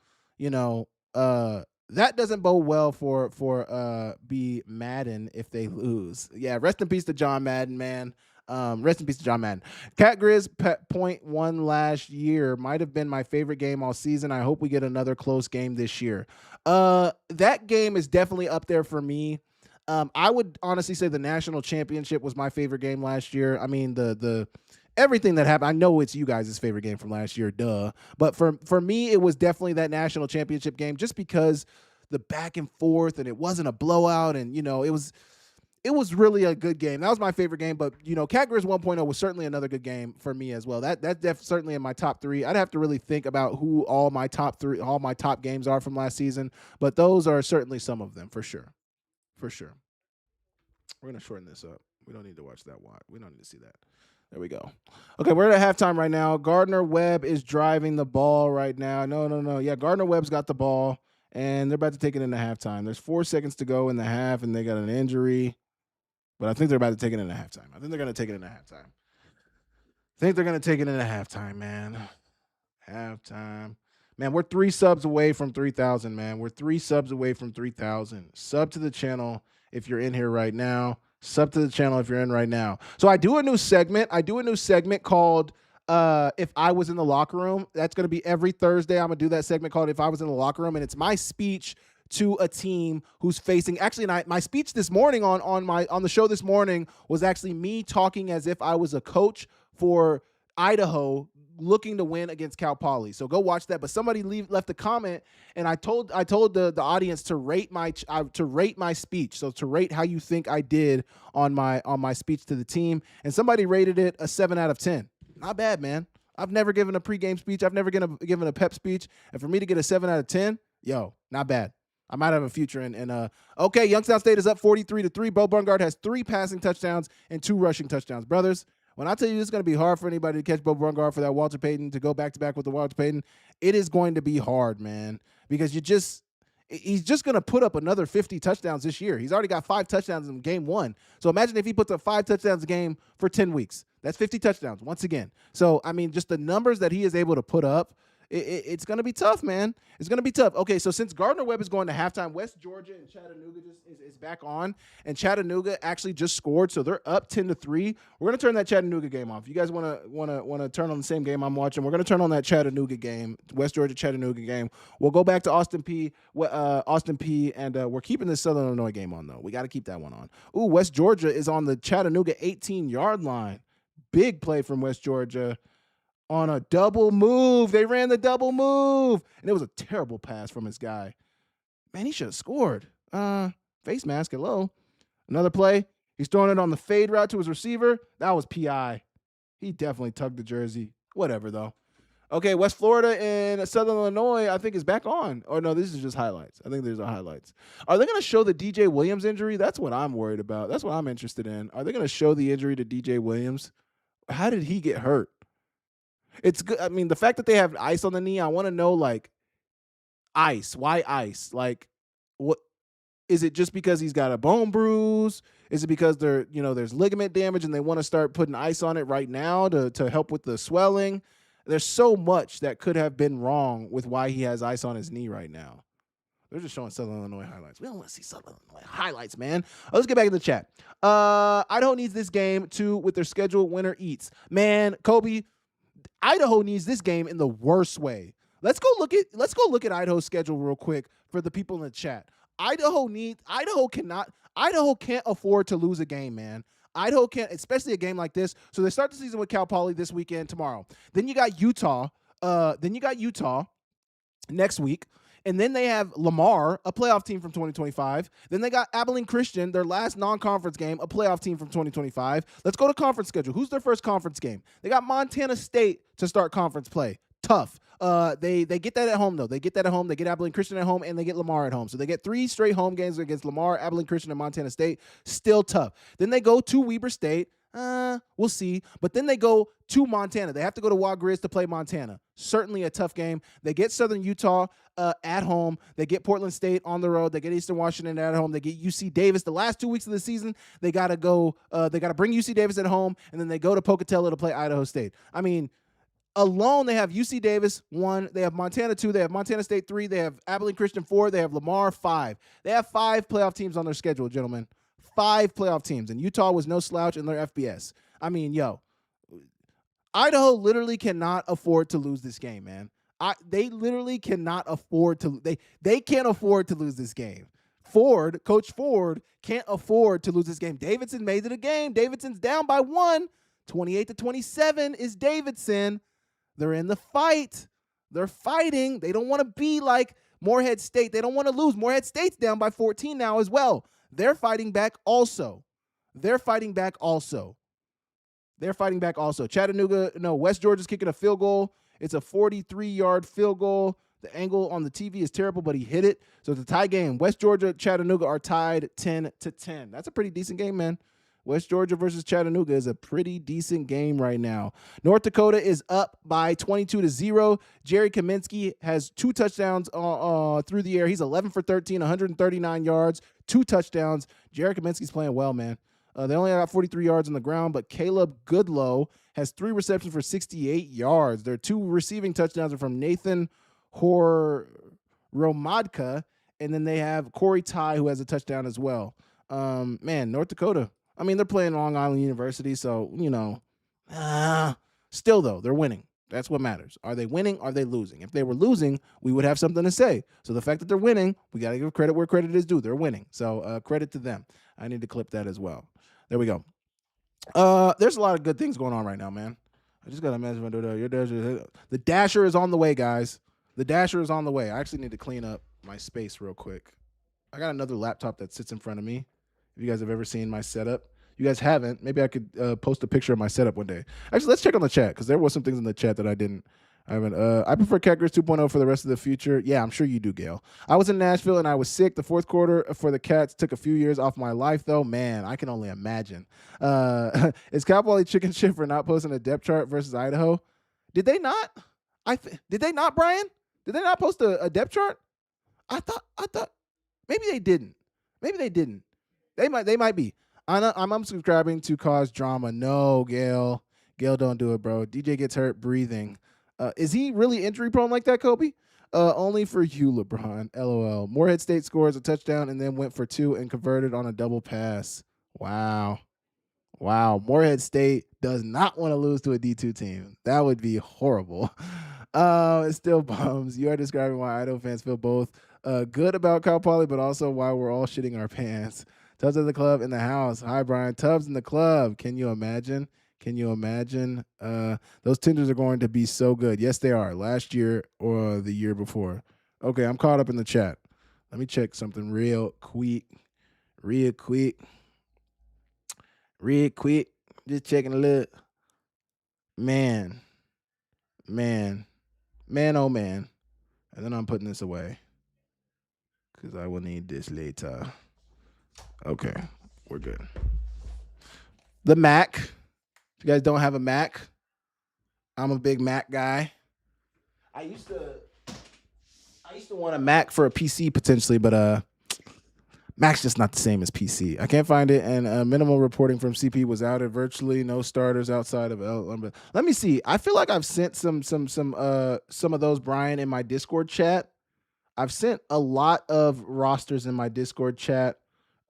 that doesn't bode well for B Madden if they lose. Yeah, rest in peace to John Madden, man. Rest in peace to John Madden. Cat Grizz .1 last year might have been my favorite game all season. I hope we get another close game this year. That game is definitely up there for me. I would honestly say the national championship was my favorite game last year. I mean, the everything that happened. I know it's you guys' favorite game from last year, duh. But for me, it was definitely that national championship game, just because the back and forth, and it wasn't a blowout, and it was really a good game. That was my favorite game. But Cat Grizz 1.0 was certainly another good game for me as well. That's certainly in my top three. I'd have to really think about who all my top games are from last season, but those are certainly some of them for sure. For sure. We're gonna shorten this up. We don't need to watch that. We don't need to see that. There we go. Okay, we're at halftime right now. Gardner Webb is driving the ball right now. No. Yeah, Gardner Webb's got the ball, and they're about to take it into halftime. There's 4 seconds to go in the half, and they got an injury. But I think they're about to take it into halftime. I think they're going to take it into halftime, man. Halftime. Man, we're 3 subs away from 3,000, man. We're 3 subs away from 3,000. Sub to the channel if you're in here right now. Sub to the channel if you're in right now. So I do a new segment. Called If I Was in the Locker Room. That's going to be every Thursday. I'm going to do that segment called If I Was in the Locker Room. And it's my speech to a team who's facing, actually, my speech this morning on the show this morning was actually me talking as if I was a coach for Idaho looking to win against Cal Poly. So go watch that. But somebody left a comment, and I told the audience to rate my speech. So to rate how you think I did on my speech to the team, and somebody rated it a 7 out of 10. Not bad, man. I've never given a pregame speech. I've never given a pep speech, and for me to get a 7 out of 10, not bad. I might have a future in. Okay, Youngstown State is up 43-3. Bo Bungard has 3 passing touchdowns and 2 rushing touchdowns. Brothers, when I tell you it's going to be hard for anybody to catch Bo Bungard for that Walter Payton, to go back-to-back with the Walter Payton, it is going to be hard, man, because he's just going to put up another 50 touchdowns this year. He's already got 5 touchdowns in game 1. So imagine if he puts up 5 touchdowns a game for 10 weeks. That's 50 touchdowns once again. So, I mean, just the numbers that he is able to put up, it's going to be tough, man. It's going to be tough. Okay, so since Gardner Webb is going to halftime, West Georgia and Chattanooga is back on, and Chattanooga actually just scored, so they're up 10-3. We're going to turn that Chattanooga game off. If you guys want to turn on the same game I'm watching, we're going to turn on that Chattanooga game, West Georgia Chattanooga game. We'll go back to Austin P, and we're keeping the Southern Illinois game on, though. We got to keep that one on. Ooh, West Georgia is on the Chattanooga 18-yard line. Big play from West Georgia. On a double move. They ran the double move. And it was a terrible pass from his guy. Man, he should have scored. Face mask, hello. Another play. He's throwing it on the fade route to his receiver. That was PI. He definitely tugged the jersey. Whatever, though. Okay, West Florida and Southern Illinois, I think, is back on. Or no, this is just highlights. I think these are highlights. Are they going to show the DJ Williams injury? That's what I'm worried about. That's what I'm interested in. Are they going to show the injury to DJ Williams? How did he get hurt? It's good. I mean, the fact that they have ice on the knee, I want to know, like, ice. Why ice? Like, what is it? Just because he's got a bone bruise? Is it because there's ligament damage and they want to start putting ice on it right now to help with the swelling? There's so much that could have been wrong with why he has ice on his knee right now. They're just showing Southern Illinois highlights. We don't want to see Southern Illinois highlights, man. Let's get back in the chat. Idaho needs this game too with their schedule. Winner eats. Man, Kobe, Idaho needs this game in the worst way. Let's go look at Idaho's schedule real quick for the people in the chat. Idaho can't afford to lose a game, man. Idaho can't, especially a game like this. So they start the season with Cal Poly this weekend tomorrow. Then you got Utah. Next week. And then they have Lamar, a playoff team from 2025. Then they got Abilene Christian, their last non-conference game, a playoff team from 2025. Let's go to conference schedule. Who's their first conference game? They got Montana State to start conference play. Tough. They get that at home though. They get that at home. They get Abilene Christian at home, and they get Lamar at home. So they get 3 straight home games against Lamar, Abilene Christian, and Montana State. Still tough. Then they go to Weber State. We'll see. But then they go to Montana. They have to go to Wild Grizz to play Montana. Certainly a tough game. They get Southern Utah at home. They get Portland State on the road. They get Eastern Washington at home. They get UC Davis. The last 2 weeks of the season, they got to go. They got to bring UC Davis at home, and then they go to Pocatello to play Idaho State. I mean, alone, they have UC Davis 1, they have Montana 2, they have Montana State 3, they have Abilene Christian 4, they have Lamar 5. They have 5 playoff teams on their schedule, gentlemen. 5 playoff teams, and Utah was no slouch in their FBS. I mean, Idaho literally cannot afford to lose this game, man. They literally cannot afford to. They can't afford to lose this game. Coach Ford can't afford to lose this game. Davidson made it a game. Davidson's down by 1. 28-27 is Davidson. They're in the fight. They're fighting. They don't want to be like Morehead State. They don't want to lose. Morehead State's down by 14 now as well. They're fighting back also. Chattanooga, West Georgia's kicking a field goal. It's a 43-yard field goal. The angle on the TV is terrible, but he hit it. So it's a tie game. West Georgia, Chattanooga are tied 10-10. That's a pretty decent game, man. West Georgia versus Chattanooga is a pretty decent game right now. North Dakota is up by 22-0. Jerry Kaminsky has 2 touchdowns through the air. He's 11 for 13, 139 yards, 2 touchdowns. Jerry Kaminsky's playing well, man. They only got 43 yards on the ground, but Caleb Goodlow has 3 receptions for 68 yards. Their 2 receiving touchdowns are from Nathan Romadka, and then they have Corey Ty, who has a touchdown as well. North Dakota. I mean, they're playing Long Island University, so, still, though, they're winning. That's what matters. Are they winning? Are they losing? If they were losing, we would have something to say. So the fact that they're winning, we got to give credit where credit is due. They're winning. So credit to them. I need to clip that as well. There we go. There's a lot of good things going on right now, man. I just got to imagine the Dasher is on the way, guys. The Dasher is on the way. I actually need to clean up my space real quick. I got another laptop that sits in front of me. If you guys have ever seen my setup, you guys haven't, maybe I could post a picture of my setup one day. Actually, let's check on the chat because there was some things in the chat that I haven't. I prefer Catgirls 2.0 for the rest of the future. Yeah, I'm sure you do, Gail. I was in Nashville and I was sick. The fourth quarter for the Cats took a few years off my life, though. Man, I can only imagine. Is Cal Poly chicken shit for not posting a depth chart versus Idaho? Did they not? Did they not, Brian? Did they not post a depth chart? I thought maybe they didn't. They might be. I'm unsubscribing to cause drama. No, Gail. Gail, don't do it, bro. DJ gets hurt breathing. Is he really injury prone like that, Kobe? Only for you, LeBron. LOL. Morehead State scores a touchdown and then went for 2 and converted on a double pass. Wow. Morehead State does not want to lose to a D2 team. That would be horrible. It still bums. You are describing why Idaho fans feel both good about Cal Poly, but also why we're all shitting our pants. Tubbs at the club in the house. Hi, Brian. Tubbs in the club. Can you imagine? Those tenders are going to be so good. Yes, they are. Last year or the year before. Okay, I'm caught up in the chat. Let me check something real quick. Just checking a look. Man, oh man. And then I'm putting this away because I will need this later. Okay, we're good. The Mac. If you guys don't have a Mac, I'm a big Mac guy. I used to want a Mac for a PC potentially, but Mac's just not the same as PC. I can't find it, and minimal reporting from CP was outed. Virtually no starters outside of L. Let me see. I feel like I've sent some of those, Brian, in my Discord chat. I've sent a lot of rosters in my Discord chat.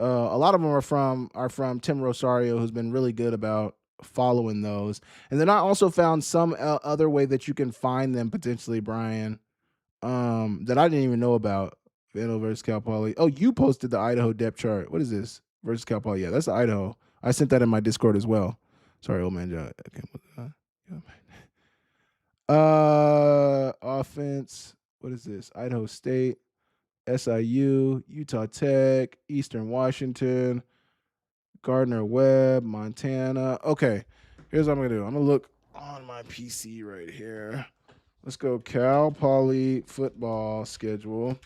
A lot of them are from Tim Rosario, who's been really good about following those. And then I also found some other way that you can find them potentially, Brian, that I didn't even know about. Vandal versus Cal Poly. Oh, you posted the Idaho depth chart. What is this? Versus Cal Poly. Yeah, that's the Idaho. I sent that in my Discord as well. Sorry, old man John. Offense. What is this? Idaho State, SIU, Utah Tech, Eastern Washington, Gardner Webb, Montana. Okay, here's what I'm gonna do. I'm gonna look on my PC right here. Let's go Cal Poly football schedule.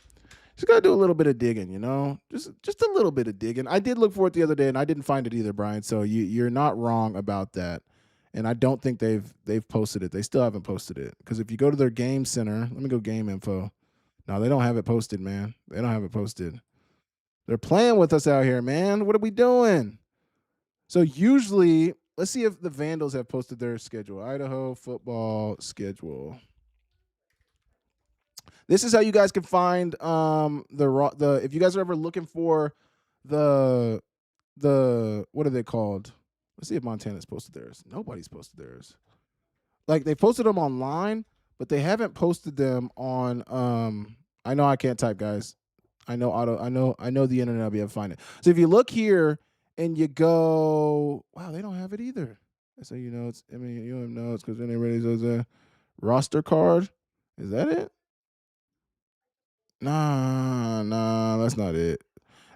Just gotta do a little bit of digging, you know, just a little bit of digging. I did look for it the other day, and I didn't find it either, Brian. So you're not wrong about that. And I don't think they've posted it. They still haven't posted it because if you go to their game center, let me go game info. No, they don't have it posted, man. They don't have it posted. They're playing with us out here, man. What are we doing? So usually, let's see if the Vandals have posted their schedule. Idaho football schedule. This is how you guys can find the if you guys are ever looking for the what are they called? Let's see if Montana's posted theirs. Nobody's posted theirs. Like they posted them online, but they haven't posted them on I know I can't type, guys. I know the internet will be able to find it. So if you look here and you go, wow, they don't have it either. So you know it's you don't know it's because then they ready to roster card. Is that it? Nah, that's not it.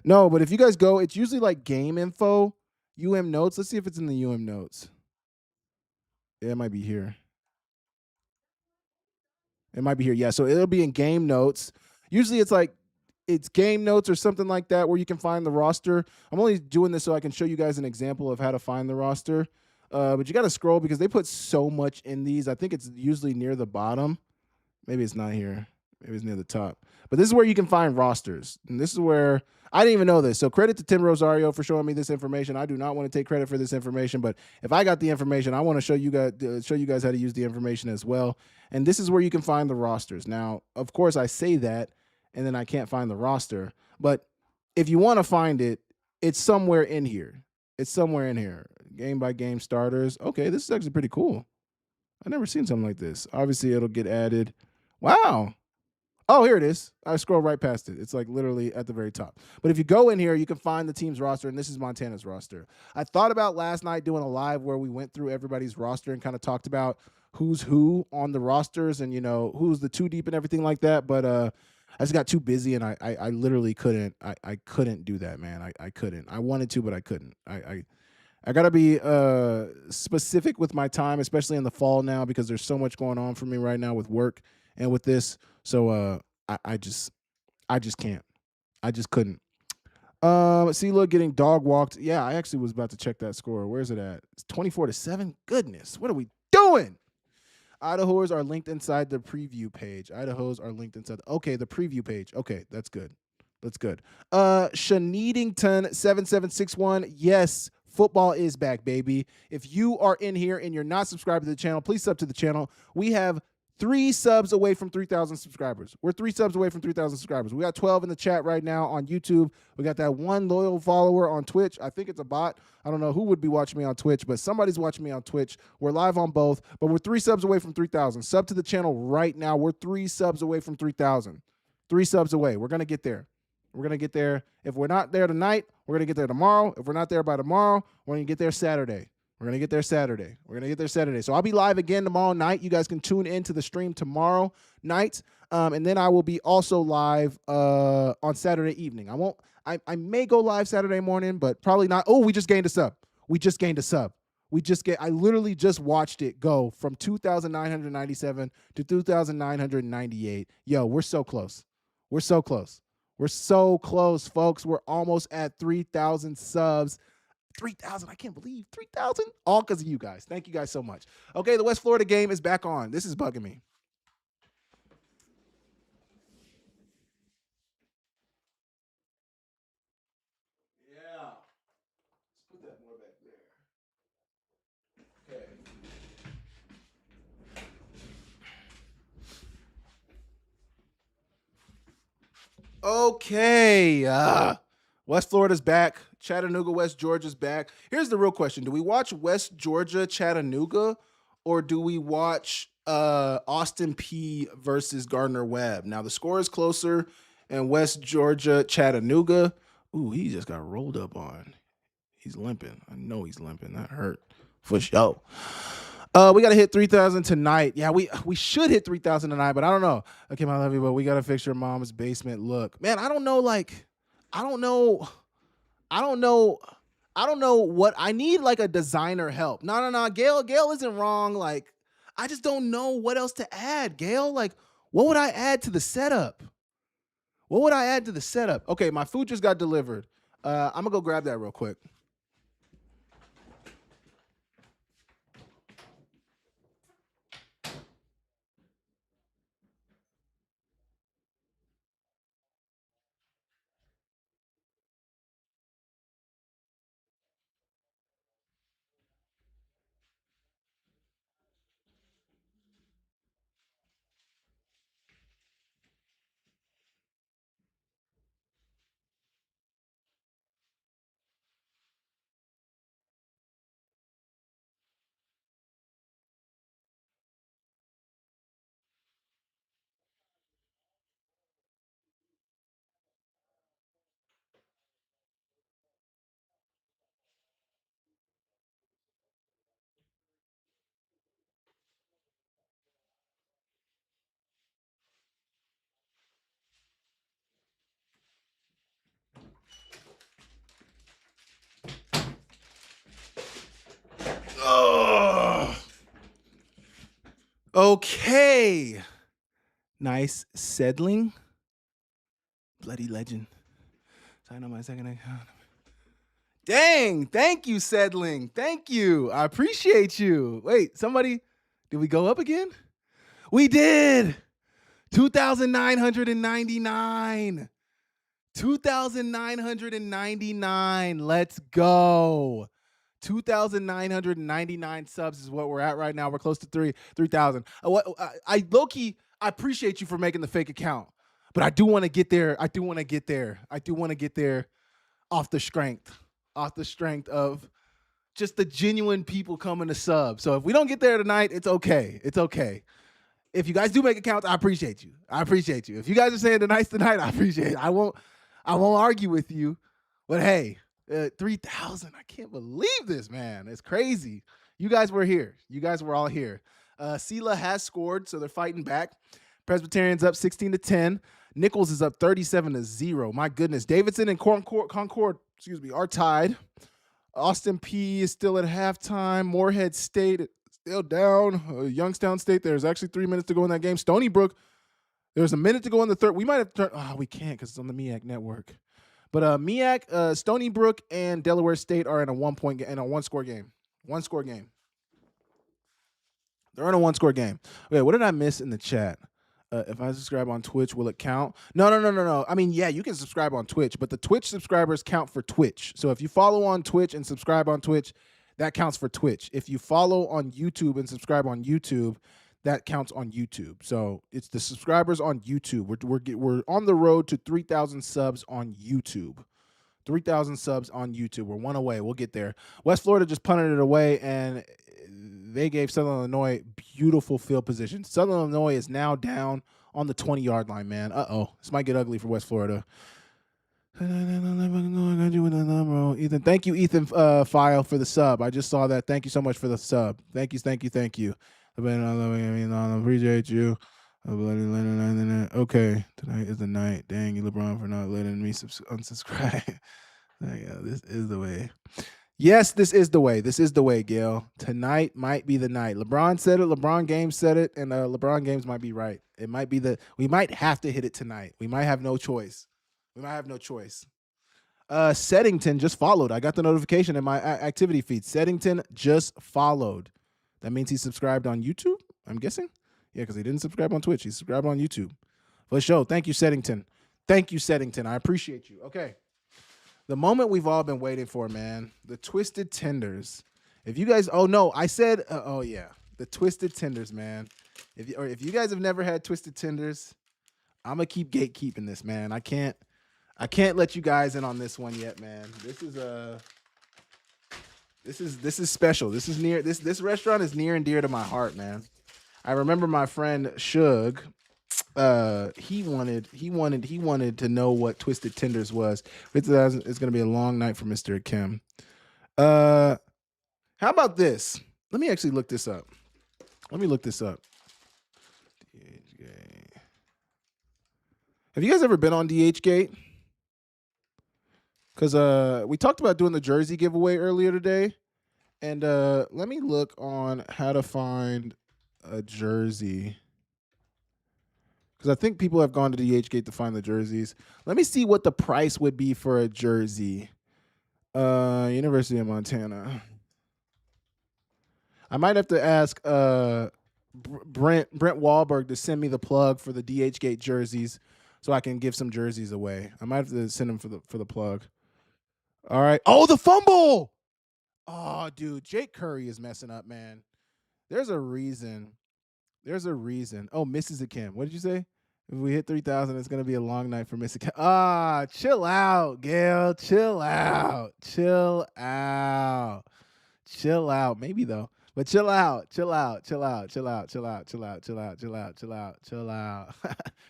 No, but if you guys go, it's usually like game info, UM notes. Let's see if it's in the UM notes. Yeah, it might be here. It might be here. Yeah, so it'll be in game notes. Usually it's game notes or something like that where you can find the roster. I'm only doing this so I can show you guys an example of how to find the roster. But you got to scroll because they put so much in these. I think it's usually near the bottom. Maybe it's not here. Maybe it's near the top. But this is where you can find rosters. And this is where I didn't even know this. So credit to Tim Rosario for showing me this information. I do not want to take credit for this information, but if I got the information, I want to show you guys how to use the information as well. And this is where you can find the rosters. Now, of course, I say that and then I can't find the roster, but if you want to find it, it's somewhere in here. It's somewhere in here. Game by game starters. Okay, this is actually pretty cool. I've never seen something like this. Obviously, it'll get added. Wow. Oh, here it is. I scroll right past it. It's like literally at the very top. But if you go in here, you can find the team's roster, and this is Montana's roster. I thought about last night doing a live where we went through everybody's roster and kind of talked about who's who on the rosters and, you know, who's the two deep and everything like that. But I just got too busy, and I literally couldn't. I couldn't do that, man. I couldn't. I wanted to, but I couldn't. I gotta be specific with my time, especially in the fall now, because there's so much going on for me right now with work and with this. So I just can't. I just couldn't. See, look, getting dog walked. Yeah, I actually was about to check that score. Where's it at? It's 24-7. Goodness, what are we doing? Idaho's are linked inside the preview page. Idaho's are linked inside. Okay, the preview page. Okay, that's good. That's good. Shaneedington 7761. Yes, football is back, baby. If you are in here and you're not subscribed to the channel, please sub to the channel. We have 3 subs away from 3,000 subscribers. We're 3 subs away from 3,000 subscribers. We got 12 in the chat right now on YouTube. We got that 1 loyal follower on Twitch. I think it's a bot. I don't know who would be watching me on Twitch, but somebody's watching me on Twitch. We're live on both, but we're 3 subs away from 3,000. Sub to the channel right now. We're 3 subs away from 3,000. 3 subs away. We're going to get there. We're going to get there. If we're not there tonight, we're going to get there tomorrow. If we're not there by tomorrow, we're going to get there Saturday. We're going to get there Saturday. We're going to get there Saturday. So I'll be live again tomorrow night. You guys can tune into the stream tomorrow night. And then I will be also live on Saturday evening. I may go live Saturday morning, but probably not. Oh, we just gained a sub. I literally just watched it go from 2,997 to 2,998. Yo, we're so close. We're so close. We're so close, folks. We're almost at 3,000 subs. 3,000. I can't believe 3,000. All because of you guys. Thank you guys so much. Okay, the West Florida game is back on. This is bugging me. Yeah. Let's put that more back there. Okay. Okay. West Florida's back. Chattanooga, West Georgia's back. Here's the real question. Do we watch West Georgia, Chattanooga, or do we watch Austin P versus Gardner Webb? Now, the score is closer in West Georgia, Chattanooga. Ooh, he just got rolled up on. He's limping. I know he's limping. That hurt for sure. We got to hit 3,000 tonight. Yeah, we should hit 3,000 tonight, but I don't know. Okay, I love you, but we got to fix your mom's basement look. Man, I don't know, I don't know what I need, like a designer help. No. Gail isn't wrong. Like, I just don't know what else to add, Gail. Like, what would I add to the setup? What would I add to the setup? Okay, my food just got delivered. I'm gonna go grab that real quick. Ugh. Okay. Nice settling. Bloody legend. Sign on my second account. Dang, thank you, settling. Thank you. I appreciate you. Wait, somebody, did we go up again? We did. 2,999. 2,999. Let's go. 2,999 subs is what we're at right now. We're close to 3,000. I low-key, I appreciate you for making the fake account, but I do want to get there. I do want to get there off the strength of just the genuine people coming to sub. So if we don't get there tonight, it's okay. It's okay. If you guys do make accounts, I appreciate you. If you guys are saying tonight's the night, I appreciate it. I won't argue with you. But hey, 3,000. I can't believe this, man. It's crazy. You guys were here. You guys were all here. Sela has scored, so they're fighting back. Presbyterian's up 16-10. Nichols is up 37-0. My goodness. Davidson and Concord, are tied. Austin P is still at halftime. Moorhead State still down. Youngstown State, there's actually 3 minutes to go in that game. Stony Brook, there's a minute to go in the third. We might have turned. We can't because it's on the MEAC network. But MEAC, Stony Brook, and Delaware State are in a one-score game. One-score game. They're in a one-score game. Wait, what did I miss in the chat? If I subscribe on Twitch, will it count? No. I mean, yeah, you can subscribe on Twitch, but the Twitch subscribers count for Twitch. So if you follow on Twitch and subscribe on Twitch, that counts for Twitch. If you follow on YouTube and subscribe on YouTube, that counts on YouTube. So it's the subscribers on YouTube. We're on the road to 3,000 subs on YouTube. 3,000 subs on YouTube. We're one away. We'll get there. West Florida just punted it away, and they gave Southern Illinois beautiful field position. Southern Illinois is now down on the 20-yard line, man. This might get ugly for West Florida. Ethan, thank you, Ethan File, for the sub. I just saw that. Thank you so much for the sub. Thank you. I appreciate you. Okay, tonight is the night. Dang you, LeBron, for not letting me unsubscribe. Yeah, this is the way. Yes, this is the way. This is the way, Gail. Tonight might be the night. LeBron said it. LeBron Games said it, and LeBron Games might be right. It might be we might have to hit it tonight. We might have no choice. Settington just followed. I got the notification in my activity feed. Settington just followed. That means he subscribed on YouTube, I'm guessing. Yeah, because he didn't subscribe on Twitch. He subscribed on YouTube. For sure. Thank you, Settington. I appreciate you. Okay. The moment we've all been waiting for, man. The Twisted Tenders. If you guys, the Twisted Tenders, man. If you guys have never had Twisted Tenders, I'm gonna keep gatekeeping this, man. I can't let you guys in on this one yet, man. This is special. This restaurant is near and dear to my heart, man. I remember my friend Shug. He wanted to know what Twisted Tenders was. It's gonna be a long night for Mr. Akem. How about this? Let me actually look this up. DHgate. Have you guys ever been on DHgate? Because we talked about doing the jersey giveaway earlier today. And let me look on how to find a jersey. Because I think people have gone to the H-Gate to find the jerseys. Let me see what the price would be for a jersey. University of Montana. I might have to ask Brent Wahlberg to send me the plug for the DH-Gate jerseys so I can give some jerseys away. I might have to send him for the plug. All right. Oh, the fumble. Oh, dude, Jake Curry is messing up, man. There's a reason. Oh, Mrs. Akem. What did you say? If we hit 3,000, it's gonna be a long night for Mrs. Akem. Ah, chill out, Gail. Chill out. Maybe though. But chill out.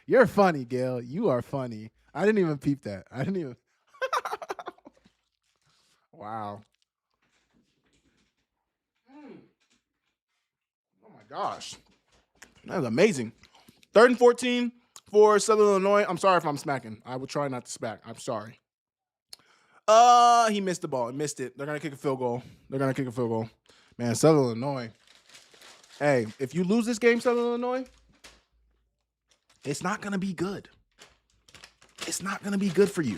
You're funny, Gail. You are funny. I didn't even peep that. Wow. Oh my gosh. That was amazing. 3rd and 14 for Southern Illinois. I'm sorry if I'm smacking. I will try not to smack. I'm sorry. He missed the ball. He missed it. They're going to kick a field goal. Man, Southern Illinois. Hey, if you lose this game, Southern Illinois, it's not going to be good. It's not going to be good for you.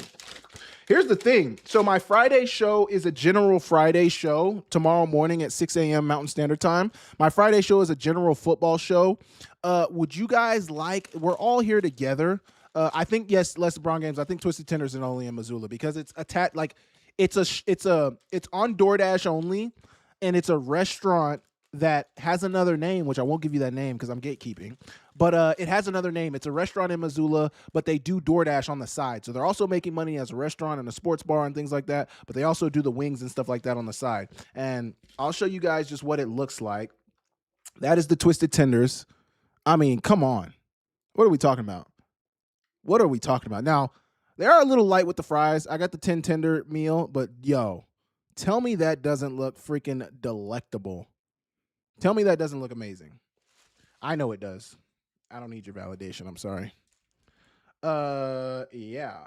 Here's the thing. So my Friday show is a general Friday show tomorrow morning at 6 a.m. Mountain Standard Time. My Friday show is a general football show. Would you guys we're all here together. I think, yes, less LeBron games. I think Twisted Tenders are only in Missoula because it's it's on DoorDash only, and it's a restaurant that has another name, which I won't give you that name because I'm gatekeeping. But it has another name. It's a restaurant in Missoula, but they do DoorDash on the side. So they're also making money as a restaurant and a sports bar and things like that. But they also do the wings and stuff like that on the side. And I'll show you guys just what it looks like. That is the Twisted Tenders. I mean, come on. What are we talking about? Now, they are a little light with the fries. I got the 10 tender meal, but yo, tell me that doesn't look freaking delectable. Tell me that doesn't look amazing. I know it does. I don't need your validation. I'm sorry. Yeah.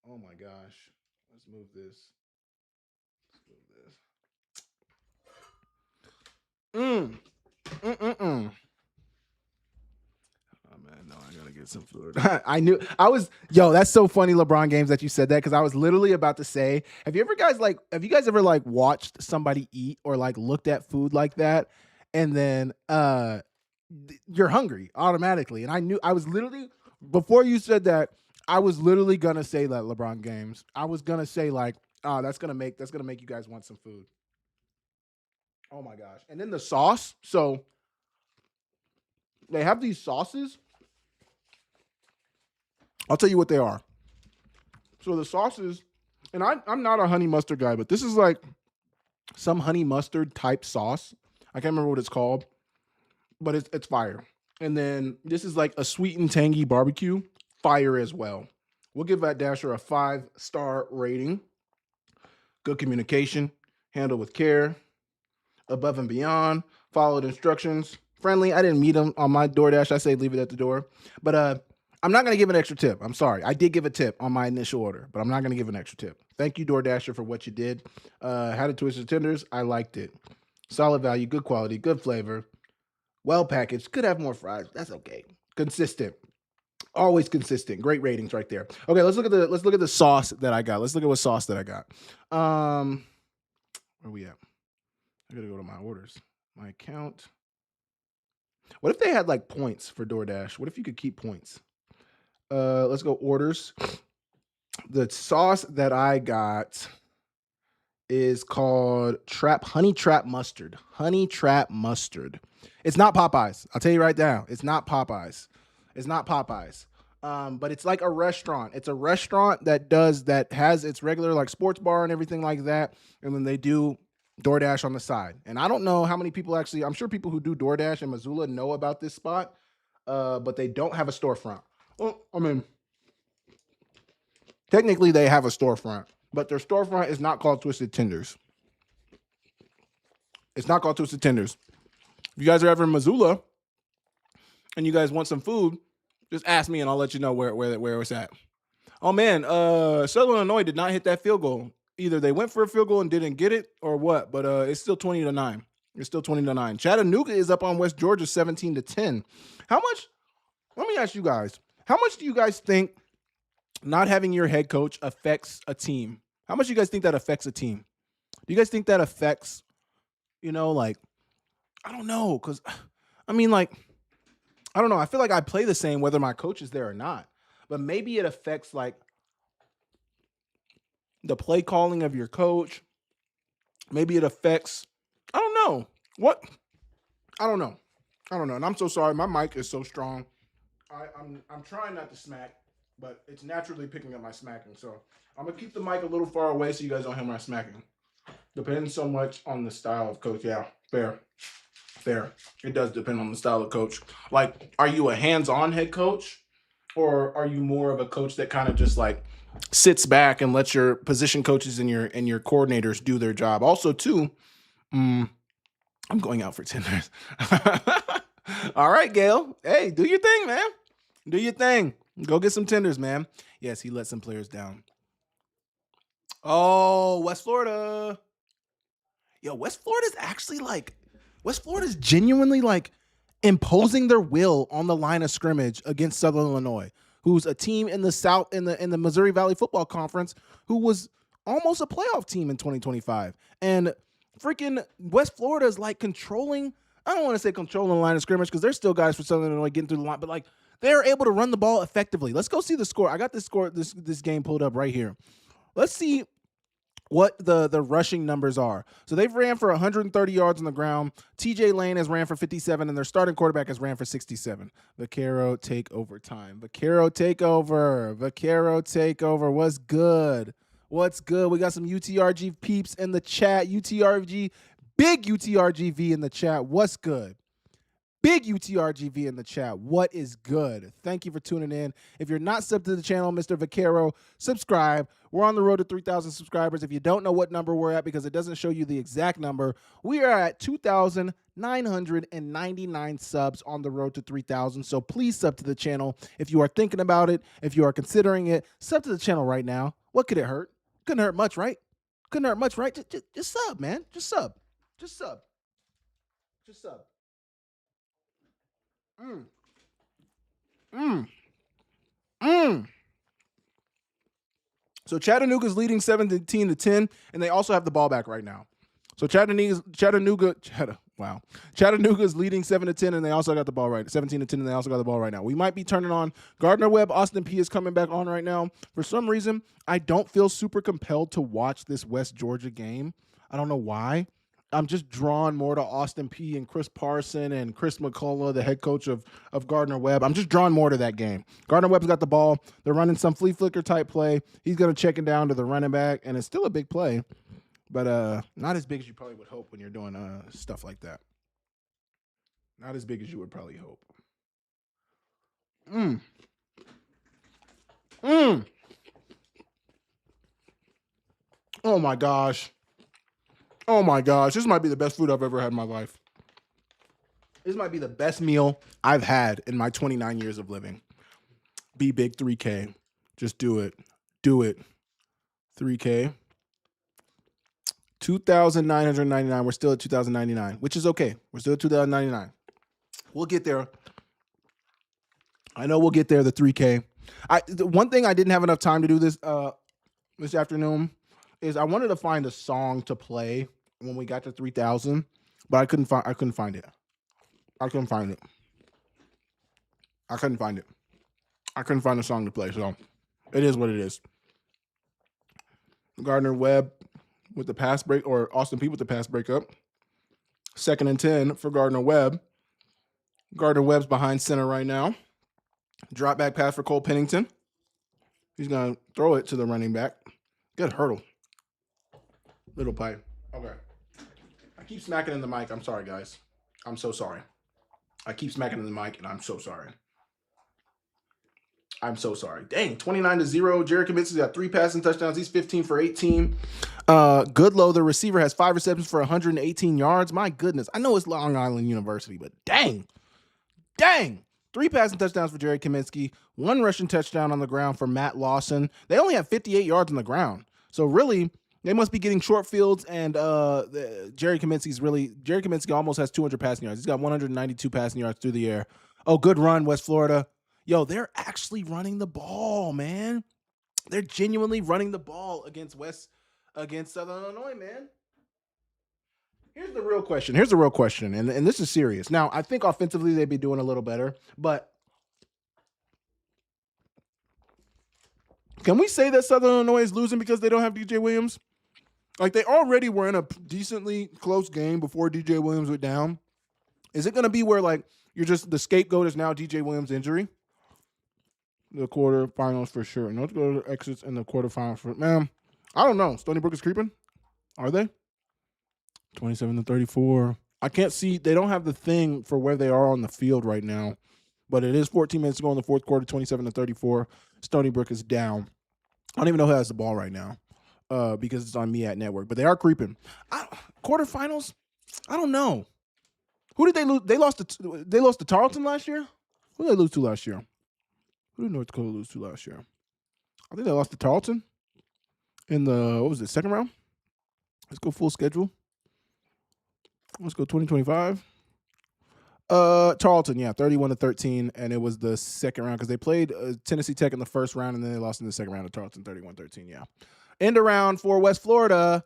Oh my gosh. Let's move this. Oh man, no, I gotta get some food. That's so funny, LeBron games, that you said that, because I was literally about to say, have you guys ever watched somebody eat or looked at food like that, and then you're hungry automatically? And I was literally, before you said that, I was literally gonna say that LeBron games. I was gonna say that's gonna make you guys want some food. Oh my gosh. And then the sauce. So they have these sauces. I'll tell you what they are. So the sauces, and I'm not a honey mustard guy, but this is some honey mustard type sauce. I can't remember what it's called, but it's fire. And then this is a sweet and tangy barbecue, fire as well. We'll give that Dasher a 5-star rating. Good communication, handled with care, above and beyond, followed instructions, friendly. I didn't meet him on my DoorDash. I say leave it at the door. But I'm not going to give an extra tip. I'm sorry. I did give a tip on my initial order, but I'm not going to give an extra tip. Thank you, DoorDasher, for what you did. Had it Twisted Tenders. I liked it. Solid value, good quality, good flavor, well packaged. Could have more fries. That's okay. Consistent. Always consistent. Great ratings right there. Okay, let's look at the sauce that I got. Let's look at what sauce that I got. Where we at? I gotta go to my orders. My account. What if they had points for DoorDash? What if you could keep points? Let's go orders. The sauce that I got is called Honey Trap Mustard. Honey Trap Mustard. It's not Popeyes. I'll tell you right now. It's not Popeyes. But it's like a restaurant. It's a restaurant that has its regular sports bar and everything like that. And then they do DoorDash on the side. And I don't know how many people I'm sure people who do DoorDash in Missoula know about this spot, but they don't have a storefront. Well, I mean, technically they have a storefront, but their storefront is not called Twisted Tenders. It's not called Twisted Tenders. If you guys are ever in Missoula and you guys want some food, just ask me and I'll let you know where it's at. Oh man, Southern Illinois did not hit that field goal. Either they went for a field goal and didn't get it or what, but it's still 20-9. It's still 20-9. Chattanooga is up on West Georgia 17-10. How much? Let me ask you guys. How much do you guys think not having your head coach affects a team? How much do you guys think that affects a team? Do you guys think that affects, like, I don't know, because, I mean, like, I don't know. I feel like I play the same whether my coach is there or not. But maybe it affects, like, the play calling of your coach. Maybe it affects, I don't know. What? I don't know. And I'm so sorry. My mic is so strong. I'm trying not to smack, but it's naturally picking up my smacking. So I'm gonna keep the mic a little far away so you guys don't hear my smacking. Depends so much on the style of coach. Yeah, fair. It does depend on the style of coach. Like, are you a hands-on head coach, or are you more of a coach that kind of just like sits back and lets your position coaches and your coordinators do their job? Also, too, I'm going out for tenders. All right, Gail. Hey, do your thing, man. Do your thing. Go get some tenders, man. Yes, he let some players down. Oh, West Florida. Yo, West Florida's genuinely like imposing their will on the line of scrimmage against Southern Illinois, who's a team in the South in the Missouri Valley Football Conference who was almost a playoff team in 2025. And freaking West Florida is like controlling. I don't want to say controlling the line of scrimmage because there's still guys for Southern Illinois getting through the line, but like they're able to run the ball effectively. Let's go see the score. I got this game pulled up right here. Let's see what the rushing numbers are. So they've ran for 130 yards on the ground. TJ Lane has ran for 57, and their starting quarterback has ran for 67. Vaquero take over time. Vaquero takeover. What's good? We got some UTRG peeps in the chat. Big UTRGV in the chat. What's good? Big UTRGV in the chat. What is good? Thank you for tuning in. If you're not subbed to the channel, Mr. Vaquero, subscribe. We're on the road to 3,000 subscribers. If you don't know what number we're at because it doesn't show you the exact number, we are at 2,999 subs on the road to 3,000. So please sub to the channel. If you are thinking about it, if you are considering it, sub to the channel right now. What could it hurt? Couldn't hurt much, right? Just sub, man. Just sub. So Chattanooga's leading 17-10, and they also have the ball back right now. So Chattanooga's leading 7-10, and they also got the ball right. 17-10, and they also got the ball right now. We might be turning on Gardner Webb. Austin P is coming back on right now. For some reason, I don't feel super compelled to watch this West Georgia game. I don't know why. I'm just drawn more to Austin P and Chris Parson and Chris McCullough, the head coach of Gardner Webb. I'm just drawn more to that game. Gardner Webb's got the ball. They're running some flea flicker type play. He's going to check it down to the running back, and it's still a big play, but not as big as you probably would hope when you're doing stuff like that. Not as big as you would probably hope. Oh my gosh. This might be the best food I've ever had in my life. This might be the best meal I've had in my 29 years of living. Be big 3K. Just do it. 3K. 2,999. We're still at 2,099, which is okay. We're still at 2,099. We'll get there. I know we'll get there, the 3K. The one thing I didn't have enough time to do this afternoon is I wanted to find a song to play when we got to 3,000, but I couldn't find it. I couldn't find a song to play, so it is what it is. Gardner Webb with the pass break, or Austin P with the pass breakup. 2nd and 10 for Gardner Webb. Gardner Webb's behind center right now. Drop back pass for Cole Pennington. He's going to throw it to the running back. Good hurdle. Little pipe. Okay. I keep smacking in the mic. I'm sorry, guys. I'm so sorry. I keep smacking in the mic, and I'm so sorry. Dang, 29-0. Jared Kaminsky's got 3 passing touchdowns. He's 15 for 18. Goodlow, the receiver, has 5 receptions for 118 yards. My goodness. I know it's Long Island University, but dang. 3 passing touchdowns for Jared Kaminsky. 1 rushing touchdown on the ground for Matt Lawson. They only have 58 yards on the ground. So really, They must be getting short fields, and Jerry Kaminsky almost has 200 passing yards. He's got 192 passing yards through the air. Oh, good run, West Florida. Yo, they're actually running the ball, man. They're genuinely running the ball against Southern Illinois, man. Here's the real question, and this is serious. Now, I think offensively they'd be doing a little better, but can we say that Southern Illinois is losing because they don't have DJ Williams? Like, they already were in a decently close game before DJ Williams went down. Is it going to be where, like, you're just the scapegoat is now DJ Williams' injury? The quarterfinals for sure. North Dakota exits in the quarterfinals for, man, I don't know. Stony Brook is creeping? Are they? 27-34. I can't see. They don't have the thing for where they are on the field right now. But it is 14 minutes to go in the fourth quarter, 27-34. Stony Brook is down. I don't even know who has the ball right now because it's on Me at Network. But they are creeping. Quarterfinals? I don't know. Who did they lose? They lost to Tarleton last year? Who did they lose to last year? Who did North Dakota lose to last year? I think they lost to Tarleton in the, second round? Let's go full schedule. Let's go 2025. Tarleton, 31-13, and it was the second round because they played Tennessee Tech in the first round, and then they lost in the second round to Tarleton, 31-13, End around for West Florida.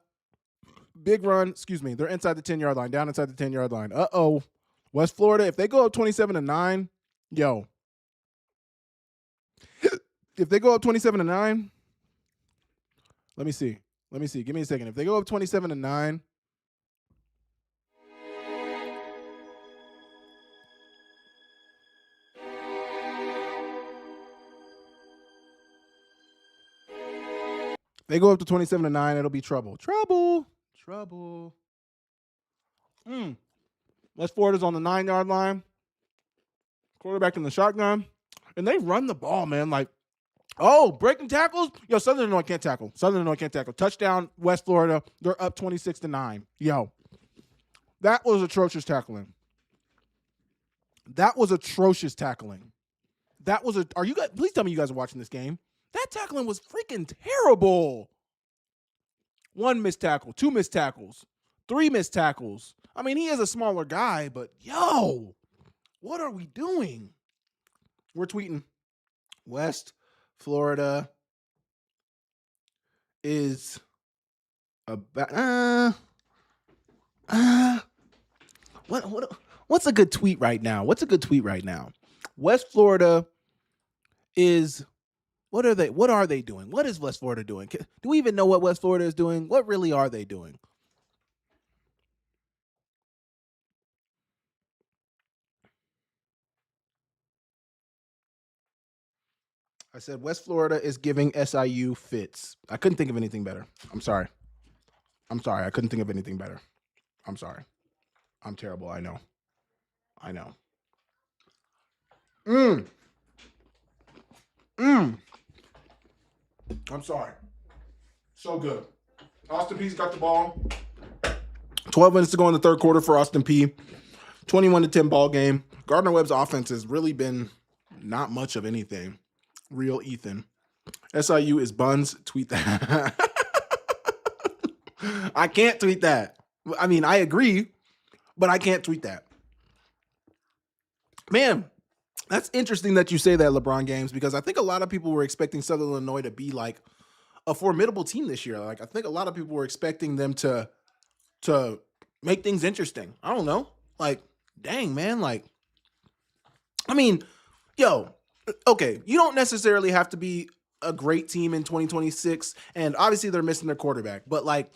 Big run, they're inside the 10-yard line, down inside the 10-yard line. Uh-oh. West Florida, if they go up 27-9, if they go up 27-9, let me see. Give me a second. If they go up 27-9, they go up to 27-9, it'll be trouble. Trouble. West Florida's on the 9-yard line. Quarterback in the shotgun. And they run the ball, man. Like, breaking tackles? Southern Illinois can't tackle. Touchdown, West Florida. They're up 26-9. That was atrocious tackling. Are you guys, please tell me you guys are watching this game. That tackling was freaking terrible. 1 missed tackle, 2 missed tackles, 3 missed tackles. I mean, he is a smaller guy, but what are we doing? We're tweeting. West Florida is about what's a good tweet right now? West Florida is what are they doing? What is West Florida doing? Do we even know what West Florida is doing? What really are they doing? I said West Florida is giving SIU fits. I couldn't think of anything better. I'm sorry. I couldn't think of anything better. I'm sorry. I'm terrible. I know. I'm sorry. So good. Austin Peay's got the ball. 12 minutes to go in the third quarter for Austin Peay. 21-10 ball game. Gardner Webb's offense has really been not much of anything. Real Ethan. SIU is buns. Tweet that. I can't tweet that. I mean, I agree, but I can't tweet that. Man, that's interesting that you say that, LeBron James, because I think a lot of people were expecting Southern Illinois to be like a formidable team this year. Like, I think a lot of people were expecting them to make things interesting. I don't know. Like, dang, man. Like, I mean, okay, you don't necessarily have to be a great team in 2026, and obviously they're missing their quarterback, but like,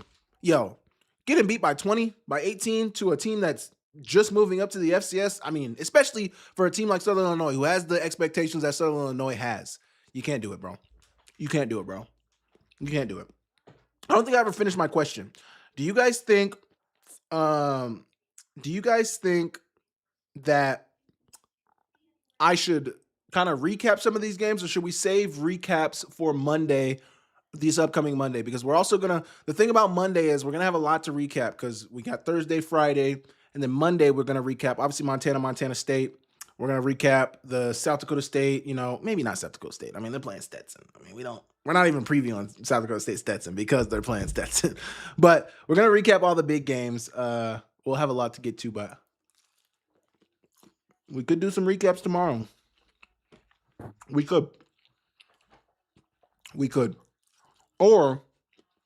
getting beat by 20, by 18 to a team that's just moving up to the FCS, I mean, especially for a team like Southern Illinois who has the expectations that Southern Illinois has, you can't do it, bro. You can't do it. I don't think I ever finished my question. Do you guys think that I should kind of recap some of these games, or should we save recaps for Monday, this upcoming Monday? Because we're also the thing about Monday is we're going to have a lot to recap because we got Thursday, Friday, and then Monday we're going to recap, obviously, Montana State. We're gonna recap the South Dakota State. Maybe not South Dakota State. I mean, they're playing Stetson. I mean, we're not even previewing South Dakota State Stetson because they're playing Stetson. But we're gonna recap all the big games. We'll have a lot to get to, but we could do some recaps tomorrow. We could. Or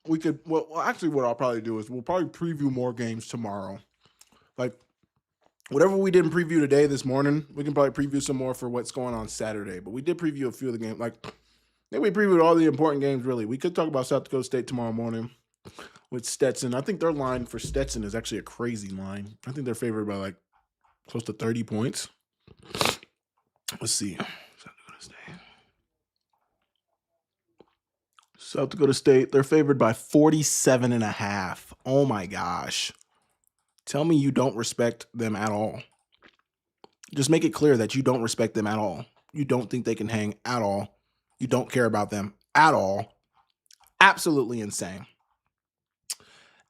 we could. Well, actually, what I'll probably do is we'll probably preview more games tomorrow. Like, whatever we didn't preview today, this morning, we can probably preview some more for what's going on Saturday. But we did preview a few of the games. Like, I think we previewed all the important games, really. We could talk about South Dakota State tomorrow morning with Stetson. I think their line for Stetson is actually a crazy line. I think they're favored by, like, close to 30 points. Let's see. South Dakota State. South Dakota State, they're favored by 47.5. Oh, my gosh. Tell me you don't respect them at all. Just make it clear that you don't respect them at all. You don't think they can hang at all. You don't care about them at all. Absolutely insane.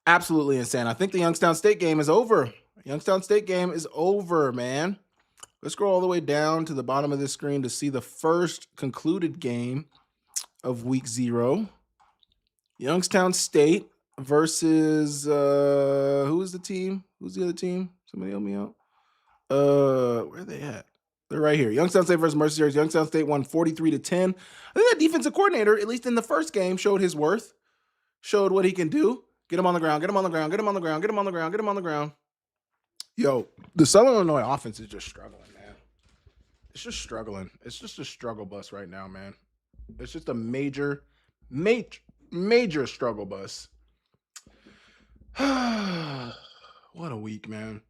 Absolutely insane. I think the Youngstown State game is over. Youngstown State game is over, man. Let's scroll all the way down to the bottom of this screen to see the first concluded game of week 0. Youngstown State versus who is the team? Who's the other team? Somebody help me out. Where are they at? They're right here. Youngstown State versus Mercenaries. Youngstown State won 43-10. I think that defensive coordinator, at least in the first game, showed his worth. Showed what he can do. Get him on the ground. Get him on the ground. Get him on the ground. Get him on the ground. Get him on the ground. Yo, the Southern Illinois offense is just struggling, man. It's just struggling. It's just a struggle bus right now, man. It's just a major struggle bus. What a week, man.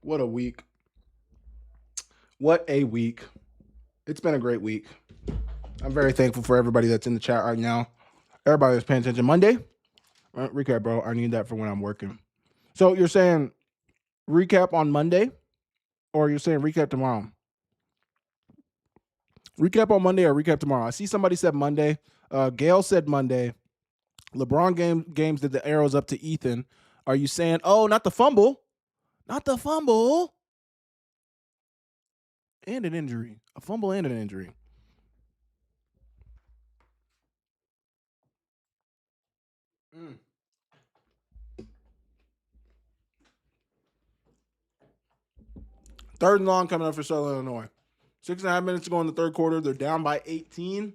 What a week. What a week. It's been a great week. I'm very thankful for everybody that's in the chat right now. Everybody that's paying attention. Monday? Recap, bro. I need that for when I'm working. So you're saying recap on Monday? Or you're saying recap tomorrow? Recap on Monday or recap tomorrow? I see somebody said Monday. Gail said Monday. LeBron games did the arrows up to Ethan. Are you saying, oh, not the fumble? Not the fumble. And an injury. A fumble and an injury. Third and long coming up for Southern Illinois. 6.5 minutes to go in the third quarter. They're down by 18.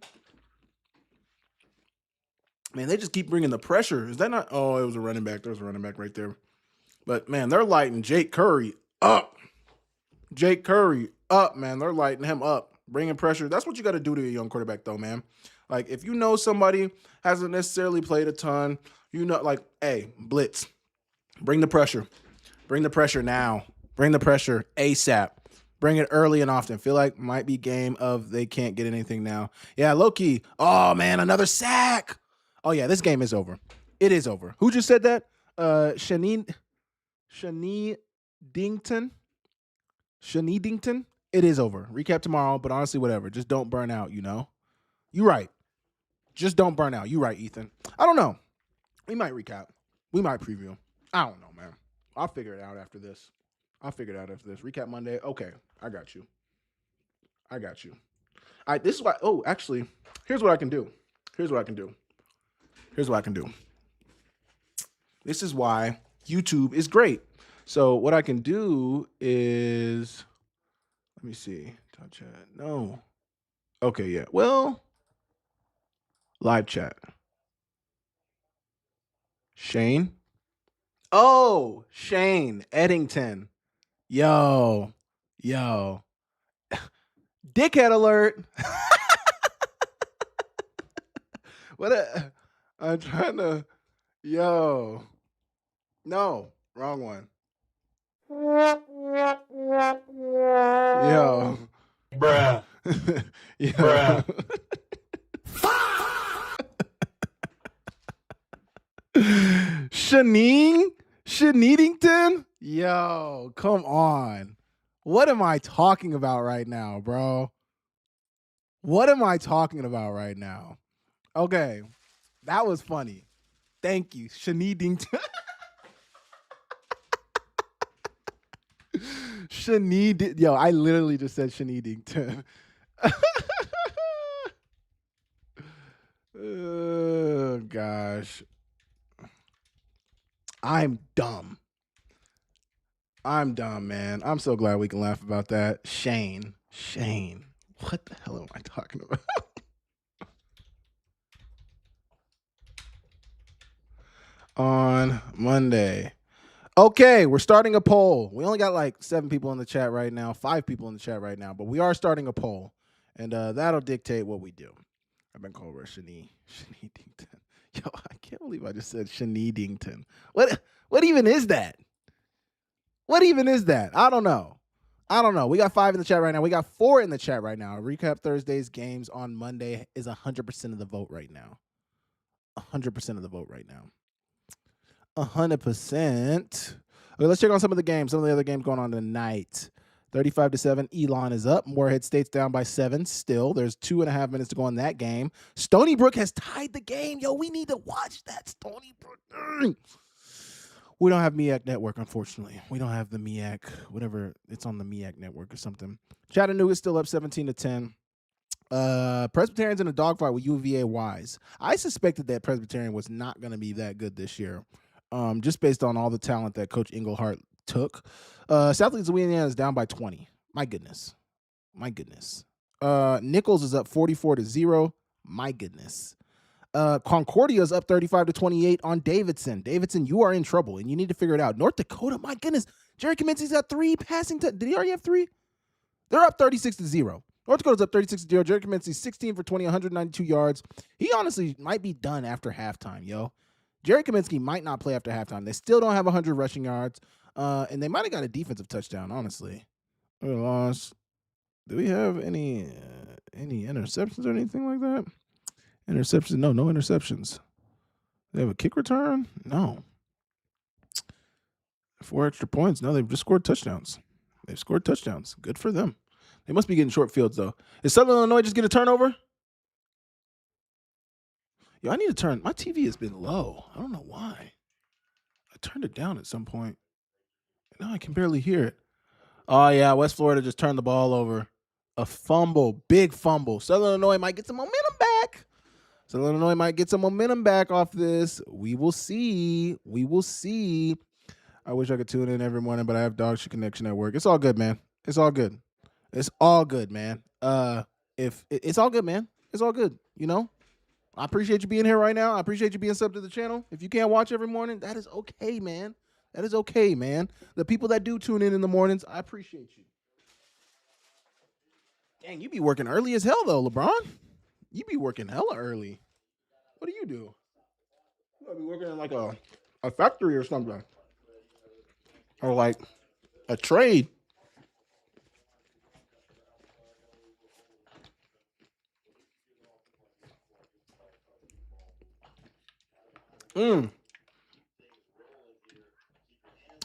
Man, they just keep bringing the pressure. Is that not? Oh, it was a running back. There was a running back right there. But, man, they're lighting Jake Curry up. Jake Curry up, man. They're lighting him up. Bringing pressure. That's what you got to do to a young quarterback, though, man. Like, if you know somebody hasn't necessarily played a ton, like, hey, blitz. Bring the pressure. Bring the pressure now. Bring the pressure ASAP. Bring it early and often. Feel like might be game of they can't get anything now. Yeah, low-key. Oh, man, another sack. Oh, yeah, this game is over. It is over. Who just said that? Shani Dington. It is over. Recap tomorrow, but honestly, whatever. Just don't burn out, You're right. Just don't burn out. You're right, Ethan. I don't know. We might recap. We might preview. I don't know, man. I'll figure it out after this. Recap Monday. Okay, I got you. This is why. Oh, actually, here's what I can do. This is why YouTube is great. So what I can do is, let me see. Top chat. No. Okay, yeah. Well, live chat. Shane. Oh, Shane Eddington. Yo. Dickhead alert. I'm trying to. Yo. No, wrong one. Yo. Bruh. Yo. Bruh. Shaneedington? Yo, come on. What am I talking about right now, bro? Okay, that was funny. Thank you, Shaneedington. Yo, I literally just said Shaneedington. Oh, gosh. I'm dumb, man. I'm so glad we can laugh about that. Shane. What the hell am I talking about? On Monday. Okay, we're starting a poll. We only got like 7 people in the chat right now, 5 people in the chat right now, but we are starting a poll, and that'll dictate what we do. I've been called Shaneedington. Yo, I can't believe I just said Shaneedington. What even is that? What even is that? I don't know. We got 5 in the chat right now. We got 4 in the chat right now. Recap Thursday's games on Monday is 100% of the vote right now. 100% of the vote right now. 100%. Okay, let's check on some of the games. Some of the other games going on tonight. 35-7. Elon is up. Morehead State's down by 7 still. There's 2.5 minutes to go in that game. Stony Brook has tied the game. Yo, we need to watch that Stony Brook. We don't have MEAC Network, unfortunately. We don't have the MEAC, whatever. It's on the MEAC Network or something. Chattanooga's still up 17-10. Presbyterian's in a dogfight with UVA Wise. I suspected that Presbyterian was not going to be that good this year, just based on all the talent that Coach Englehart took. Southeast Louisiana is down by 20. My goodness. Nichols is up 44-0. My goodness. Concordia is up 35-28 on Davidson. Davidson, you are in trouble, and you need to figure it out. North Dakota, my goodness. Jerry Kaminsky's got 3 passing. Did he already have 3? They're up 36-0. North Dakota's up 36-0. Jerry Kaminsky, 16 for 20, 192 yards. He honestly might be done after halftime, yo. Jerry Kaminsky might not play after halftime. They still don't have 100 rushing yards, and they might have got a defensive touchdown, honestly. We lost. Do we have any interceptions or anything like that? Interceptions? No interceptions. They have a kick return? No. 4 extra points? No, they've just scored touchdowns. Good for them. They must be getting short fields, though. Is Southern Illinois just get a turnover? Yo, I need to turn. My TV has been low. I don't know why. I turned it down at some point. Now I can barely hear it. Oh, yeah. West Florida just turned the ball over. A fumble. Big fumble. Southern Illinois might get some momentum back. Off this. We will see. I wish I could tune in every morning, but I have dog shit connection at work. It's all good, man. It's all good, man. If it's all good, man. It's all good. You know, I appreciate you being here right now. I appreciate you being sub to the channel. If you can't watch every morning, that is okay, man. The people that do tune in the mornings, I appreciate you. Dang, you be working early as hell, though, LeBron. You be working hella early. What do? You gotta be working in like a factory or something. Or like a trade.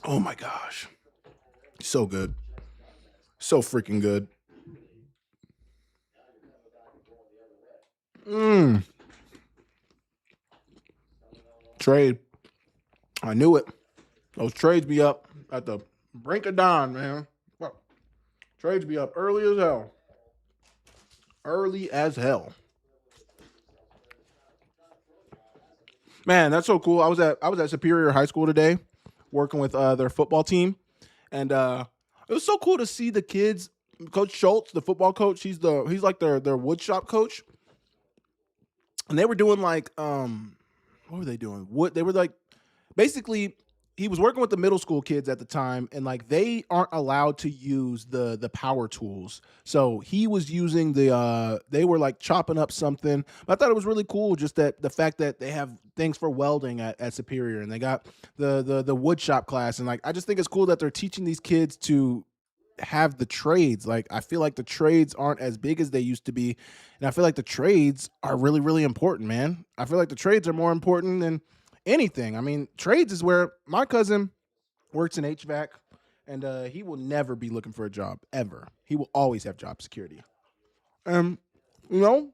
Oh my gosh. So good. So freaking good. Trade. I knew it. Those trades be up at the brink of dawn, man. Well, trades be up early as hell. Man, that's so cool. I was at Superior High School today, working with their football team, and it was so cool to see the kids. Coach Schultz, the football coach, he's like their woodshop coach, and they were doing like what were they doing? They were like basically he was working with the middle school kids at the time, and like they aren't allowed to use the power tools. So he was using they were like chopping up something. But I thought it was really cool just that the fact that they have things for welding at Superior, and they got the wood shop class, and like I just think it's cool that they're teaching these kids to have the trades. Like I feel like the trades aren't as big as they used to be, and I feel like the trades are really, really important, man. I feel like the trades are more important than anything. I mean, trades is where my cousin works in HVAC, and he will never be looking for a job ever. He will always have job security. You know,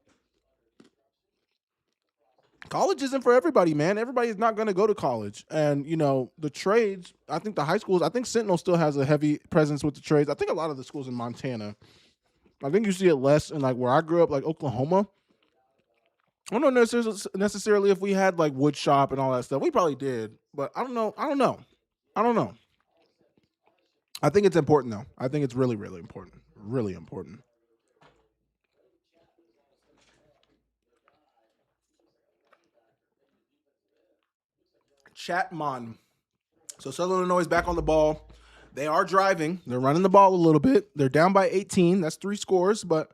college isn't for everybody, man. Everybody is not going to go to college. And, the trades, I think the high schools, I think Sentinel still has a heavy presence with the trades. I think a lot of the schools in Montana, I think you see it less in like where I grew up, like Oklahoma. I don't know necessarily if we had like wood shop and all that stuff. We probably did, but I don't know. I don't know. I think it's important though. I think it's really, really important. Really important. Chatmon. So Southern Illinois is back on the ball. They are driving. They're running the ball a little bit. They're down by 18. That's 3 scores, but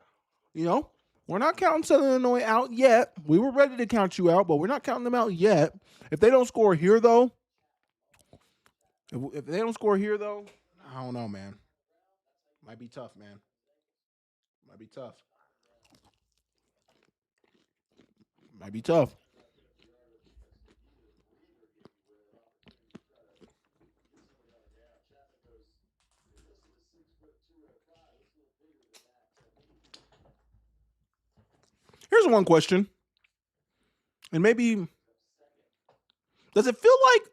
we're not counting Southern Illinois out yet. We were ready to count you out, but we're not counting them out yet. If they don't score here, though, if they don't score here, though, I don't know, man. Might be tough, man. Might be tough. Might be tough. Here's one question. And maybe, does it feel like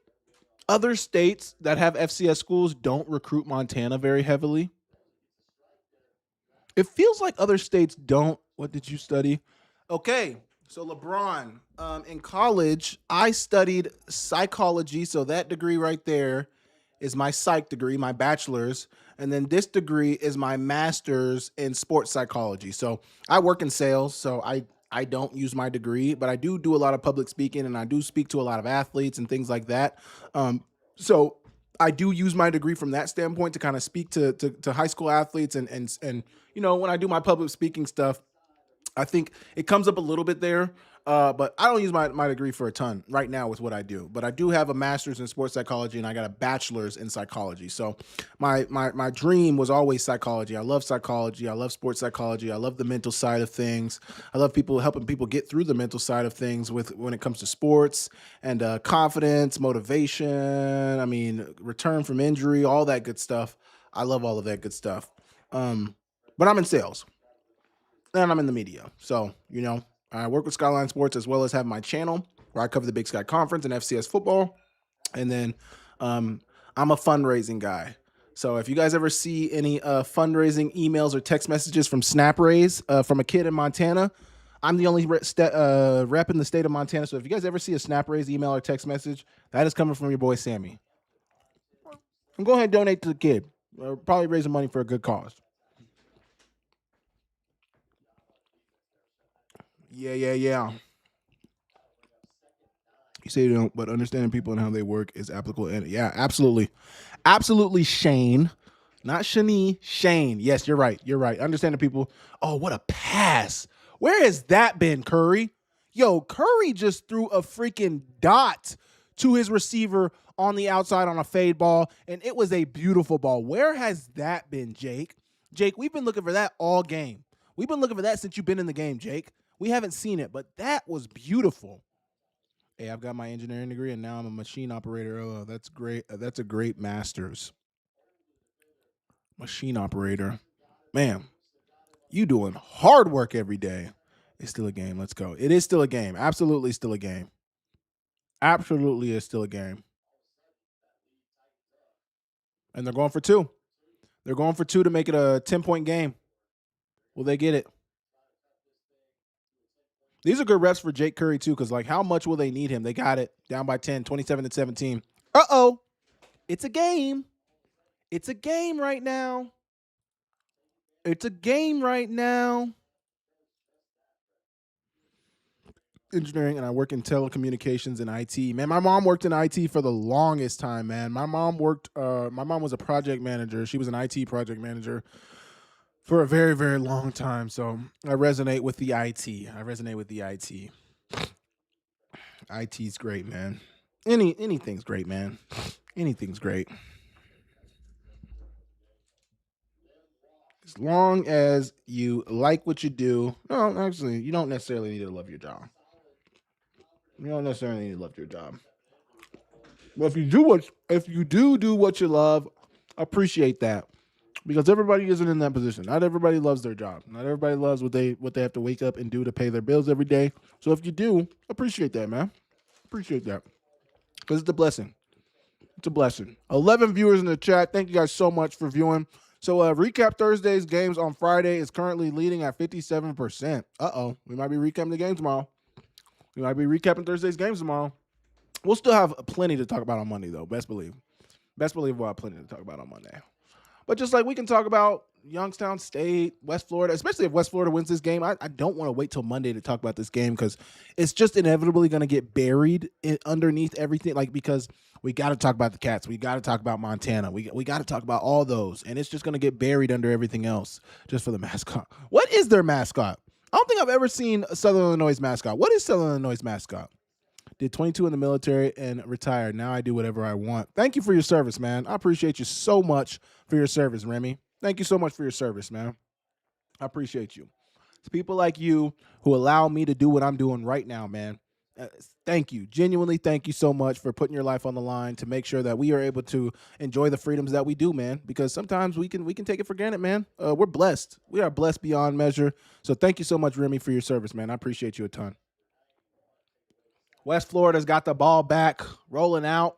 other states that have FCS schools don't recruit Montana very heavily? It feels like other states don't. What did you study? Okay, so LeBron, in college, I studied psychology. So that degree right there is my psych degree, my bachelor's. And then this degree is my master's in sports psychology. So I work in sales, so I don't use my degree, but I do a lot of public speaking and I do speak to a lot of athletes and things like that. So I do use my degree from that standpoint to kind of speak to high school athletes and when I do my public speaking stuff, I think it comes up a little bit there, but I don't use my degree for a ton right now with what I do. But I do have a master's in sports psychology and I got a bachelor's in psychology. So my dream was always psychology. I love psychology. I love sports psychology. I love the mental side of things. I love helping people get through the mental side of things when it comes to sports and confidence, motivation. I mean, return from injury, all that good stuff. I love all of that good stuff. But I'm in sales and I'm in the media. So, I work with Skyline Sports as well as have my channel where I cover the Big Sky Conference and FCS football. And then I'm a fundraising guy. So if you guys ever see any fundraising emails or text messages from SnapRaise from a kid in Montana, I'm the only rep in the state of Montana. So if you guys ever see a SnapRaise email or text message, that is coming from your boy Sammy. And go ahead and donate to the kid. Probably raising money for a good cause. Yeah. You say you don't, but understanding people and how they work is applicable. And yeah, absolutely. Absolutely, Shane. Not Shani, Shane. Yes, you're right. Understanding people. Oh, what a pass. Where has that been, Curry? Yo, Curry just threw a freaking dot to his receiver on the outside on a fade ball, and it was a beautiful ball. Where has that been, Jake? Jake, we've been looking for that all game. We've been looking for that since you've been in the game, Jake. We haven't seen it, but that was beautiful. Hey, I've got my engineering degree, and now I'm a machine operator. Oh, that's great. That's a great master's. Machine operator. Man, you doing hard work every day. It's still a game. Let's go. It is still a game. Absolutely still a game. Absolutely is still a game. And they're going for 2. They're going for 2 to make it a 10-point game. Will they get it? These are good reps for Jake Curry, too, because, how much will they need him? They got it. Down by 10, 27-17. Uh-oh. It's a game. It's a game right now. Engineering, and I work in telecommunications and IT. Man, my mom worked in IT for the longest time, man. My mom was a project manager. She was an IT project manager for a very, very long time. So I resonate with the IT. IT's great, man. Anything's great, man. Anything's great. As long as you like what you do. No, actually, you don't necessarily need to love your job. But if you do what you love, appreciate that. Because everybody isn't in that position. Not everybody loves their job. Not everybody loves what they have to wake up and do to pay their bills every day. So if you do, appreciate that, man. Appreciate that. Because it's a blessing. It's a blessing. 11 viewers in the chat. Thank you guys so much for viewing. So recap Thursday's games on Friday is currently leading at 57%. Uh-oh. We might be recapping the game tomorrow. We might be recapping Thursday's games tomorrow. We'll still have plenty to talk about on Monday, though. Best believe. Best believe we'll have plenty to talk about on Monday. But just like we can talk about Youngstown State, West Florida, especially if West Florida wins this game, I don't want to wait till Monday to talk about this game because it's just inevitably going to get buried underneath everything. Like, because we got to talk about the Cats. We got to talk about Montana. We got to talk about all those. And it's just going to get buried under everything else just for the mascot. What is their mascot? I don't think I've ever seen a Southern Illinois mascot. What is Southern Illinois mascot? Did 22 in the military and retired. Now I do whatever I want. Thank you for your service, man. I appreciate you so much for your service, Remy. Thank you so much for your service, man. I appreciate you. It's people like you who allow me to do what I'm doing right now, man. Thank you. Genuinely, thank you so much for putting your life on the line to make sure that we are able to enjoy the freedoms that we do, man. Because sometimes we can take it for granted, man. We're blessed. We are blessed beyond measure. So thank you so much, Remy, for your service, man. I appreciate you a ton. West Florida's got the ball back, rolling out,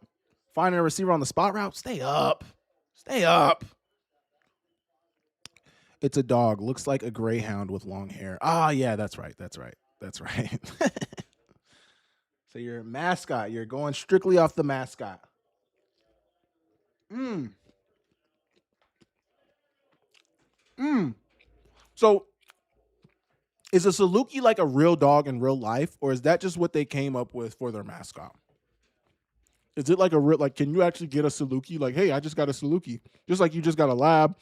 finding a receiver on the spot route. Stay up. Stay up. It's a dog. Looks like a greyhound with long hair. Ah, yeah, that's right. That's right. That's right. So you're a mascot. You're going strictly off the mascot. So is a Saluki like a real dog in real life, or is that just what they came up with for their mascot? Is it like a real, like, can you actually get a Saluki? Like, hey, I just got a Saluki. Just like you just got a lab,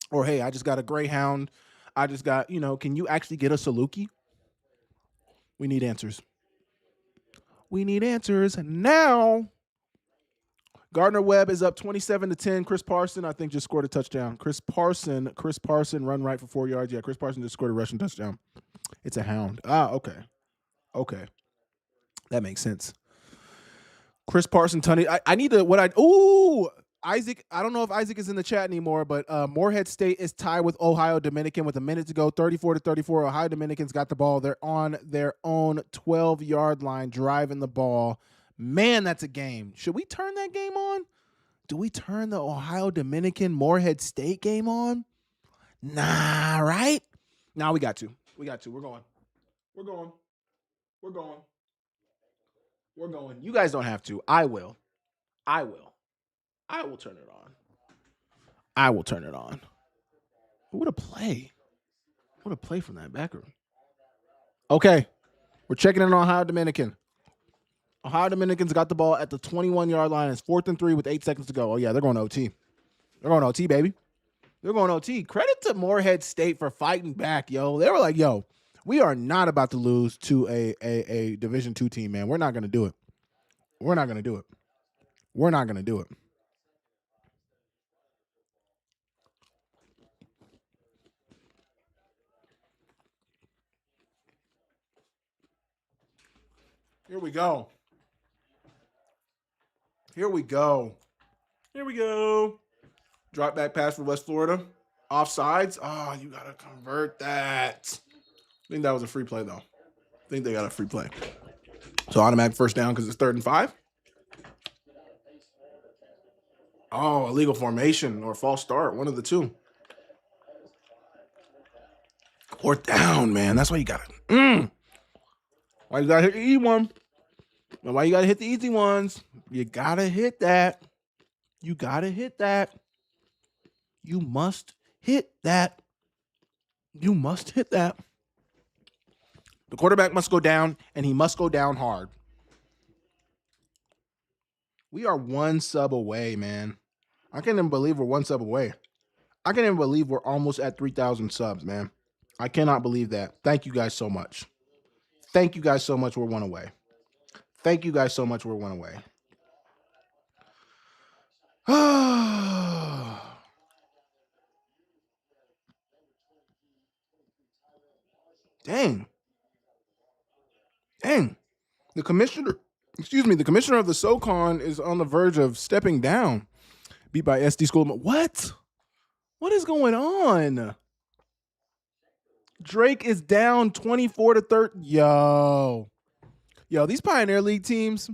or hey, I just got a greyhound. I just got, can you actually get a Saluki? We need answers. We need answers now. Gardner Webb is up 27-10. Chris Parson, I think, just scored a touchdown. Chris Parson, run right for 4 yards. Yeah, Chris Parson just scored a rushing touchdown. It's a hound. Ah, okay. Okay. That makes sense. Chris Parson, Tunney. I need to, Isaac, I don't know if Isaac is in the chat anymore, but Morehead State is tied with Ohio Dominican with a minute to go, 34-34. Ohio Dominicans got the ball. They're on their own 12-yard line, driving the ball. Man, that's a game. Should we turn that game on? Do we turn the Ohio Dominican Morehead State game on? Nah, right? Nah, we got to. We got to. We're going. We're going. We're going. We're going. You guys don't have to. I will. I will. I will turn it on. I will turn it on. What a play. What a play from that backer. Okay. We're checking in on Ohio Dominican. Ohio Dominicans got the ball at the 21-yard line. It's 4th and 3 with 8 seconds to go. Oh, yeah, they're going OT. They're going OT, baby. They're going OT. Credit to Morehead State for fighting back, yo. They were like, yo, we are not about to lose to a Division II team, man. We're not going to do it. We're not going to do it. We're not going to do it. Here we go. Here we go. Here we go. Drop back pass for West Florida. Offsides. Oh, you got to convert that. I think that was a free play, though. I think they got a free play. So automatic first down because it's 3rd and 5. Oh, illegal formation or false start. One of the two. 4th down, man. That's why you got it. Why you got to hit the easy one? And why you got to hit the easy ones? You got to hit that. You got to hit that. You must hit that. You must hit that. The quarterback must go down, and he must go down hard. We are 1 sub away, man. I can't even believe we're 1 sub away. I can't even believe we're almost at 3,000 subs, man. I cannot believe that. Thank you guys so much. Thank you guys so much. We're 1 away. Thank you guys so much. We're 1 away. Dang. The commissioner of the SoCon is on the verge of stepping down. Beat by SD School. What? What is going on? Drake is down 24-13. Yo, these Pioneer League teams.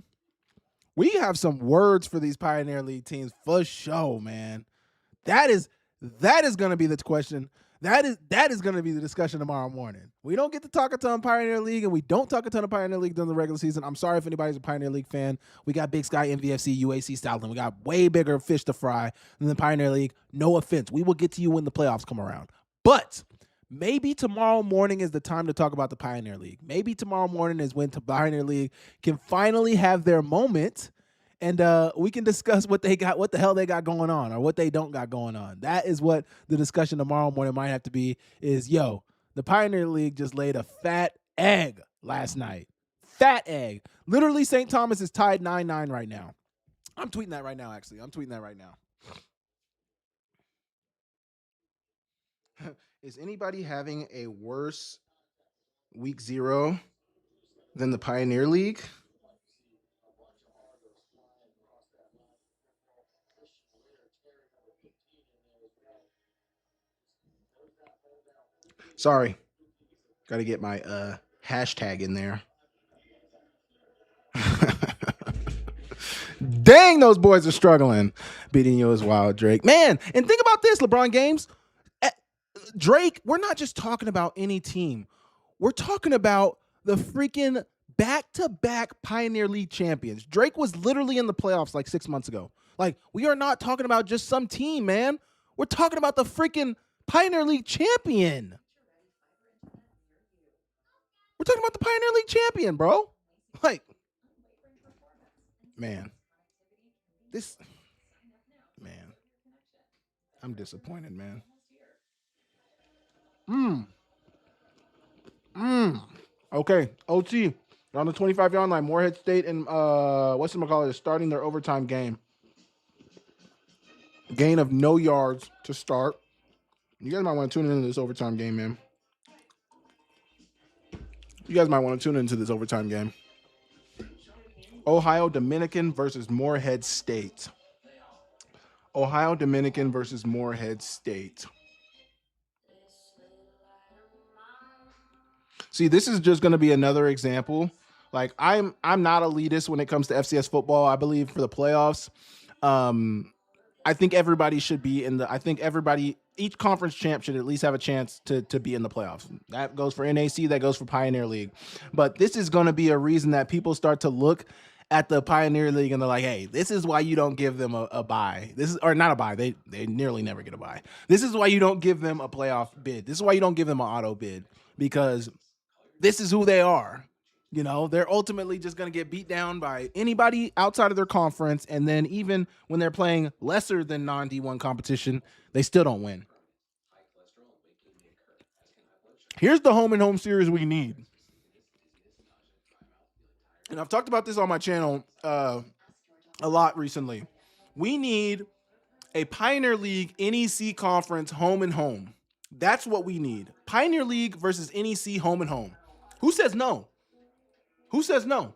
We have some words for these Pioneer League teams for sure, man. That is going to be the question. That is going to be the discussion tomorrow morning. We don't get to talk a ton of Pioneer League, and we don't talk a ton of Pioneer League during the regular season. I'm sorry if anybody's a Pioneer League fan. We got Big Sky, MVFC, UAC, Stoutland. We got way bigger fish to fry than the Pioneer League. No offense. We will get to you when the playoffs come around. But maybe tomorrow morning is the time to talk about the Pioneer League. Maybe tomorrow morning is when the Pioneer League can finally have their moment, and we can discuss what they got, what the hell they got going on, or what they don't got going on. That is what the discussion tomorrow morning might have to be. Is the Pioneer League just laid a fat egg last night. Fat egg. Literally, St. Thomas is tied 9-9 right now. I'm tweeting that right now. Actually, I'm tweeting that right now. Is anybody having a worse week 0 than the Pioneer League? Sorry. Got to get my hashtag in there. Dang, those boys are struggling. Beating you is wild, Drake. Man, and think about this, LeBron James. Drake, we're not just talking about any team. We're talking about the freaking back-to-back Pioneer League champions. Drake was literally in the playoffs like 6 months ago. Like, we are not talking about just some team, man. We're talking about the freaking Pioneer League champion. We're talking about the Pioneer League champion, bro. Like, man. I'm disappointed, man. Okay, OT. On the 25-yard line, Morehead State and whatchamacallit is starting their overtime game. Gain of no yards to start. You guys might want to tune into this overtime game, man. You guys might want to tune into this overtime game. Ohio Dominican versus Morehead State. Ohio Dominican versus Morehead State. See, this is just going to be another example. Like, I'm not elitist when it comes to FCS football. I believe for the playoffs, I think everybody should be in the. I think each conference champ should at least have a chance to be in the playoffs. That goes for NAC. That goes for Pioneer League. But this is going to be a reason that people start to look at the Pioneer League and they're like, hey, this is why you don't give them a bye. This is, or not a bye. They nearly never get a bye. This is why you don't give them a playoff bid. This is why you don't give them an auto bid, because this is who they are. You know, they're ultimately just going to get beat down by anybody outside of their conference. And then even when they're playing lesser than non-D1 competition, they still don't win. Here's the home and home series we need. And I've talked about this on my channel a lot recently. We need a Pioneer League NEC conference home and home. That's what we need. Pioneer League versus NEC home and home. Who says no? Who says no?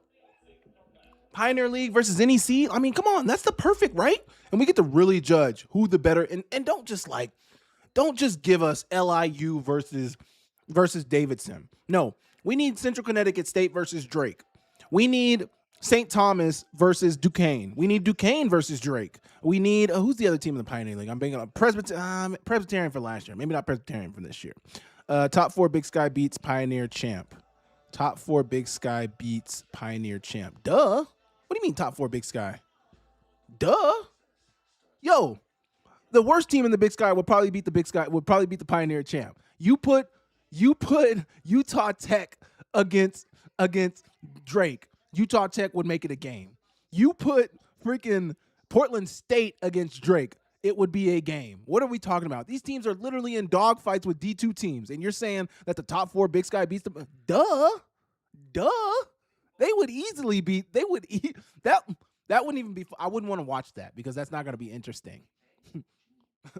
Pioneer League versus NEC? I mean, come on, that's the perfect, right? And we get to really judge who the better, and don't just give us LIU versus Davidson. No, we need Central Connecticut State versus Drake. We need St. Thomas versus Duquesne. We need Duquesne versus Drake. We need who's the other team in the Pioneer League? I'm bringing up Presbyterian for last year, maybe not Presbyterian for this year. Top 4 Big Sky beats Pioneer champ. Top 4 Big Sky beats Pioneer champ. Duh. What do you mean top 4 Big Sky? Duh. Yo, the worst team in the Big Sky would probably beat the Pioneer champ. You put Utah Tech against Drake. Utah Tech would make it a game. You put freaking Portland State against Drake, it would be a game. What are we talking about? These teams are literally in dogfights with D2 teams, and you're saying that the top 4 Big Sky beats them? Duh. They would easily beat. That wouldn't even be. I wouldn't want to watch that because that's not going to be interesting.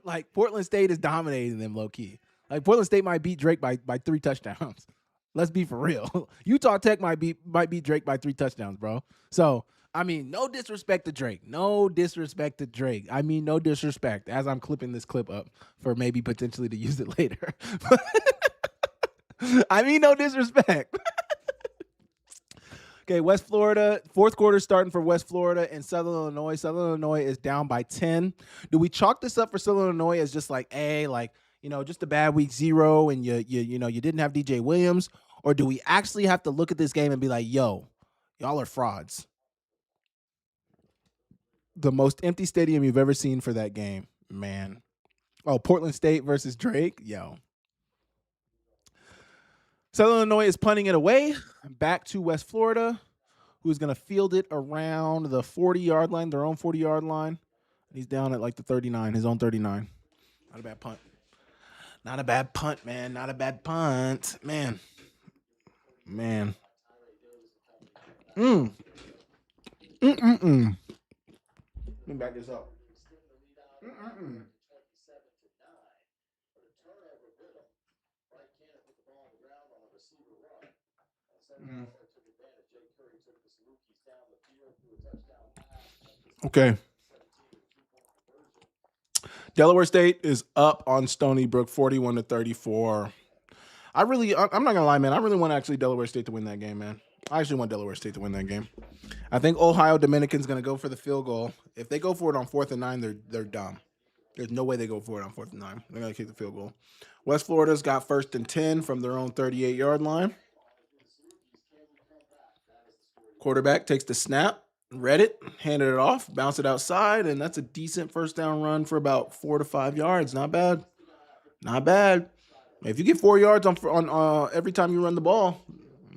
Like, Portland State is dominating them low key. Like, Portland State might beat Drake by 3 touchdowns. Let's be for real. Utah Tech might beat Drake by 3 touchdowns, bro. So I mean, no disrespect to Drake. No disrespect to Drake. I mean, no disrespect as I'm clipping this clip up for maybe potentially to use it later. I mean, no disrespect. Okay, West Florida, fourth quarter starting for West Florida and Southern Illinois. Southern Illinois is down by 10. Do we chalk this up for Southern Illinois as just like, hey, like, just a bad week 0 and you didn't have DJ Williams? Or do we actually have to look at this game and be like, yo, y'all are frauds? The most empty stadium you've ever seen for that game, man. Oh, Portland State versus Drake? Yo. Southern Illinois is punting it away back to West Florida, who's going to field it around the 40-yard line, their own 40-yard line. He's down at like the 39, his own 39. Not a bad punt. Not a bad punt, man. Not a bad punt. Man. Let me back this up. Okay. Delaware State is up on Stony Brook 41-34. I'm not gonna lie, man. I really want actually Delaware State to win that game, man. I actually want Delaware State to win that game. I think Ohio Dominican's gonna go for the field goal. If they go for it on 4th and 9, they're dumb. There's no way they go for it on 4th and 9. They're gonna kick the field goal. West Florida's got 1st and 10 from their own 38-yard line. Quarterback takes the snap, read it, handed it off, bounced it outside, and that's a decent first down run for about 4 to 5 yards. Not bad. Not bad. If you get 4 yards on every time you run the ball,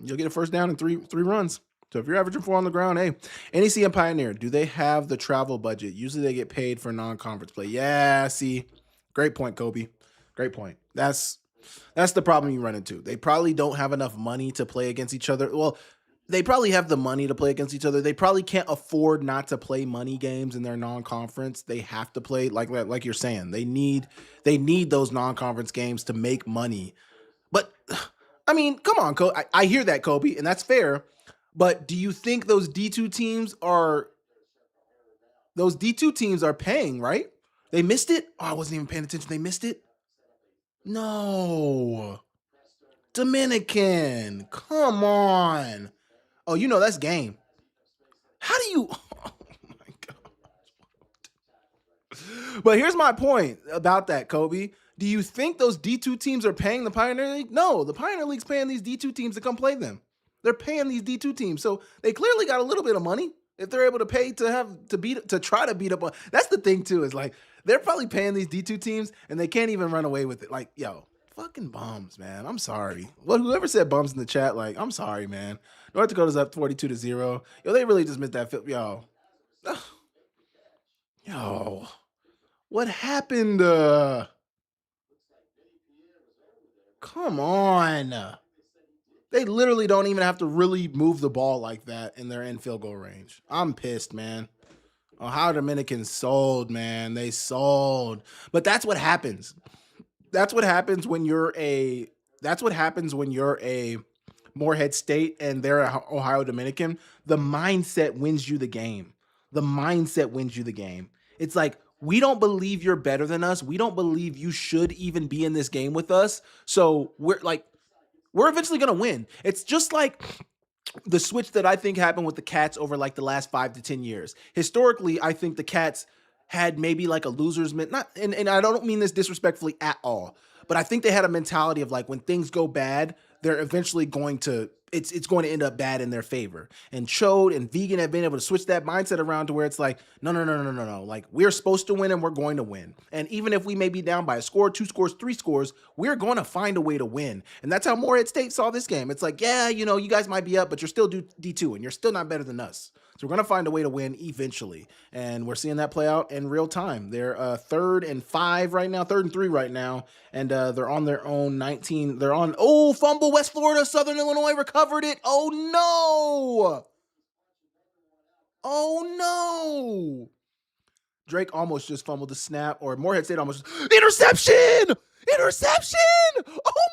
you'll get a first down in three runs. So if you're averaging 4 on the ground, hey, NEC and Pioneer, do they have the travel budget? Usually they get paid for non-conference play. Yeah, see, great point, Kobe. Great point. That's the problem you run into. They probably don't have enough money to play against each other. Well, they probably have the money to play against each other. They probably can't afford not to play money games in their non-conference. They have to play like you're saying. They need those non-conference games to make money. But I mean, come on, Kobe. I hear that, Kobe, and that's fair. But do you think those D2 teams are paying, right? They missed it? Oh, I wasn't even paying attention. They missed it? No. Dominican. Come on. Oh, that's game. How do you... Oh, my God. But here's my point about that, Kobe. Do you think those D2 teams are paying the Pioneer League? No, the Pioneer League's paying these D2 teams to come play them. They're paying these D2 teams. So they clearly got a little bit of money if they're able to pay to try to beat up. That's the thing, too, is like they're probably paying these D2 teams and they can't even run away with it. Like, yo, fucking bums, man. I'm sorry. Well, whoever said bums in the chat, like, I'm sorry, man. North Dakota's up 42-0. Yo, they really just missed that field. Yo, what happened? Come on. They literally don't even have to really move the ball like that and they're in field goal range. I'm pissed, man. Ohio Dominicans sold, man. They sold. But that's what happens. That's what happens when you're a Morehead State and they're a Ohio Dominican. The mindset wins you the game. It's like, we don't believe you're better than us. We don't believe you should even be in this game with us. So we're eventually going to win. It's just like the switch that I think happened with the Cats over like the last 5 to 10 years. Historically, I think the Cats had maybe like a loser's and I don't mean this disrespectfully at all, but I think they had a mentality of like when things go bad, they're eventually going to it's going to end up bad in their favor. And Chode and Vegan have been able to switch that mindset around to where it's like, no. Like, we're supposed to win and we're going to win. And even if we may be down by a score, 2 scores, 3 scores, we're going to find a way to win. And that's how Morehead State saw this game. It's like, yeah, you guys might be up, but you're still D2 and you're still not better than us. So we're going to find a way to win eventually. And we're seeing that play out in real time. They're 3rd and 5 right now, 3rd and 3 right now. And they're on their own 19. They're on, fumble, West Florida, Southern Illinois recovered it. Oh, no. Drake almost just fumbled the snap, or Morehead State almost. Interception! Oh,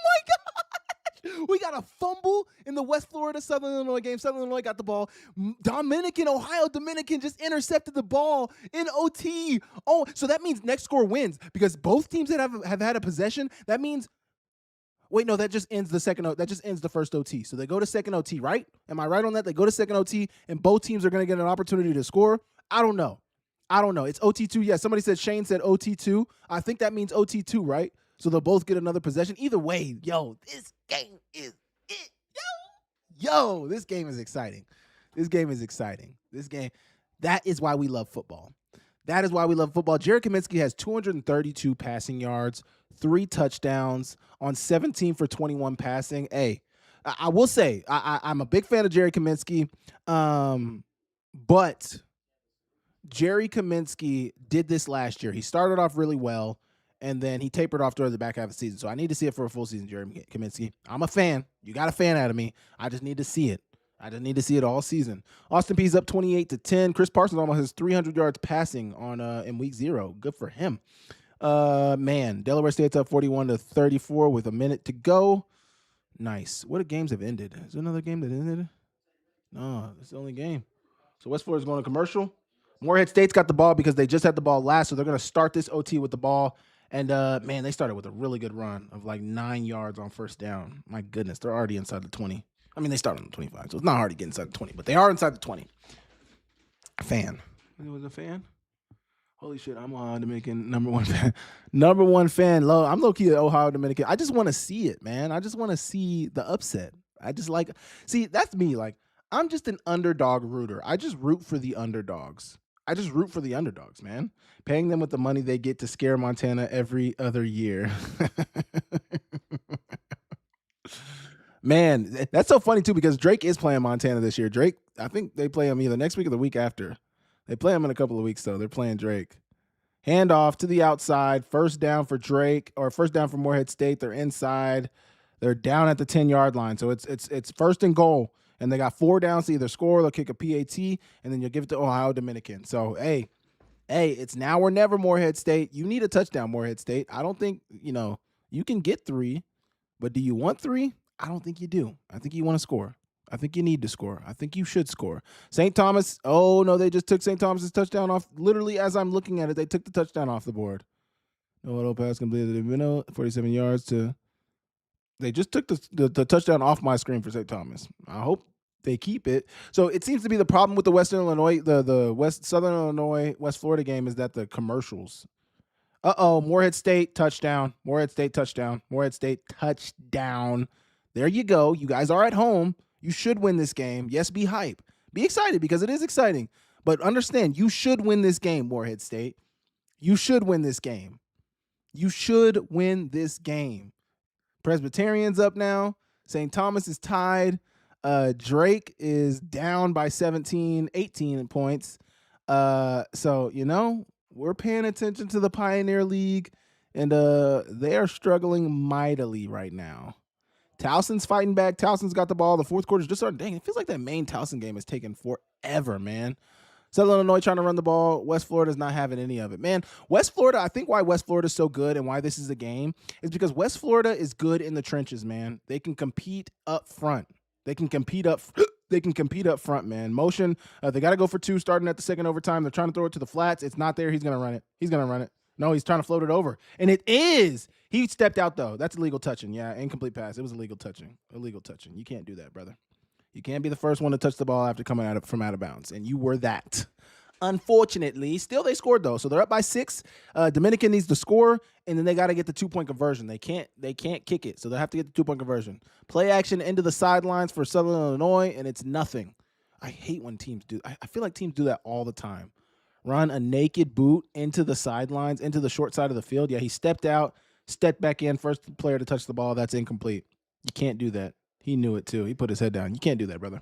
my God. We got a fumble in the West Florida Southern Illinois game. Southern Illinois got the ball. Ohio Dominican just intercepted the ball in OT. Oh, so that means next score wins because both teams that have had a possession. That means, wait, no, that just ends the second. That just ends the first OT. So they go to second OT, right? Am I right on that? They go to second OT, and both teams are going to get an opportunity to score. I don't know. It's OT2. Yeah, somebody said Shane said OT2. I think that means OT2, right? So they'll both get another possession. Either way, yo, this game is it. Yo, this game is exciting. This game, that is why we love football. That is why we love football. Jared Kaminsky has 232 passing yards, 3 touchdowns on 17 for 21 passing. Hey, I will say, I'm a big fan of Jared Kaminsky, but Jerry Kaminsky did this last year. He started off really well, and then he tapered off during the back half of the season. So I need to see it for a full season, Jerry Kaminsky. I'm a fan. You got a fan out of me. I just need to see it. I just need to see it all season. Austin Peay's up 28-10. Chris Parsons almost has 300 yards passing on in week 0. Good for him. Delaware State's up 41-34 with a minute to go. Nice. What games have ended? Is there another game that ended? No, that's the only game. So West Florida's going to commercial. Morehead State's got the ball because they just had the ball last, so they're going to start this OT with the ball. And, they started with a really good run of like 9 yards on first down. My goodness, they're already inside the 20. I mean, they started on the 25, so it's not hard to get inside the 20, but they are inside the 20. Fan. It was a fan? Holy shit, I'm Ohio Dominican number one fan. Number one fan. I'm low-key an Ohio Dominican. I just want to see it, man. I just want to see the upset. See, that's me. Like, I'm just an underdog rooter. I just root for the underdogs. Man. Paying them with the money they get to scare Montana every other year. Man, that's so funny, too, because Drake is playing Montana this year. Drake, I think they play him either next week or the week after. They play him in a couple of weeks, though. They're playing Drake. Handoff to the outside. First down for Drake, or first down for Morehead State. They're inside. They're down at the 10-yard line. So it's first and goal. And they got 4 downs to either score, they'll kick a PAT, and then you'll give it to Ohio Dominican. So, hey, it's now or never, Morehead State. You need a touchdown, Morehead State. I don't think, you can get 3, but do you want 3? I don't think you do. I think you want to score. I think you need to score. I think you should score. St. Thomas, oh, no, they just took St. Thomas's touchdown off. Literally, as I'm looking at it, they took the touchdown off the board. No auto pass completed. 47 yards to... They just took the touchdown off my screen for St. Thomas. I hope they keep it. So it seems to be the problem with the Western Illinois, the Southern Illinois, West Florida game is that the commercials. Morehead State touchdown. Morehead State touchdown. There you go. You guys are at home. You should win this game. Yes, be hype. Be excited because it is exciting. But understand, you should win this game, Morehead State. You should win this game. Presbyterian's up now. St. Thomas is tied. Drake is down by 18 points. So, we're paying attention to the Pioneer League, and they are struggling mightily right now. Towson's fighting back. Towson's got the ball. The fourth quarter's just started. Dang, it feels like that main Towson game has taken forever, man. Southern Illinois trying to run the ball. West Florida's not having any of it. Man, West Florida, I think why West Florida's so good and why this is a game is because West Florida is good in the trenches, man. They can compete up front. They can compete up front, man. Motion, they got to go for 2 starting at the second overtime. They're trying to throw it to the flats. It's not there. He's going to run it. No, he's trying to float it over. And it is. He stepped out, though. That's illegal touching. Yeah, incomplete pass. It was illegal touching. You can't do that, brother. You can't be the first one to touch the ball after coming from out of bounds. And you were that. Unfortunately, still they scored, though. So they're up by 6. Dominican needs to score, and then they got to get the 2-point conversion. They can't kick it, so they have to get the 2-point conversion. Play action into the sidelines for Southern Illinois, and it's nothing. I hate when teams do. I feel like teams do that all the time. Run a naked boot into the sidelines, into the short side of the field. Yeah, he stepped out, stepped back in, first player to touch the ball. That's incomplete. You can't do that. He knew it, too. He put his head down. You can't do that, brother.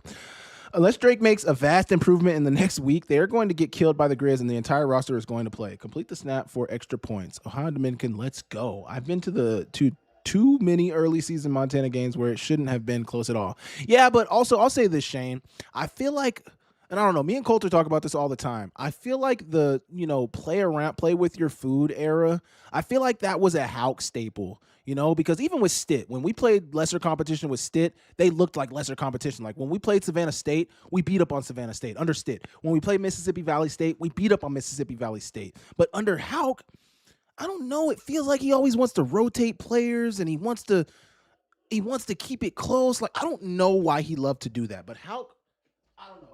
Unless Drake makes a vast improvement in the next week, they're going to get killed by the Grizz, and the entire roster is going to play. Complete the snap for extra points. Ohio Dominican, let's go. I've been to too many early season Montana games where it shouldn't have been close at all. Yeah, but also I'll say this, Shane. I feel like, and I don't know, me and Coulter talk about this all the time. I feel like the, play with your food era, I feel like that was a Hauk staple. because even with Stitt, when we played lesser competition with Stitt, they looked like lesser competition. Like when we played Savannah State, we beat up on Savannah State under Stitt. When we played Mississippi Valley State, we beat up on Mississippi Valley State. But under Hauk, I don't know. It feels like he always wants to rotate players and he wants to keep it close. Like I don't know why he loved to do that, but Hauk, I don't know.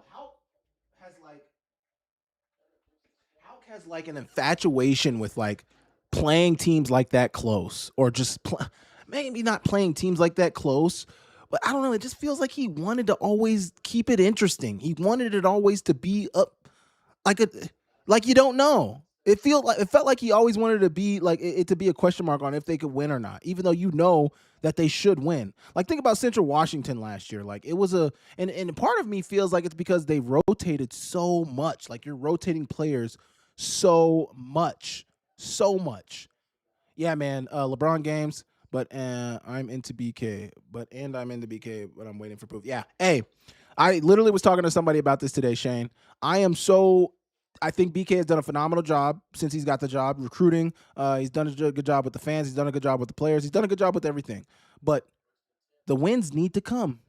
Hauk has like an infatuation with like playing teams like that close, or just maybe not playing teams like that close, but I don't know. It just feels like he wanted to always keep it interesting. He wanted it always to be up like you don't know. It felt like he always wanted to be like it to be a question mark on if they could win or not, even though that they should win. Like think about Central Washington last year. Like it was and part of me feels like it's because they rotated so much. Like you're rotating players so much. Yeah, man. LeBron games, but I'm into BK. I'm into BK, but I'm waiting for proof. Yeah. Hey, I literally was talking to somebody about this today, Shane. I think BK has done a phenomenal job since he's got the job recruiting. He's done a good job with the fans. He's done a good job with the players. He's done a good job with everything. But the wins need to come.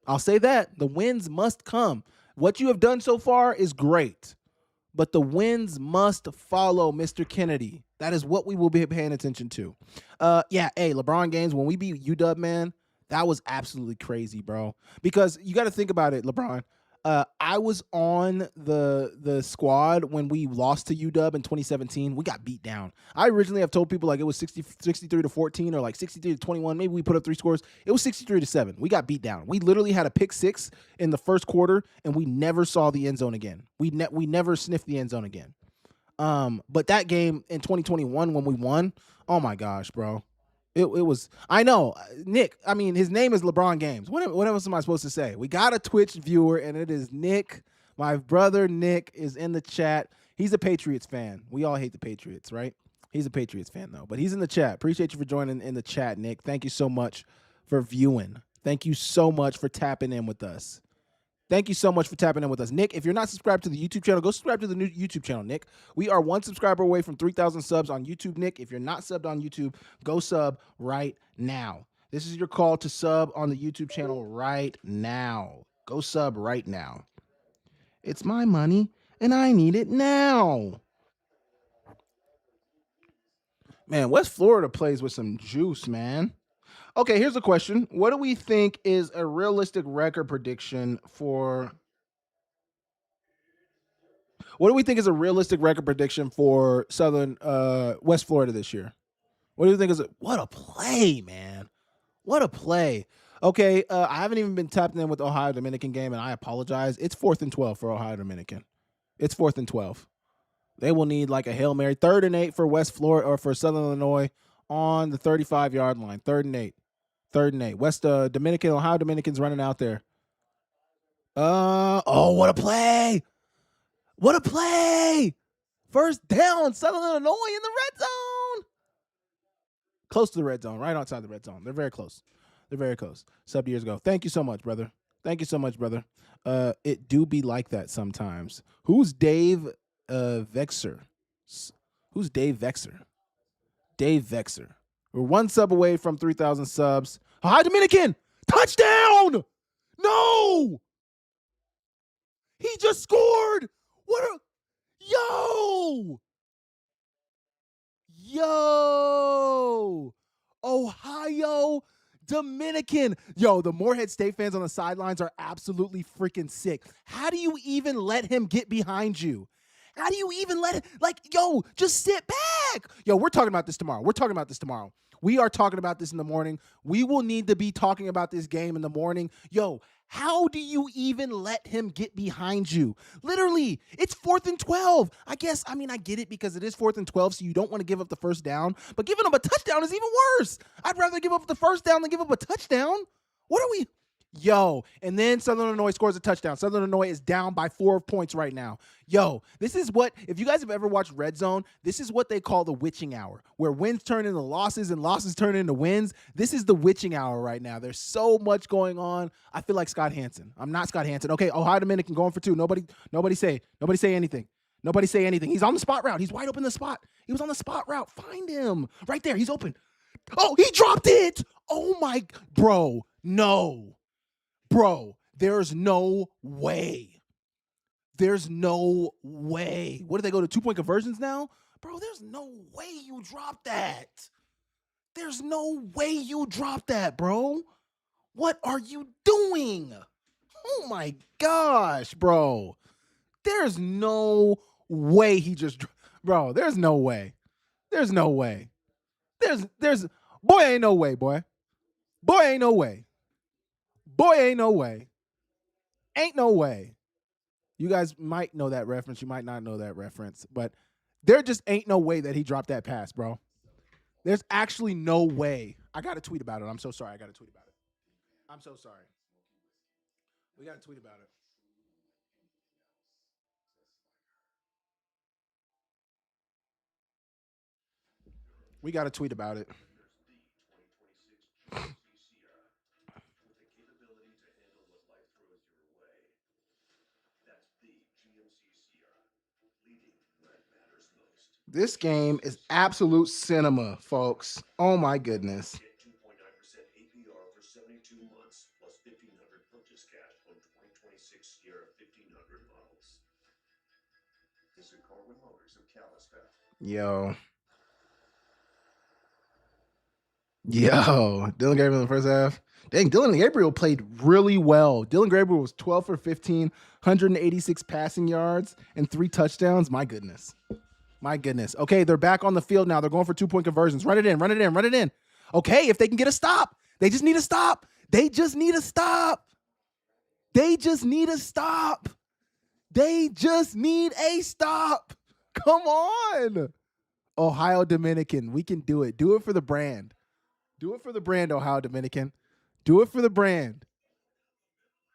I'll say that. The wins must come. What you have done so far is great, but the wins must follow, Mr. Kennedy. That is what we will be paying attention to. LeBron games, when we beat UW, man, that was absolutely crazy, bro. Because you got to think about it, LeBron. I was on the squad when we lost to UW in 2017. We got beat down. I originally have told people like it was 63-14 or like 63-21. Maybe we put up 3 scores. It was 63-7. We got beat down. We literally had a pick 6 in the first quarter, and we never saw the end zone again. We never sniffed the end zone again. But that game in 2021 when we won, oh my gosh, bro. It was, I know, Nick, I mean, his name is LeBron Games. What else am I supposed to say? We got a Twitch viewer, and it is Nick. My brother Nick is in the chat. He's a Patriots fan. We all hate the Patriots, right? He's a Patriots fan, though. But he's in the chat. Appreciate you for joining in the chat, Nick. Thank you so much for viewing. Thank you so much for tapping in with us. Thank you so much for tapping in with us. Nick, if you're not subscribed to the YouTube channel, go subscribe to the new YouTube channel, Nick. We are 1 subscriber away from 3,000 subs on YouTube, Nick. If you're not subbed on YouTube, go sub right now. This is your call to sub on the YouTube channel right now. Go sub right now. It's my money, and I need it now. Man, West Florida plays with some juice, man. Okay, here's a question. What do we think is a realistic record prediction for... What do we think is a realistic record prediction for West Florida this year? What do you think what a play, man. What a play. Okay, I haven't even been tapped in with the Ohio Dominican game, and I apologize. It's 4th and 12 for Ohio Dominican. It's 4th and 12. They will need like a Hail Mary. 3rd and 8 for West Florida or for Southern Illinois on the 35-yard line. 3rd and 8. 3rd and 8. Ohio Dominican's running out there. What a play. What a play! First down, Southern Illinois in the red zone. Close to the red zone, right outside the red zone. They're very close. Sub years ago. Thank you so much, brother. It do be like that sometimes. Who's Dave Vexer? Who's Dave Vexer? Dave Vexer. We're 1 sub away from 3,000 subs. Ohio Dominican! Touchdown! No! He just scored! Yo! Ohio Dominican. Yo, the Morehead State fans on the sidelines are absolutely freaking sick. How do you even let him get behind you? How do you even let it? Like, yo, just sit back. Yo, we're talking about this tomorrow. We are talking about this in the morning. We will need to be talking about this game in the morning. Yo, how do you even let him get behind you? Literally, it's 4th and 12. I get it because it is 4th and 12, so you don't want to give up the first down. But giving up a touchdown is even worse. I'd rather give up the first down than give up a touchdown. What are we? Yo, and then Southern Illinois scores a touchdown. Southern Illinois is down by 4 points right now. Yo, this is what, if you guys have ever watched Red Zone, this is what they call the witching hour, where wins turn into losses and losses turn into wins. This is the witching hour right now. There's so much going on. I feel like Scott Hansen. I'm not Scott Hansen. Okay, Ohio Dominican going for 2. Nobody say anything. Nobody say anything. He's on the spot route. He's wide open the spot. He was on the spot route. Find him. Right there. He's open. Oh, he dropped it. Oh my, bro. No. Bro, there's no way. There's no way. What did they go to 2-point conversions now? Bro, there's no way you dropped that. There's no way you dropped that, bro. What are you doing? Oh my gosh, bro. There's no way he just, bro, there's no way. There's no way. Boy, ain't no way, boy. Boy, ain't no way. Boy, ain't no way. Ain't no way. You guys might know that reference. You might not know that reference, but there just ain't no way that he dropped that pass, bro. There's actually no way. I got to tweet about it. I'm so sorry. I got to tweet about it. I'm so sorry. We got to tweet about it. We got to tweet about it. This game is absolute cinema, folks. Oh my goodness. Get 2.9% APR for 72 months plus 1,500 purchase cash on 2026 Sierra 1,500 models. Visit Corwin Motors of Kalispell. Yo. Dylan Gabriel in the first half. Dang, Dylan Gabriel played really well. Dylan Gabriel was 12 for 15, 186 passing yards, and 3 touchdowns. My goodness. My goodness. Okay, they're back on the field now. They're going for 2-point conversions. Run it in, run it in, run it in. Okay, if they can get a stop. They just need a stop. They just need a stop. They just need a stop. They just need a stop. Come on. Ohio Dominican, we can do it. Do it for the brand. Do it for the brand, Ohio Dominican. Do it for the brand.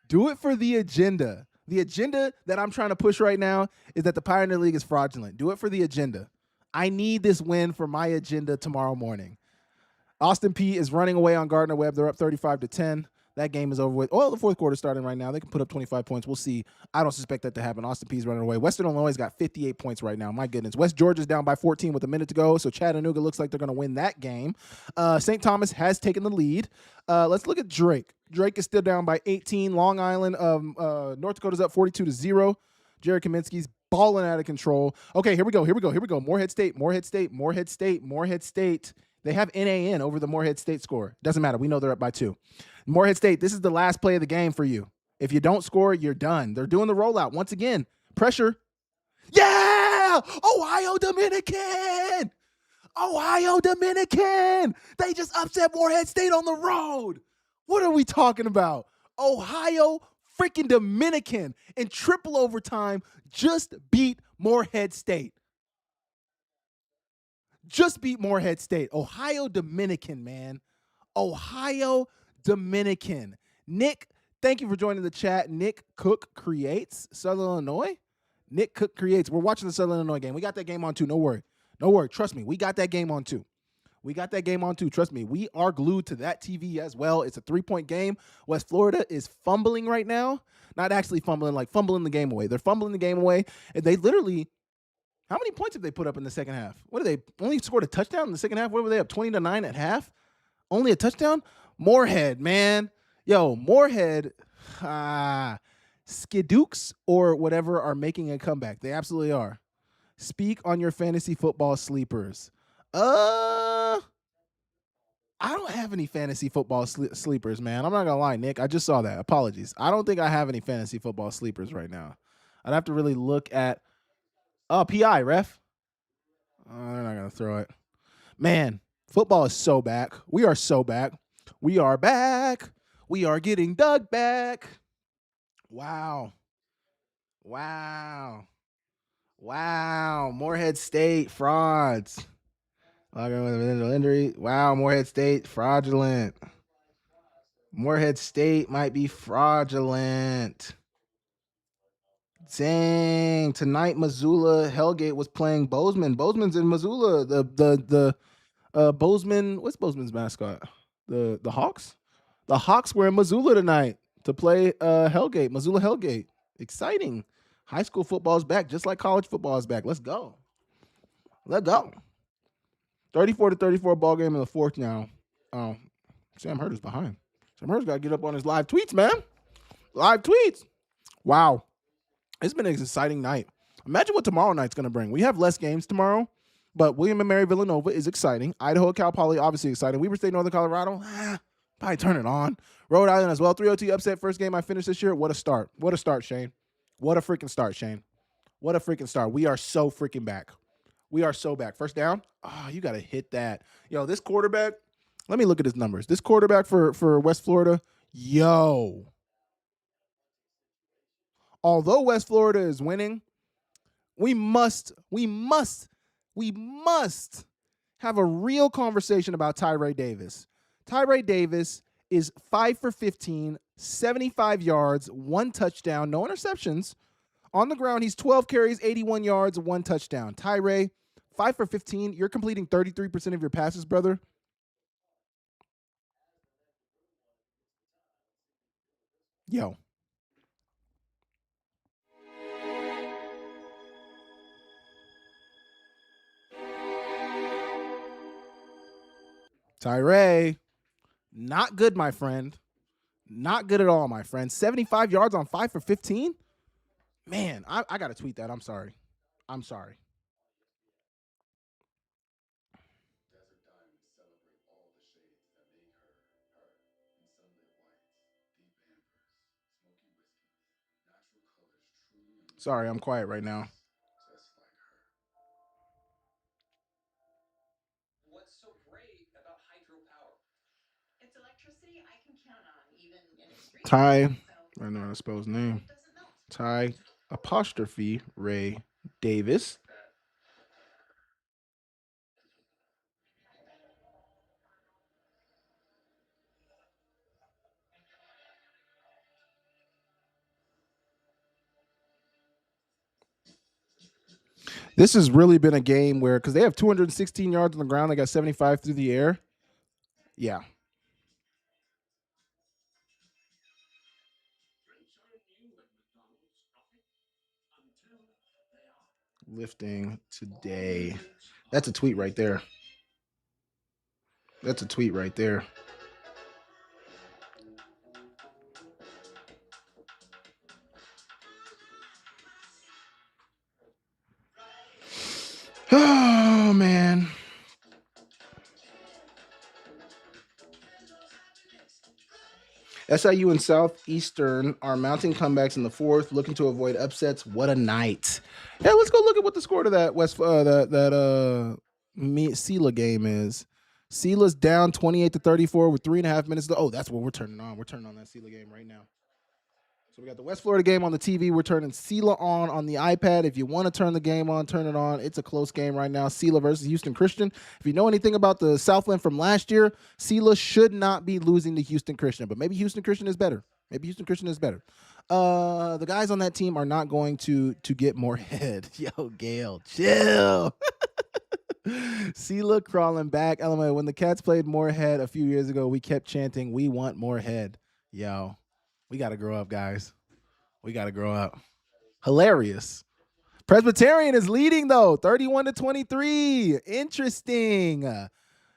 Do it for the agenda. The agenda that I'm trying to push right now is that the Pioneer League is fraudulent. Do it for the agenda. I need this win for my agenda tomorrow morning. Austin Peay is running away on Gardner Webb. They're up 35-10. That game is over with. Oh, the fourth quarter starting right now. They can put up 25 points. We'll see. I don't suspect that to happen. Austin Peay is running away. Western Illinois has got 58 points right now. My goodness. West Georgia's down by 14 with a minute to go, so Chattanooga looks like they're going to win that game. St. Thomas has taken the lead. Let's look at Drake. Drake is still down by 18. Long Island, North Dakota's up 42-0. Jared Kaminsky's balling out of control. Okay, here we go. Morehead State. They have NAN over the Morehead State score. Doesn't matter. We know they're up by 2. Morehead State, this is the last play of the game for you. If you don't score, you're done. They're doing the rollout. Once again, pressure. Yeah! Ohio Dominican! Ohio Dominican! They just upset Morehead State on the road. What are we talking about? Ohio freaking Dominican in triple overtime just beat Morehead State. Just beat Morehead State. Ohio Dominican, man. Ohio Dominican. Nick, thank you for joining the chat. Nick Cook creates Southern Illinois. Nick Cook creates. We're watching the Southern Illinois game. We got that game on too. No worry. Trust me. We got that game on too. Trust me. We are glued to that TV as well. It's a 3-point game. West Florida is fumbling right now. Not actually fumbling, like fumbling the game away. They're fumbling the game away. And they literally, how many points have they put up in the second half? What did they only scored a touchdown in the second half? What were they up 20-9 at half? Only a touchdown? Morehead, man. Yo, Morehead, Skidooks or whatever are making a comeback. They absolutely are. Speak on your fantasy football sleepers. I don't have any fantasy football sleepers, man. I'm not going to lie, Nick. I just saw that. Apologies. I don't think I have any fantasy football sleepers right now. I'd have to really look at PI, ref. They're not going to throw it. Man, football is so back. We are so back. We are back. We are getting Doug back. Wow. Morehead State frauds. Logging with an individual injury. Wow, Morehead State fraudulent. Morehead State might be fraudulent. Dang. Tonight, Missoula Hellgate was playing Bozeman. Bozeman's in Missoula. The Bozeman, what's Bozeman's mascot? The Hawks? The Hawks were in Missoula tonight to play Hellgate, Missoula Hellgate. Exciting. High school football is back, just like college football is back. Let's go. Let's go. 34-34 ball game in the fourth now. Sam Hurd is behind. Sam Hurd's got to get up on his live tweets, man. Live tweets. Wow. It's been an exciting night. Imagine what tomorrow night's going to bring. We have less games tomorrow, but William and Mary Villanova is exciting. Idaho, Cal Poly, obviously exciting. Weber State, Northern Colorado, probably turn it on. Rhode Island as well. 3-0 upset, first game I finished this year. What a start. What a start, Shane. What a freaking start, Shane. What a freaking start. We are so freaking back. We are so back. First down. Oh, you got to hit that. Yo, this quarterback, let me look at his numbers. This quarterback for West Florida, yo. Although West Florida is winning, we must have a real conversation about Tyree Davis. Tyree Davis is 5 for 15, 75 yards, 1 touchdown, no interceptions. On the ground, he's 12 carries, 81 yards, 1 touchdown. Tyree, 5 for 15. You're completing 33% of your passes, brother. Yo. Tyree, not good, my friend. Not good at all, my friend. 75 yards on 5 for 15? Man, I got to tweet that. I'm sorry. Sorry, I'm quiet right now. What's so great about hydropower? It's electricity I can count on, even in extreme. Ty, I don't know how to spell his name. Ty apostrophe Ray Davis. This has really been a game where, because they have 216 yards on the ground, they got 75 through the air. Yeah. Lifting today. That's a tweet right there. That's a tweet right there. Oh, man. SIU and Southeastern are mounting comebacks in the fourth, looking to avoid upsets. What a night! Yeah, let's go look at what the score to that Sela game is. Sela's down 28-34 with 3.5 minutes. Oh, that's what we're turning on. We're turning on that Sela game right now. So we got the West Florida game on the TV. We're turning Sela on the iPad. If you want to turn the game on, turn it on. It's a close game right now. Sela versus Houston Christian. If you know anything about the Southland from last year, Sela should not be losing to Houston Christian, but maybe Houston Christian is better. The guys on that team are not going to get more head. Yo, Gail, chill. Sela crawling back. LMA, when the Cats played Moorhead a few years ago, we kept chanting, "We want Moorhead." Yo. We got to grow up, guys. We got to grow up. Hilarious. Presbyterian is leading, though, 31-23. Interesting.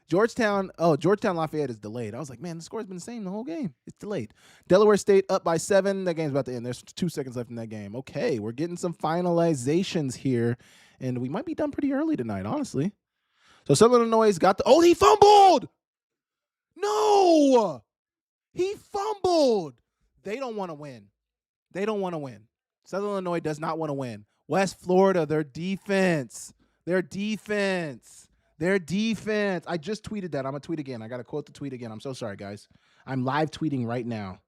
Georgetown Lafayette is delayed. I was like, man, the score's been the same the whole game. It's delayed. Delaware State up by 7. That game's about to end. There's 2 seconds left in that game. Okay, we're getting some finalizations here, and we might be done pretty early tonight, honestly. So Southern Illinois got the... Oh, he fumbled! No! He fumbled! They don't want to win. Southern Illinois does not want to win. West Florida, their defense. I just tweeted that. I'm going to tweet again. I got to quote the tweet again. I'm so sorry, guys. I'm live tweeting right now.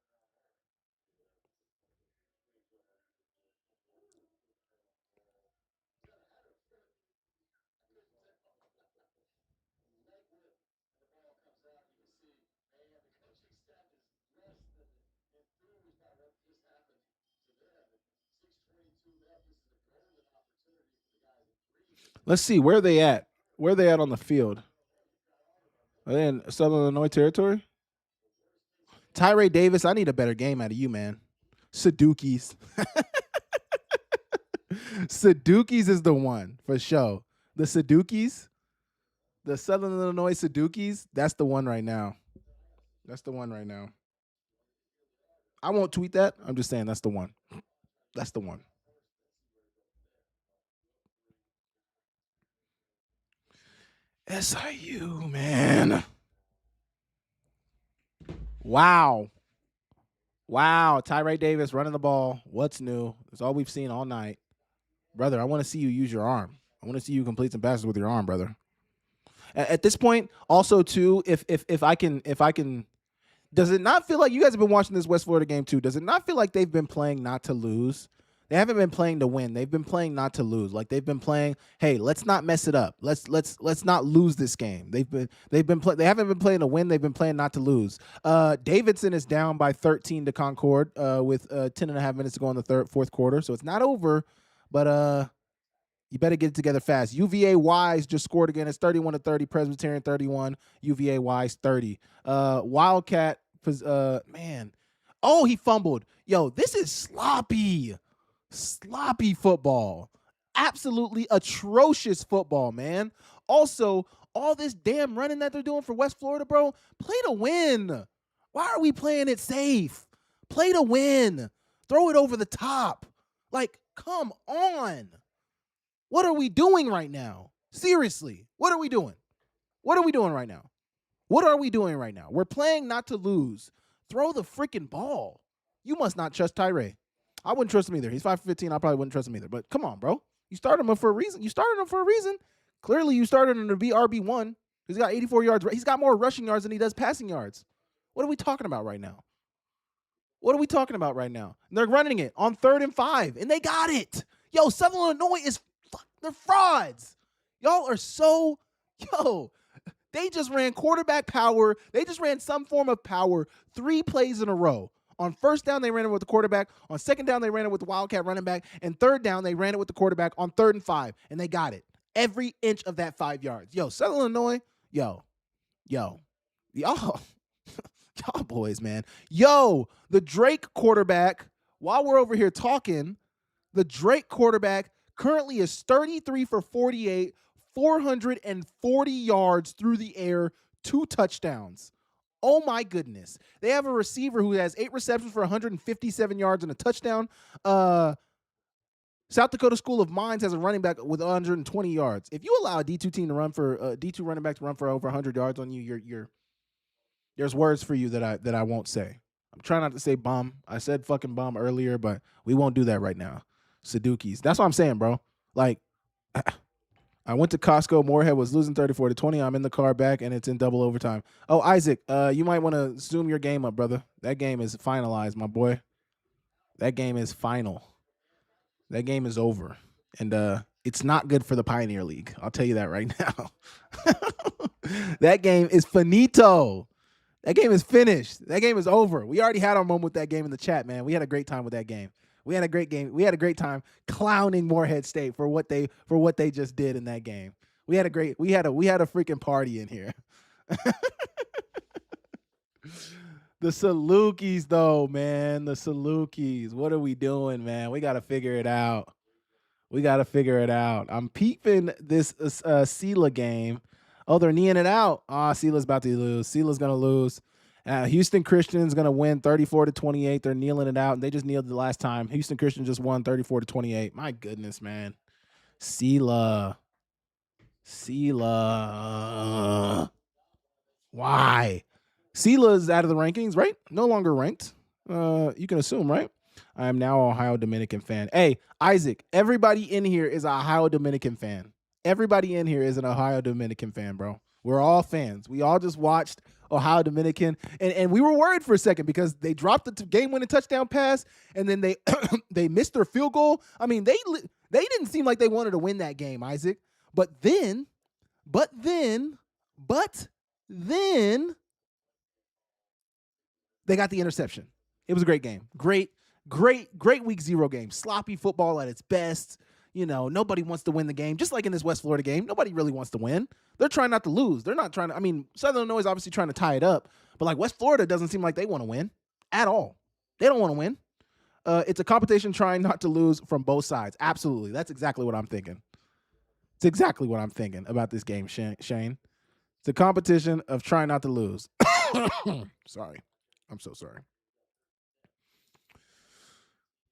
Let's see, where are they at? Where are they at on the field? Are they in Southern Illinois territory? Tyree Davis, I need a better game out of you, man. Sadukis. Sadukis is the one for sure. The Sadukis, the Southern Illinois Sadukis, that's the one right now. That's the one right now. I won't tweet that. I'm just saying that's the one. That's the one. SIU, man. Wow. Wow. Tyree Davis running the ball. What's new? That's all we've seen all night. Brother, I want to see you use your arm. I want to see you complete some passes with your arm, brother. At this point, also too, if I can, does it not feel like you guys have been watching this West Florida game too? Does it not feel like they've been playing not to lose? They haven't been playing to win. They've been playing not to lose. Like they've been playing, hey, let's not mess it up. Let's not lose this game. They haven't been playing to win. They've been playing not to lose. Davidson is down by 13 to Concord with 10 and a half minutes to go in the fourth quarter. So it's not over, but you better get it together fast. UVA Wise just scored again. It's 31-30. Presbyterian 31. UVA Wise 30. Wildcat, man. Oh, he fumbled. Yo, this is sloppy. Sloppy football. Absolutely atrocious football, man. Also, all this damn running that they're doing for West Florida, bro, play to win. Why are we playing it safe? Play to win. Throw it over the top. Like, come on. What are we doing right now? Seriously, what are we doing? What are we doing right now? What are we doing right now? We're playing not to lose. Throw the freaking ball. You must not trust Tyree. I wouldn't trust him either. He's 5 for 15. I probably wouldn't trust him either. But come on, bro. You started him for a reason. Clearly, you started him to be RB1. He's got 84 yards. He's got more rushing yards than he does passing yards. What are we talking about right now? They're running it on 3rd and 5, and they got it. Yo, Southern Illinois they're frauds. Y'all are so, they just ran quarterback power. They just ran some form of power 3 plays in a row. On 1st down, they ran it with the quarterback. On 2nd down, they ran it with the Wildcat running back. And 3rd down, they ran it with the quarterback on 3rd and 5. And they got it. Every inch of that 5 yards. Yo, Southern Illinois, y'all boys, man. Yo, the Drake quarterback, while we're over here talking, the Drake quarterback currently is 33 for 48, 440 yards through the air, 2 touchdowns. Oh my goodness. They have a receiver who has 8 receptions for 157 yards and a touchdown. South Dakota School of Mines has a running back with 120 yards. If you allow a D2 team to run for D2 running back to run for over 100 yards on you, there's words for you that I won't say. I'm trying not to say bum. I said fucking bum earlier, but we won't do that right now. Sadukis. That's what I'm saying, bro. Like, I went to Costco. Moorhead was losing 34-20. I'm in the car back, and it's in double overtime. Oh, Isaac, you might want to zoom your game up, brother. That game is finalized, my boy. That game is final. That game is over. And it's not good for the Pioneer League. I'll tell you that right now. That game is finito. That game is finished. That game is over. We already had our moment with that game in the chat, man. We had a great time with that game. We had a great game. We had a great time clowning Moorhead State for what they just did in that game. We had a freaking party in here. The Salukis, though, man. The Salukis. What are we doing, man? We got to figure it out. I'm peeping this Sela game. Oh, they're kneeing it out. Sela's about to lose. Sela's going to lose. Houston Christian's going to win 34-28. They're kneeling it out, and they just kneeled the last time. Houston Christian just won 34-28. My goodness, man. Sela. Why? Sela's out of the rankings, right? No longer ranked. You can assume, right? I am now an Ohio Dominican fan. Hey, Isaac, everybody in here is an Ohio Dominican fan. Everybody in here is an Ohio Dominican fan, bro. We're all fans. We all just watched Ohio Dominican, and we were worried for a second because they dropped the game-winning touchdown pass, and then they they missed their field goal. I mean, they didn't seem like they wanted to win that game, Isaac. But then they got the interception. It was a great game. Great week 0 game. Sloppy football at its best. You know, nobody wants to win the game. Just like in this West Florida game, nobody really wants to win. They're trying not to lose. They're not trying to, I mean, Southern Illinois is obviously trying to tie it up, but like West Florida doesn't seem like they want to win at all. They don't want to win. It's a competition trying not to lose from both sides. Absolutely. That's exactly what I'm thinking. It's exactly what I'm thinking about this game, Shane. It's a competition of trying not to lose. Sorry. I'm so sorry.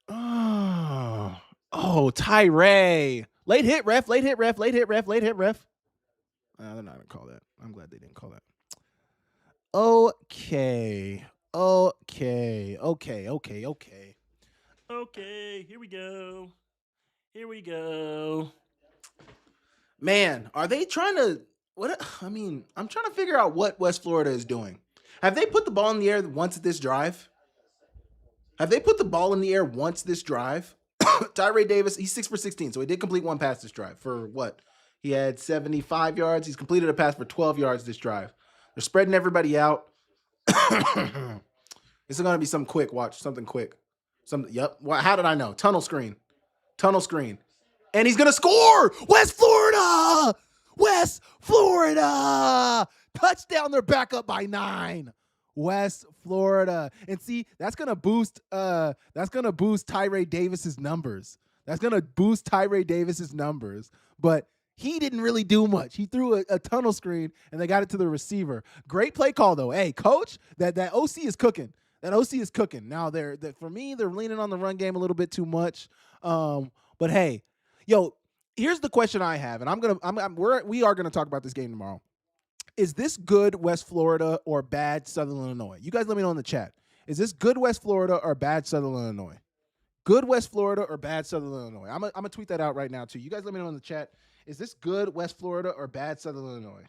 Oh, Tyree. Late hit, ref. They're not going to call that. I'm glad they didn't call that. Okay, here we go. Man, are they trying to I'm trying to figure out what West Florida is doing. Have they put the ball in the air once this drive? Tyree Davis, he's 6 for 16, so he did complete one pass this drive for what? He had 75 yards. He's completed a pass for 12 yards this drive. They're spreading everybody out. This is going to be something quick. Watch, something quick. Yep. How did I know? Tunnel screen. And he's going to score! West Florida! Touchdown, they're back up by 9. West Florida. And see, that's gonna boost Tyree Davis's numbers. But he didn't really do much. He threw a tunnel screen and they got it to the receiver. Great play call though. Hey, coach, that OC is cooking. Now for me, they're leaning on the run game a little bit too much. But hey, here's the question I have, and we are gonna talk about this game tomorrow. Is this good West Florida or bad Southern Illinois? You guys let me know in the chat. Is this good West Florida or bad Southern Illinois? Good West Florida or bad Southern Illinois? I'm gonna tweet that out right now too. You guys let me know in the chat. Is this good West Florida or bad Southern Illinois?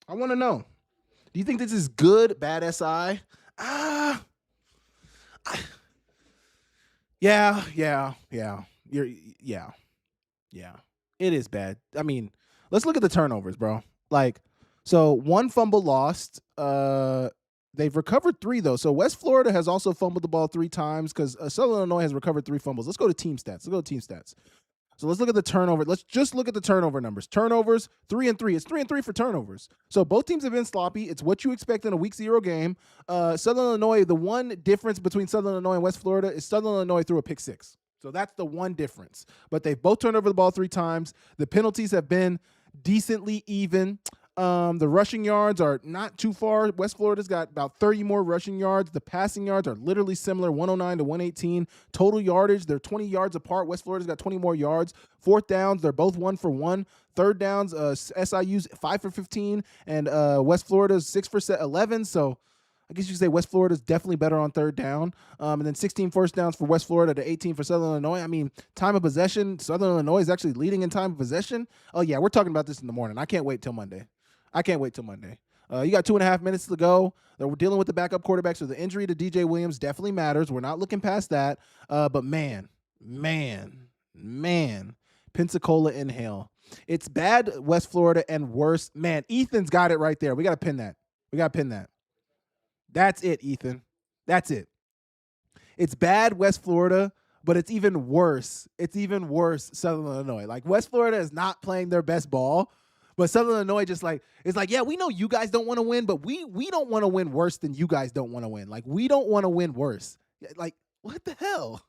I want to know. Do you think this is good, bad SI? Yeah. It is bad. I mean, let's look at the turnovers, bro. So one fumble lost. They've recovered 3 though. So West Florida has also fumbled the ball 3 times because Southern Illinois has recovered 3 fumbles. Let's go to team stats. So let's look at the turnover. Let's just look at the turnover numbers. Turnovers, 3 and 3. It's 3 and 3 for turnovers. So both teams have been sloppy. It's what you expect in a week 0 game. Southern Illinois, the one difference between Southern Illinois and West Florida is Southern Illinois threw a pick 6. So that's the one difference. But they've both turned over the ball 3 times. The penalties have been decently even. The rushing yards are not too far. West Florida's got about 30 more rushing yards. The passing yards are literally similar, 109 to 118. Total yardage, they're 20 yards apart. West Florida's got 20 more yards. 4th downs, they're both 1 for 1. 3rd downs, SIU's 5 for 15, and West Florida's 6 for 11. So I guess you could say West Florida's definitely better on 3rd down. And then 16 first downs for West Florida to 18 for Southern Illinois. I mean, time of possession, Southern Illinois is actually leading in time of possession. Oh, yeah, we're talking about this in the morning. I can't wait till Monday. You got 2.5 minutes to go. We're dealing with the backup quarterback, so the injury to DJ Williams definitely matters. We're not looking past that. But man, Pensacola inhale. It's bad West Florida and worse. Man, Ethan's got it right there. We got to pin that. That's it, Ethan. That's it. It's bad West Florida, but it's even worse. Southern Illinois. Like West Florida is not playing their best ball. But Southern Illinois yeah, we know you guys don't want to win, but we don't want to win worse than you guys don't want to win. Like, we don't want to win worse. Like, what the hell?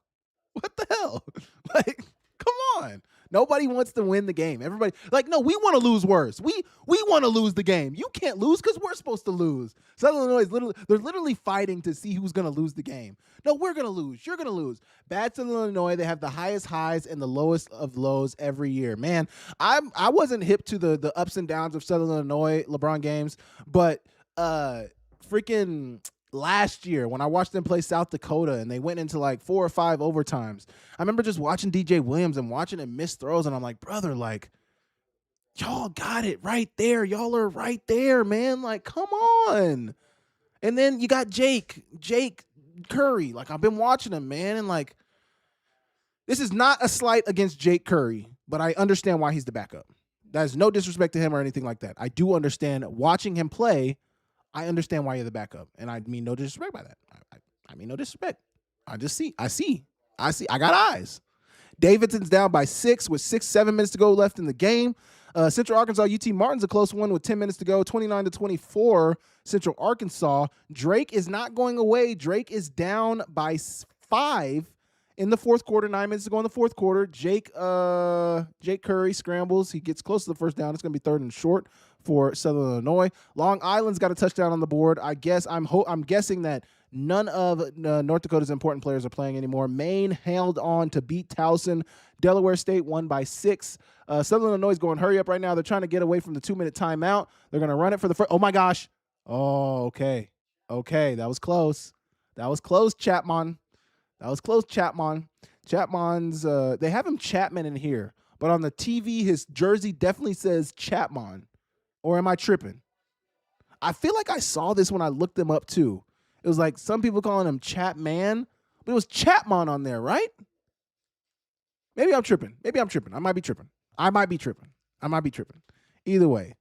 Like, come on. Nobody wants to win the game. Everybody, no, we want to lose worse. We want to lose the game. You can't lose because we're supposed to lose. Southern Illinois they're literally fighting to see who's going to lose the game. No, we're going to lose. You're going to lose. Bad Southern Illinois, they have the highest highs and the lowest of lows every year. Man, I wasn't hip to the ups and downs of Southern Illinois LeBron games, but freaking last year when I watched them play South Dakota and they went into 4 or 5 overtimes, I remember just watching DJ Williams and watching him miss throws, and I'm like, brother, y'all got it right there. Y'all are right there, man. Come on. And then you got Jake Curry. I've been watching him, man, and this is not a slight against Jake Curry, but I understand why he's the backup. That is no disrespect to him or anything like that. I do understand watching him play. I understand why you're the backup, and I mean no disrespect by that. I mean no disrespect. I see. I see. I got eyes. Davidson's down by 6 with 7 minutes to go left in the game. Central Arkansas UT Martin's a close one with 10 minutes to go, 29-24. Central Arkansas. Drake is not going away. Drake is down by 5 in the fourth quarter. 9 minutes to go in the fourth quarter. Jake Curry scrambles. He gets close to the first down. It's going to be 3rd and short for Southern Illinois. Long Island's got a touchdown on the board. I'm guessing that none of North Dakota's important players are playing anymore. Maine held on to beat Towson. Delaware State won by 6. Southern Illinois is going hurry up right now. They're trying to get away from the 2-minute timeout. They're going to run it for the first. Oh, my gosh. Oh, okay. Okay, that was close. That was close, Chapman. That was close, Chapman. Chapman's, they have him Chapman in here, but on the TV, his jersey definitely says Chapman. Or am I tripping? I feel like I saw this when I looked them up too. It was like some people calling him Chapman, but it was Chapman on there, right? Maybe I'm tripping. I might be tripping. Either way,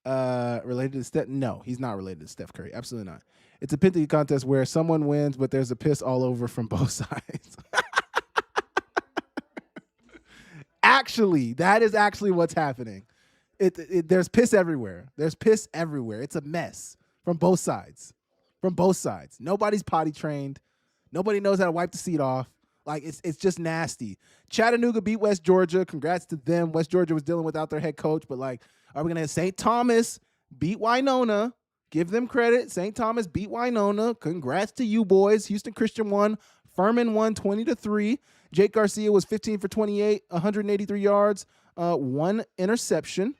related to Steph? No, he's not related to Steph Curry. Absolutely not. It's a pity contest where someone wins, but there's a piss all over from both sides. Actually, that is actually what's happening. There's piss everywhere. It's a mess from both sides. Nobody's potty trained. Nobody knows how to wipe the seat off. Like, it's just nasty. Chattanooga beat West Georgia. Congrats to them. West Georgia was dealing without their head coach, but like, are we going to St. Thomas beat Winona? Give them credit. St. Thomas beat Winona. Congrats to you boys. Houston Christian won. Furman won 20-3. Jake Garcia was 15 for 28, 183 yards, 1 interception.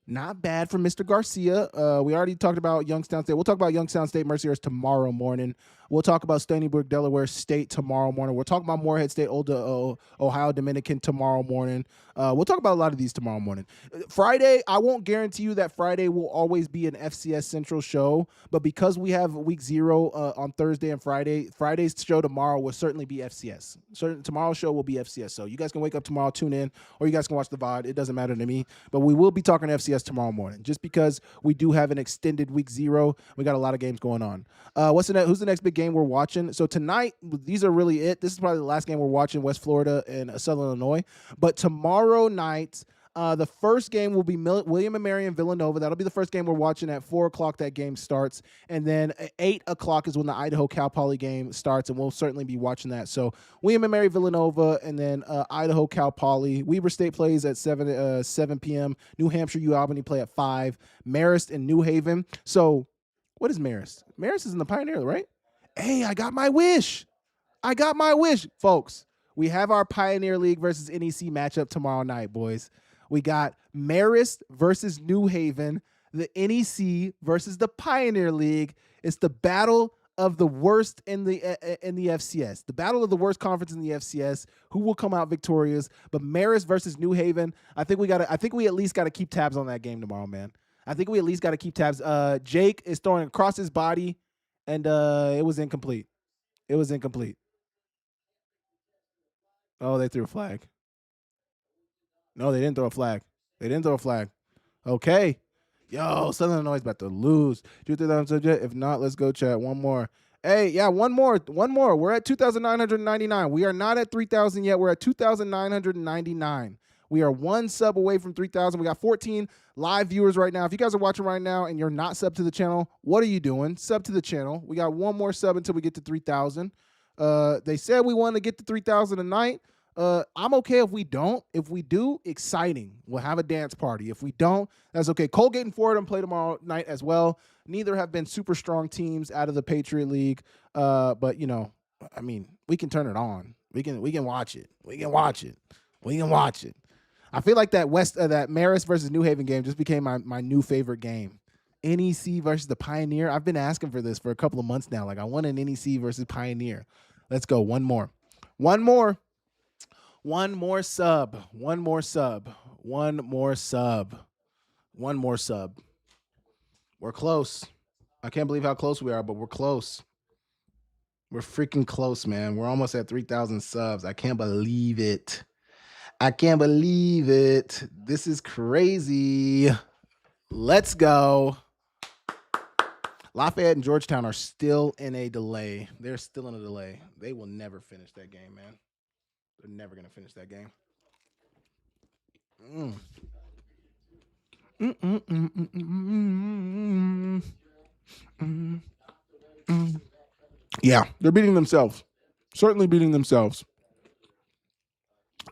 Not bad for Mr. Garcia. We already talked about Youngstown State. We'll talk about Youngstown State Mercyhurst tomorrow morning. We'll talk about Stony Brook, Delaware State tomorrow morning. We'll talk about Morehead State, Ohio Dominican tomorrow morning. We'll talk about a lot of these tomorrow morning. Friday, I won't guarantee you that Friday will always be an FCS Central show, but because we have week 0 on Thursday and Friday, Friday's show tomorrow will certainly be FCS. Tomorrow's show will be FCS. So you guys can wake up tomorrow, tune in, or you guys can watch the VOD. It doesn't matter to me, but we will be talking FCS tomorrow morning just because we do have an extended week 0. We got a lot of games going on. Who's the next big game we're watching? So tonight, these are really it. This is probably the last game we're watching, West Florida and Southern Illinois. But tomorrow night, the first game will be William and Mary and Villanova. That'll be the first game we're watching at 4 o'clock. That game starts. And then at 8 o'clock is when the Idaho Cal Poly game starts, and we'll certainly be watching that. So William and Mary Villanova, and then Idaho Cal Poly. Weber State plays at 7 p.m. New Hampshire U Albany play at 5. Marist and New Haven. So what is Marist? Marist is in the Pioneer, right? Hey, I got my wish. Folks, we have our Pioneer League versus NEC matchup tomorrow night, boys. We got Marist versus New Haven, the NEC versus the Pioneer League. It's the battle of the worst in the FCS. The battle of the worst conference in the FCS. Who will come out victorious? But Marist versus New Haven. I think we at least got to keep tabs on that game tomorrow, man. Jake is throwing across his body, and it was incomplete. Oh, they threw a flag. No, they didn't throw a flag. Okay. Yo, Southern Illinois is about to lose. If not, let's go chat. One more. Hey, yeah, one more. We're at 2,999. We are not at 3,000 yet. We're at 2,999. We are 1 sub away from 3,000. We got 14 live viewers right now. If you guys are watching right now and you're not subbed to the channel, what are you doing? Sub to the channel. We got 1 more sub until we get to 3,000. They said we want to get to 3,000 tonight. I'm okay if we don't. If we do, exciting. We'll have a dance party. If we don't, that's okay. Colgate and Fordham play tomorrow night as well. Neither have been super strong teams out of the Patriot League. But you know, I mean, we can turn it on. We can watch it. I feel like that Marist versus New Haven game just became my new favorite game. NEC versus the Pioneer. I've been asking for this for a couple of months now. Like, I want an NEC versus Pioneer. Let's go. One more sub. We're close. I can't believe how close we are, but we're close. We're freaking close, man. We're almost at 3,000 subs. I can't believe it. This is crazy. Let's go. Lafayette and Georgetown are still in a delay. They're still in a delay. They will never finish that game, man. They're never going to finish that game. Yeah, they're beating themselves. Certainly beating themselves.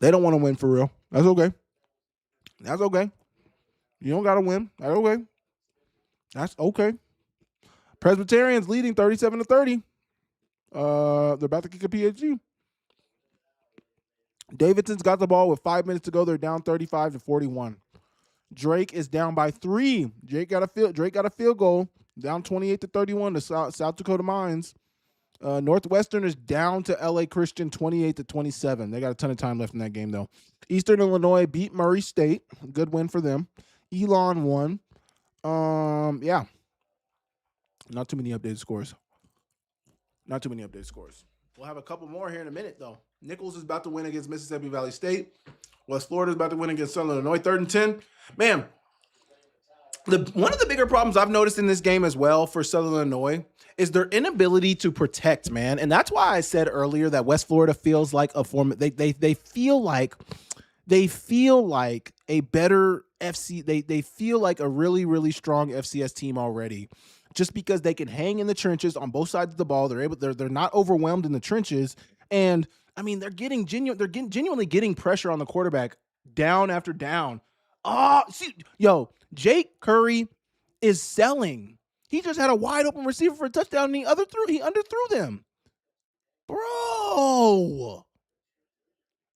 They don't want to win for real. That's okay. That's okay. You don't got to win. That's okay. That's okay. Presbyterians leading 37-30. They're about to kick a PhD. Davidson's got the ball with 5 minutes to go. They're down 35-41. Drake is down by 3. Drake got a field goal. Down 28-31 to South Dakota Mines. Northwestern is down to LA Christian 28-27. They got a ton of time left in that game, though. Eastern Illinois beat Murray State. Good win for them. Elon won. Yeah. Not too many updated scores. We'll have a couple more here in a minute, though. Nichols is about to win against Mississippi Valley State. West Florida is about to win against Southern Illinois. 3rd and 10. Man, one of the bigger problems I've noticed in this game as well for Southern Illinois is their inability to protect, man. And that's why I said earlier that West Florida feels like a form. They feel like a better FC. They feel like a really, really strong FCS team already, just because they can hang in the trenches on both sides of the ball. They're not overwhelmed in the trenches, and I mean they're genuinely getting pressure on the quarterback down after down. Jake Curry is selling. He just had a wide open receiver for a touchdown, and he underthrew them. Bro,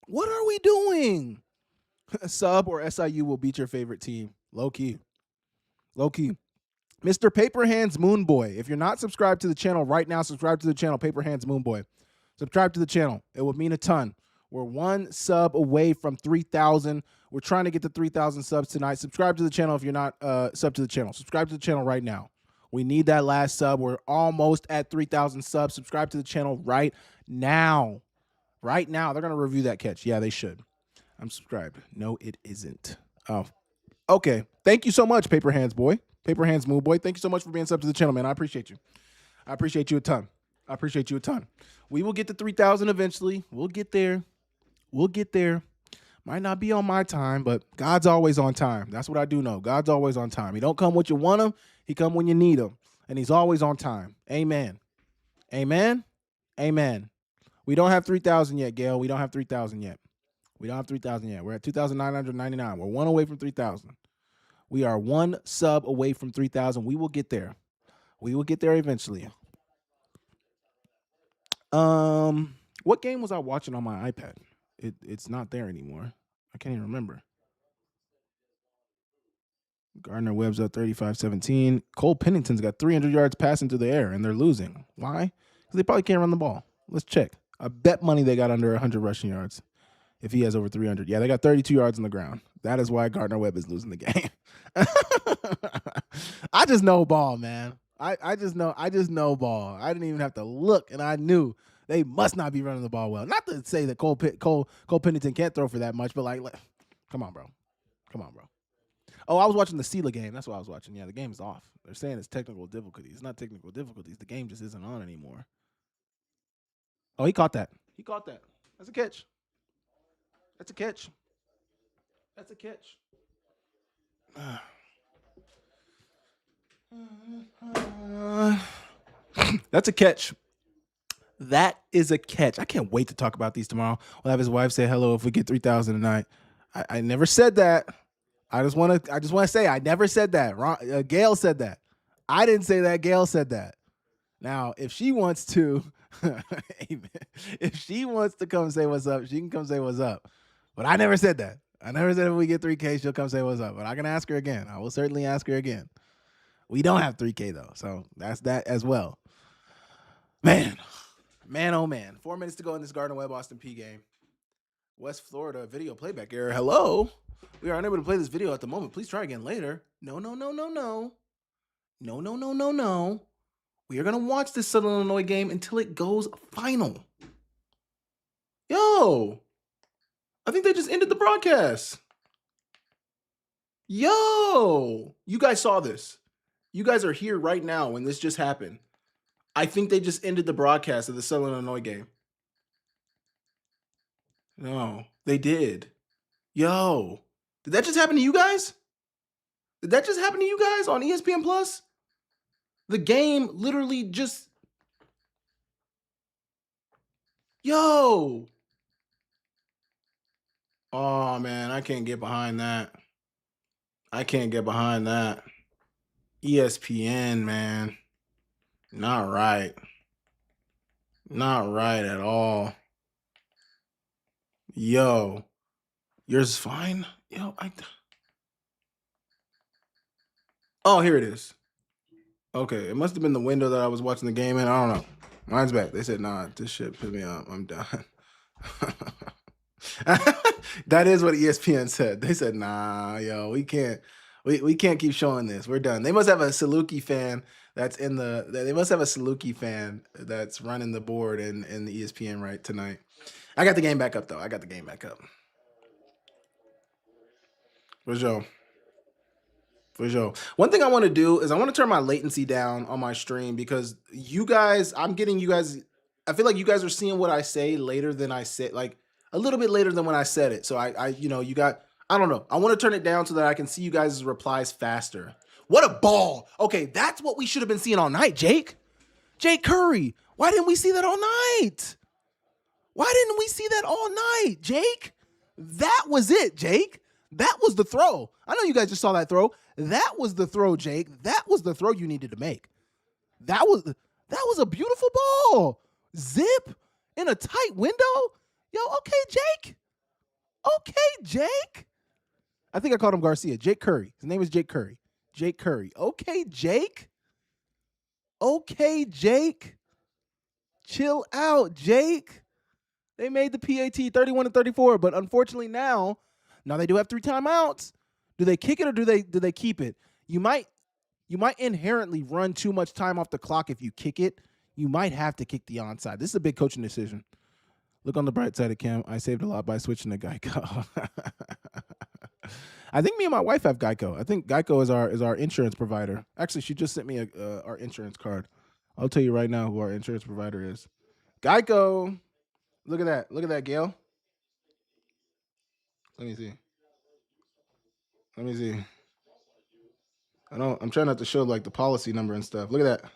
what are we doing? Sub or SIU will beat your favorite team. Low key. Mr. Paper Hands Moon Boy. If you're not subscribed to the channel right now, subscribe to the channel, Paper Hands Moon Boy. Subscribe to the channel. It would mean a ton. We're 1 sub away from 3,000. We're trying to get to 3,000 subs tonight. Subscribe to the channel if you're not sub to the channel. Subscribe to the channel right now. We need that last sub. We're almost at 3,000 subs. Subscribe to the channel right now. Right now. They're going to review that catch. Yeah, they should. I'm subscribed. No, it isn't. Oh, okay. Thank you so much, Paper Hands Boy. Paper Hands Moon Boy. Thank you so much for being sub to the channel, man. I appreciate you. I appreciate you a ton. We will get to 3,000 eventually. We'll get there. Might not be on my time, but God's always on time. That's what I do know. God's always on time. He don't come when you want him. He come when you need him. And he's always on time. Amen. We don't have 3,000 yet, Gail. We don't have 3,000 yet. We're at 2,999. We're 1 away from 3,000. We are 1 sub away from 3,000. We will get there. Eventually. What game was I watching on my iPad? It's not there anymore. I can't even remember. Gardner Webb's up 35-17. Cole Pennington's got 300 yards passing through the air, and they're losing. Why? Because they probably can't run the ball. Let's check. I bet money they got under 100 rushing yards if he has over 300. Yeah, they got 32 yards on the ground. That is why Gardner Webb is losing the game. I just know ball, man. I just know ball. I didn't even have to look, and I knew they must not be running the ball well. Not to say that Cole Pennington can't throw for that much, but like come on, bro. Oh, I was watching the Steelers game. That's what I was watching. Yeah, the game is off. They're saying it's technical difficulties. It's not technical difficulties. The game just isn't on anymore. Oh, he caught that. That's a catch. That's a catch. That's a catch. That is a catch. I can't wait to talk about these tomorrow. We'll have his wife say hello if we get 3,000 tonight. I never said that. I just want to say I never said that. Gail said that. I didn't say that. Gail said that. Now, if she wants to, amen. If she wants to come say what's up, she can come say what's up. But I never said that. I never said if we get 3K, she'll come say what's up. But I can ask her again. I will certainly ask her again. We don't have 3K though, so that's that as well. Man, oh man. 4 minutes to go in this Gardner Webb Austin P game. West Florida video playback error. Hello. We are unable to play this video at the moment. Please try again later. No. We are going to watch this Southern Illinois game until it goes final. Yo, I think they just ended the broadcast. Yo, you guys saw this. You guys are here right now when this just happened. I think they just ended the broadcast of the Southern Illinois game. No, they did. Yo, did that just happen to you guys? Did that just happen to you guys on ESPN Plus? The game literally just. Yo. Oh man, I can't get behind that. I can't get behind that. ESPN, man. Not right. Not right at all. Yo. Yours is fine? Yo, Oh, here it is. Okay, it must have been the window that I was watching the game in. I don't know. Mine's back. They said, nah, this shit pissed me off. I'm done. That is what ESPN said. They said, nah, yo, we can't keep showing this. We're done. They must have a Saluki fan they must have a Saluki fan that's running the board in the ESPN right tonight. I got the game back up though. I got the game back up. For sure. For sure. One thing I want to do is I want to turn my latency down on my stream because you guys, I'm getting you guys, I feel like you guys are seeing what I say later than I said, like a little bit later than when I said it. So I don't know. I want to turn it down so that I can see you guys' replies faster. What a ball. Okay, that's what we should have been seeing all night, Jake. Jake Curry. Why didn't we see that all night? Why didn't we see that all night, Jake? That was it, Jake. That was the throw. I know you guys just saw that throw. That was the throw, Jake. That was the throw you needed to make. That was a beautiful ball. Zip in a tight window. Yo, okay, Jake. Okay, Jake. I think I called him Garcia. Jake Curry. His name is Jake Curry. Jake Curry. Okay, Jake. Okay, Jake. Chill out, Jake. They made the PAT 31-34, but unfortunately now they do have 3 timeouts. Do they kick it or do they keep it? You might inherently run too much time off the clock if you kick it. You might have to kick the onside. This is a big coaching decision. Look on the bright side of Cam. I saved a lot by switching to Geico. I think me and my wife have Geico. I think Geico is our insurance provider. Actually, she just sent me our insurance card. I'll tell you right now who our insurance provider is. Geico. Look at that. Look at that, Gail. Let me see. I'm trying not to show like the policy number and stuff. Look at that.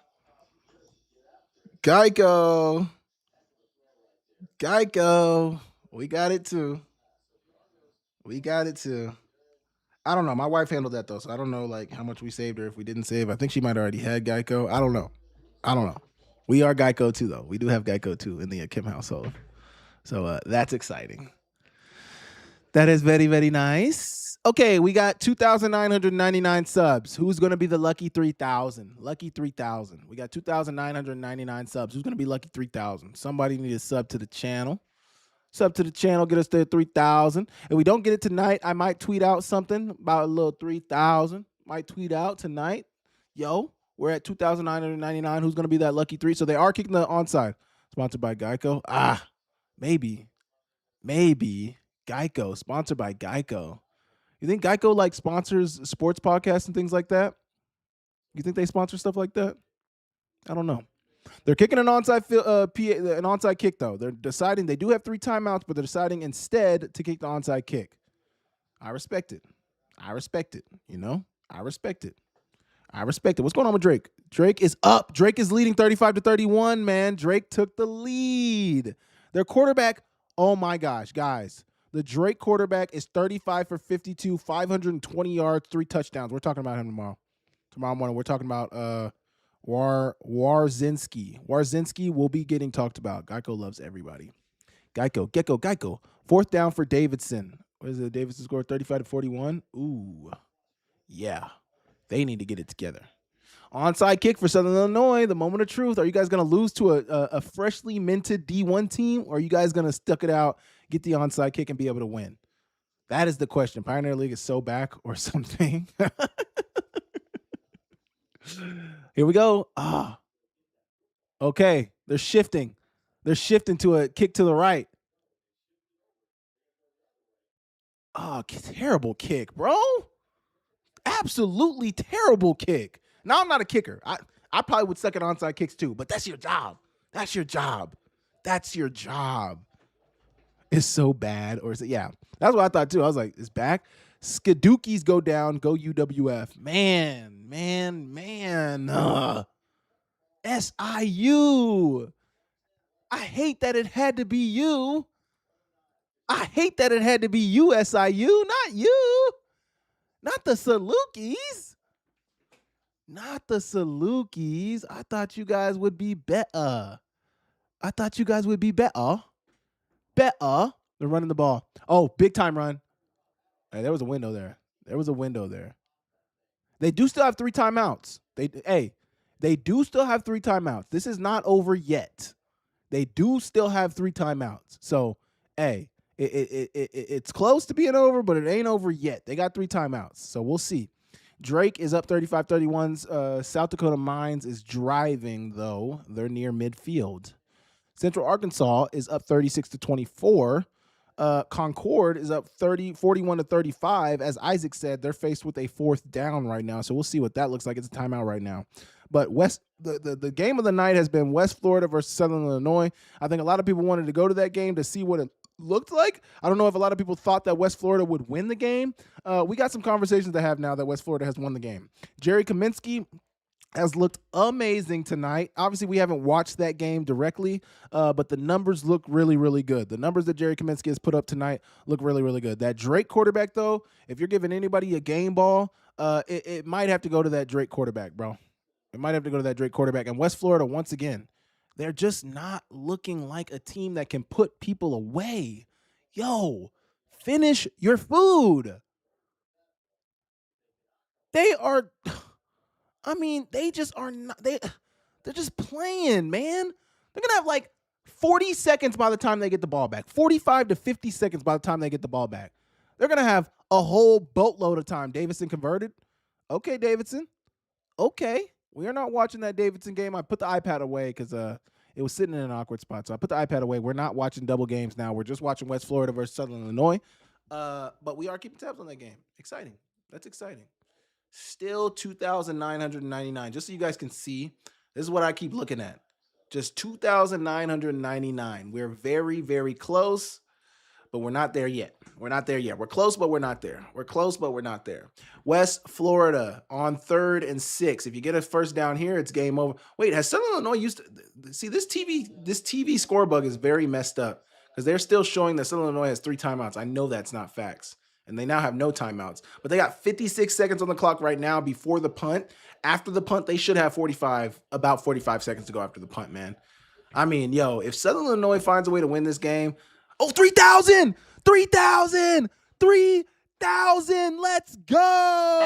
Geico. We got it too. I don't know. My wife handled that though, so I don't know like how much we saved or if we didn't save. I think she might have already had Geico. I don't know. We are Geico too though. We do have Geico too in the Akem household. So that's exciting. That is very, very nice. Okay, we got 2,999 subs. Who's going to be the lucky 3,000? Lucky 3,000. We got 2,999 subs. Who's going to be lucky 3,000? Somebody need to sub to the channel. Sub to the channel, get us to 3,000. If we don't get it tonight, I might tweet out something about a little 3,000. Might tweet out tonight. Yo, we're at 2,999. Who's going to be that lucky 3? So they are kicking the onside. Sponsored by Geico. Maybe. Geico, sponsored by Geico. You think Geico like sponsors sports podcasts and things like that? You think they sponsor stuff like that? I don't know. They're kicking an onside kick though. They're deciding they do have 3 timeouts, but they're deciding instead to kick the onside kick. I respect it. You know, I respect it. What's going on with Drake? Drake is up. Drake is leading 35-31. Man, Drake took the lead. Their quarterback. Oh my gosh, guys. The Drake quarterback is 35 for 52, 520 yards, 3 touchdowns. We're talking about him tomorrow. Tomorrow morning, we're talking about Warzinski. Warzinski will be getting talked about. Geico loves everybody. Geico. 4th down for Davidson. What is it? Davidson scored 35-41. Ooh, yeah. They need to get it together. Onside kick for Southern Illinois. The moment of truth. Are you guys going to lose to a freshly minted D1 team, or are you guys going to stuck it out, get the onside kick, and be able to win? That is the question. Pioneer League is so back or something. Here we go. Okay. They're shifting. To a kick to the right. Terrible kick, bro. Absolutely terrible kick. Now, I'm not a kicker. I probably would suck at onside kicks too, but that's your job. is so bad, or is it? Yeah, that's what I thought too. I was like, it's back. Skadookies go down, go UWF. Man. SIU. I hate that it had to be you. I hate that it had to be you, SIU, not you. Not the Salukis. Not the Salukis. I thought you guys would be better. Better. They're running the ball. Oh, big time run. Hey, there was a window there. They do still have 3 timeouts. They do still have 3 timeouts. This is not over yet. They do still have 3 timeouts. So, hey, it's close to being over, but it ain't over yet. They got 3 timeouts. So we'll see. Drake is up 35-31. South Dakota Mines is driving, though. They're near midfield. Central Arkansas is up 36-24. Concord is up 41-35. As Isaac said, they're faced with a 4th down right now. So we'll see what that looks like. It's a timeout right now. But the game of the night has been West Florida versus Southern Illinois. I think a lot of people wanted to go to that game to see what it looked like. I don't know if a lot of people thought that West Florida would win the game. We got some conversations to have now that West Florida has won the game. Jerry Kaminsky has looked amazing tonight. Obviously, we haven't watched that game directly, but the numbers look really, really good. The numbers that Jerry Kaminsky has put up tonight look really, really good. That Drake quarterback, though, if you're giving anybody a game ball, it might have to go to that Drake quarterback, bro. It might have to go to that Drake quarterback. And West Florida, once again, they're just not looking like a team that can put people away. Yo, finish your food. They are... I mean, they just are not. They're just playing, man. They're gonna have like 40 seconds by the time they get the ball back. 45 to 50 seconds by the time they get the ball back. They're gonna have a whole boatload of time. Davidson converted. Okay, Davidson. Okay, we are not watching that Davidson game. I put the iPad away because it was sitting in an awkward spot. So I put the iPad away. We're not watching double games now. We're just watching West Florida versus Southern Illinois. But we are keeping tabs on that game. Exciting. That's exciting. Still 2,999. Just so you guys can see, this is what I keep looking at. Just 2,999. We're very, very close, but we're not there yet. We're close, but we're not there. West Florida on 3rd and 6. If you get a first down here, it's game over. Wait, has Southern Illinois used to see this TV score bug is very messed up because they're still showing that Southern Illinois has 3 timeouts. I know that's not facts. And they now have no timeouts. But they got 56 seconds on the clock right now before the punt. After the punt, they should have about 45 seconds to go after the punt, man. I mean, yo, if Southern Illinois finds a way to win this game, 3,000! 3,000! 3,000! Let's go!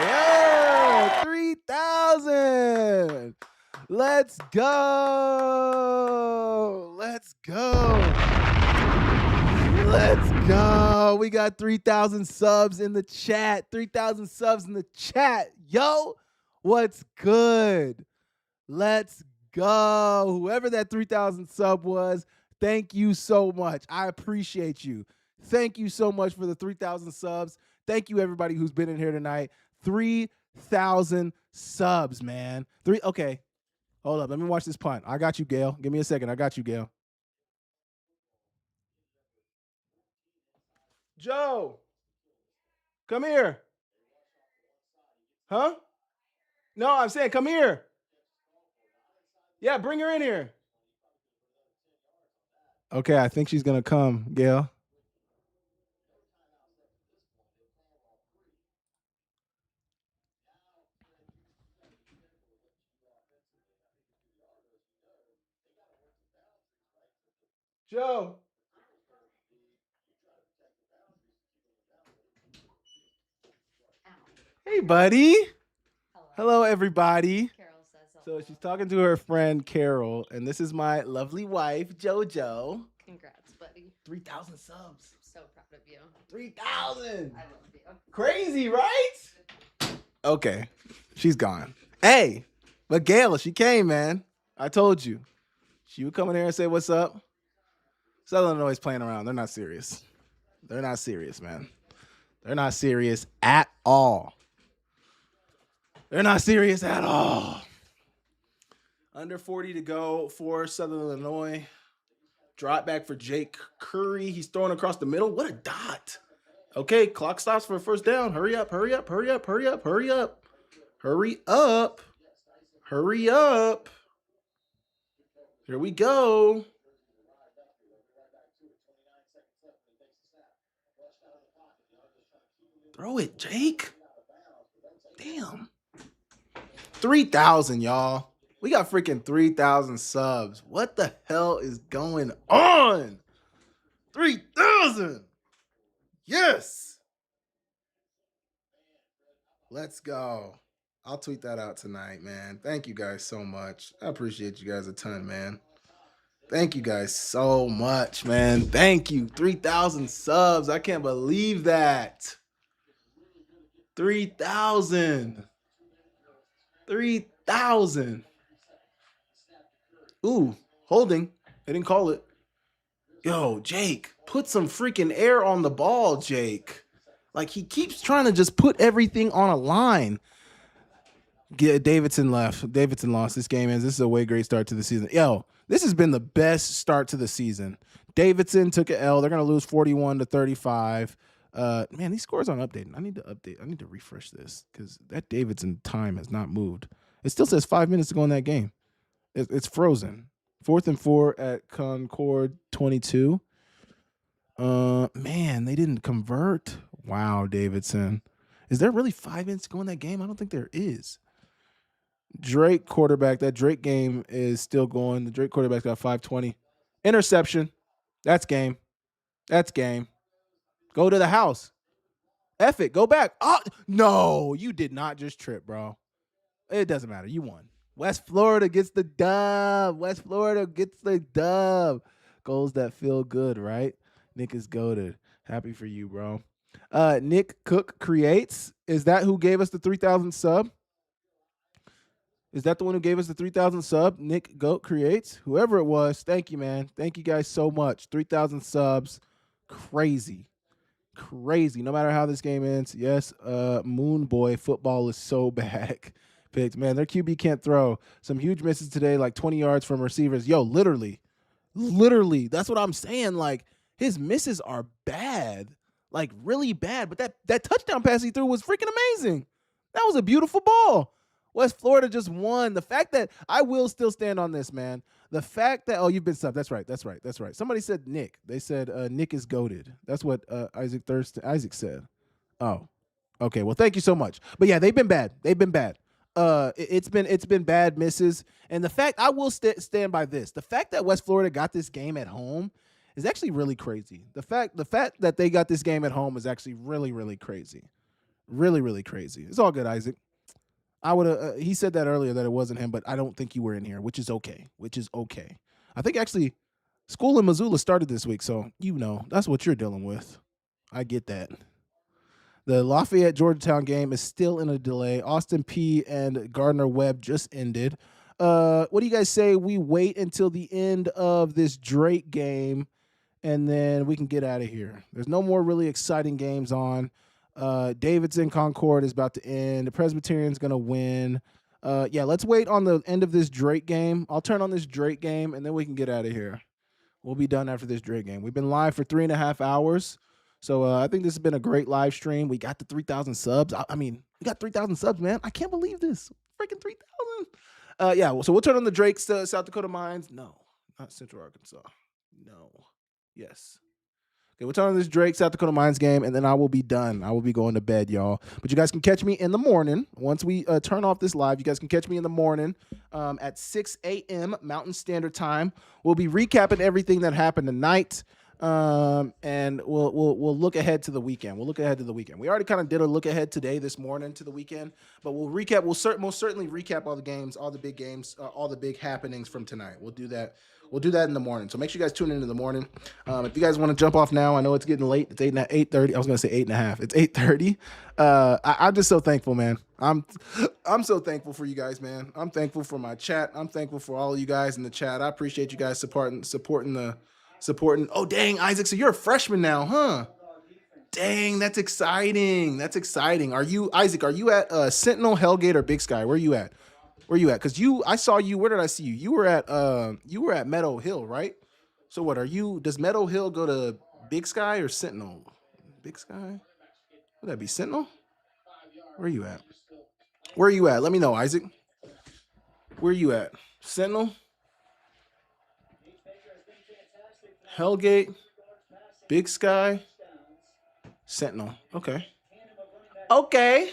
Yeah, 3,000! Let's go. We got 3,000 subs in the chat. Yo, what's good? Let's go. Whoever that 3,000 sub was, thank you so much. I appreciate you. Thank you so much for the 3,000 subs. Thank you, everybody who's been in here tonight. 3,000 subs, man. Okay. Hold up. Let me watch this punt. I got you, Gail. Give me a second. I got you, Gail. Joe, come here. Huh? No, I'm saying come here. Yeah, bring her in here. Okay, I think she's going to come, Gail. Joe. Hey, buddy. Hello, everybody. Carol says So she's talking to her friend, Carol, and this is my lovely wife, JoJo. congrats, buddy. 3,000 subs. So proud of you. 3,000. I love you. Crazy, right? Okay, she's gone. Hey, but Gail, she came, man. I told you. She would come in here and say, what's up? Southern Illinois is playing around. They're not serious. They're not serious, man. They're not serious at all. Under 40 to go for Southern Illinois. Drop back for Jake Curry. He's throwing across the middle. What a dot. Okay, clock stops for a first down. Hurry up, hurry up, hurry up, hurry up, hurry up. Hurry up. Hurry up. Here we go. Throw it, Jake. Damn. 3,000, y'all. We got freaking 3,000 subs. What the hell is going on? 3,000. Yes. Let's go. I'll tweet that out tonight, man. Thank you guys so much. I appreciate you guys a ton, man. Thank you guys so much, man. Thank you. 3,000 subs. I can't believe that. 3,000. 3,000. Ooh, holding. They didn't call it. Yo, Jake, put some freaking air on the ball, Jake. Like, he keeps trying to just put everything on a line. Davidson left. Davidson lost. This game ends. This is a way great start to the season. Yo, this has been the best start to the season. Davidson took an L. They're going to lose 41-35. Man, these scores aren't updating. I need to update. I need to refresh this because that Davidson time has not moved. It still says 5 minutes to go in that game. It's frozen. 4th and 4 at Concord 22. Man, they didn't convert. Wow, Davidson. Is there really 5 minutes to go in that game? I don't think there is. Drake quarterback. That Drake game is still going. The Drake quarterback's got 520. Interception. That's game. That's game. Go to the house. F it. Go back. Oh, no, you did not just trip, bro. It doesn't matter. You won. West Florida gets the dub. West Florida gets the dub. Goals that feel good, right? Nick is goated. Happy for you, bro. Nick Cook creates. Is that who gave us the 3,000 sub? Is that the one who gave us the 3,000 sub? Nick Goat creates. Whoever it was, thank you, man. Thank you guys so much. 3,000 subs. Crazy. Crazy. No matter how this game ends. Yes, Moon Boy football is so bad. Picked. Man, their QB can't throw. Some huge misses today, like 20 yards from receivers. Yo, literally. That's what I'm saying. Like, his misses are bad. Like, really bad. But that touchdown pass he threw was freaking amazing. That was a beautiful ball. West Florida just won. The fact that I will still stand on this, man. The fact that, you've been subbed. That's right. Somebody said Nick. They said Nick is goated. That's what Isaac said. Oh, okay. Well, thank you so much. But yeah, they've been bad. It's been bad misses. And the fact, I will stand by this. The fact that West Florida got this game at home is actually really crazy. The fact that they got this game at home is actually really, really crazy. Really, really crazy. It's all good, Isaac. I would have. He said that earlier that it wasn't him, but I don't think you were in here, which is okay. I think actually, school in Missoula started this week, so that's what you're dealing with. I get that. The Lafayette Georgetown game is still in a delay. Austin P and Gardner Webb just ended. What do you guys say we wait until the end of this Drake game, and then we can get out of here? There's no more really exciting games on. Davidson Concord is about to end. The Presbyterian's going to win. Let's wait on the end of this Drake game. I'll turn on this Drake game, and then we can get out of here. We'll be done after this Drake game. We've been live for 3.5 hours. So I think this has been a great live stream. We got the 3,000 subs. We got 3,000 subs, man. I can't believe this. Freaking 3,000. So we'll turn on the Drake's South Dakota Mines. No, not Central Arkansas. No. Yes. Okay, we'll turn on this Drake South Dakota Mines game, and then I will be done. I will be going to bed, y'all. But you guys can catch me in the morning. Once we turn off this live, you guys can catch me in the morning at 6 a.m. Mountain Standard Time. We'll be recapping everything that happened tonight. And we'll look ahead to the weekend. We already kind of did a look ahead this morning to the weekend, but we'll recap. Most certainly recap all the games, all the big games, all the big happenings from tonight. We'll do that in the morning. So make sure you guys tune in the morning. If you guys want to jump off now, I know it's getting late. It's 8:30. I was going to say 8:30. It's 8:30. I'm just so thankful, man. I'm so thankful for you guys, man. I'm thankful for my chat. I'm thankful for all of you guys in the chat. I appreciate you guys supporting. Oh, dang, Isaac. So you're a freshman now, huh? Dang, that's exciting. Are you, Isaac, are you at Sentinel, Hellgate, or Big Sky? Where are you at? Where you at? Because I saw you. Where did I see you? You were at Meadow Hill, right? So what are you? Does Meadow Hill go to Big Sky or Sentinel? Big Sky? Would that be Sentinel? Where are you at? Where are you at? Let me know, Isaac. Where are you at? Sentinel? Hellgate? Big Sky? Sentinel. Okay. Okay.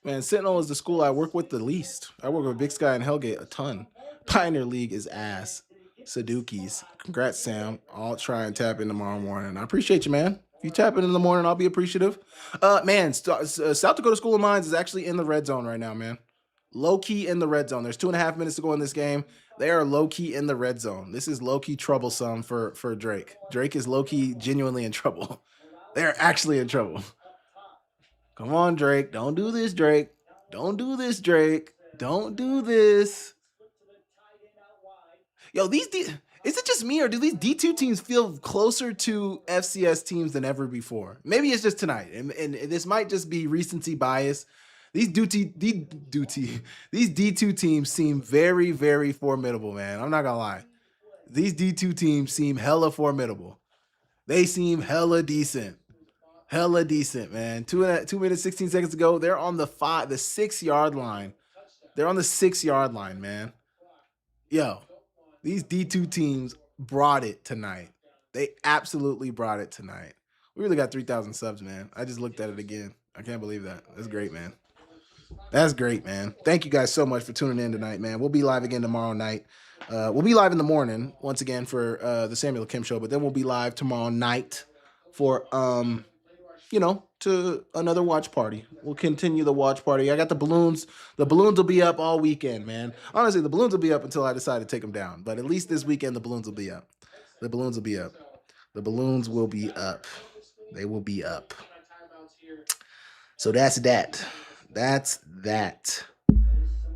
Man, Sentinel is the school I work with the least. I work with Big Sky and Hellgate a ton. Pioneer League is ass. Sadukis. Congrats, Sam. I'll try and tap in tomorrow morning. I appreciate you, man. If you tap in the morning, I'll be appreciative. Man, South Dakota School of Mines is actually in the red zone right now, man. Low key in the red zone. There's 2.5 minutes to go in this game. They are low key in the red zone. This is low key troublesome for Drake. Drake is low key genuinely in trouble. They're actually in trouble. Come on, Drake. Don't do this, Drake. Don't do this, Drake. Don't do this. Yo, is it just me or do these D2 teams feel closer to FCS teams than ever before? Maybe it's just tonight, and this might just be recency bias. These D2 teams seem very, very formidable, man. I'm not gonna lie. These D2 teams seem hella formidable. They seem hella decent. Hella decent, man. 2 minutes, 16 seconds to go. They're on the 6-yard line. They're on the 6-yard line, man. Yo, these D2 teams brought it tonight. They absolutely brought it tonight. We really got 3,000 subs, man. I just looked at it again. I can't believe that. That's great, man. That's great, man. Thank you guys so much for tuning in tonight, man. We'll be live again tomorrow night. We'll be live in the morning once again for the Samuel Akem show, but then we'll be live tomorrow night for to another watch party. We'll continue the watch party. I got the balloons. The balloons will be up all weekend, man. Honestly, the balloons will be up until I decide to take them down. But at least this weekend, the balloons will be up. The balloons will be up. The balloons will be up. They will be up. So that's that. That's that.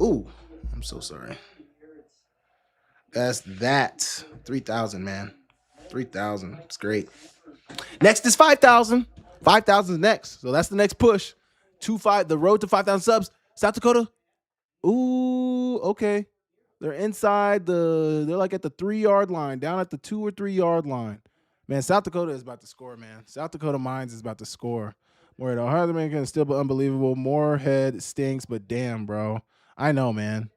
Ooh, I'm so sorry. That's that. 3,000, man. 3,000. It's great. Next is 5,000. 5,000 is next. So that's the next push. The road to 5,000 subs. South Dakota. Ooh, okay. They're inside they're like at the 3-yard line, down at the 2 or 3-yard line. Man, South Dakota is about to score, man. South Dakota Mines is about to score. Morehead, Ohio Dominican is still unbelievable. Morehead stinks, but damn, bro. I know, man.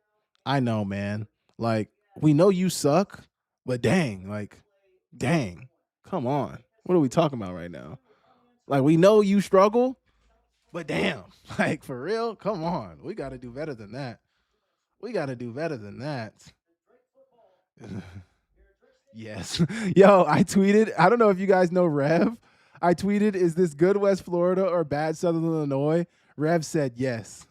Like, we know you suck, but dang. Come on. What are we talking about right now? Like, we know you struggle, but damn. Like, for real? Come on. We got to do better than that. Yes. Yo, I tweeted. I don't know if you guys know Rev. I tweeted, is this good West Florida or bad Southern Illinois? Rev said yes.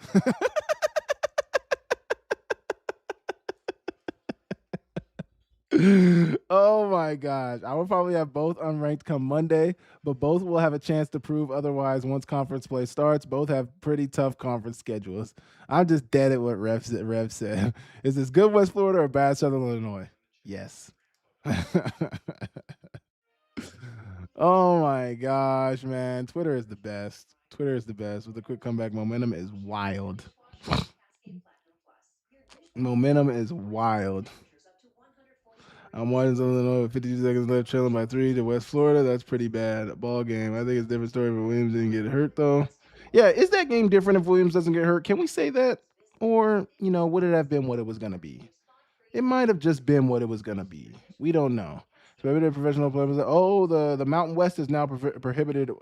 Oh my gosh. I will probably have both unranked come Monday, but both will have a chance to prove otherwise once conference play starts. Both have pretty tough conference schedules. I'm just dead at what Rev said. Is this good West Florida or bad Southern Illinois? Yes. Oh my gosh, man. Twitter is the best. With a quick comeback. Momentum is wild. I'm watching Illinois with 52 seconds left, trailing by 3 to West Florida. That's pretty bad. Ball game. I think it's a different story if Williams didn't get hurt, though. Yeah, is that game different if Williams doesn't get hurt? Can we say that? Or, would it have been what it was going to be? It might have just been what it was going to be. We don't know. Prohibited professional players. Oh, the Mountain West has now prohibited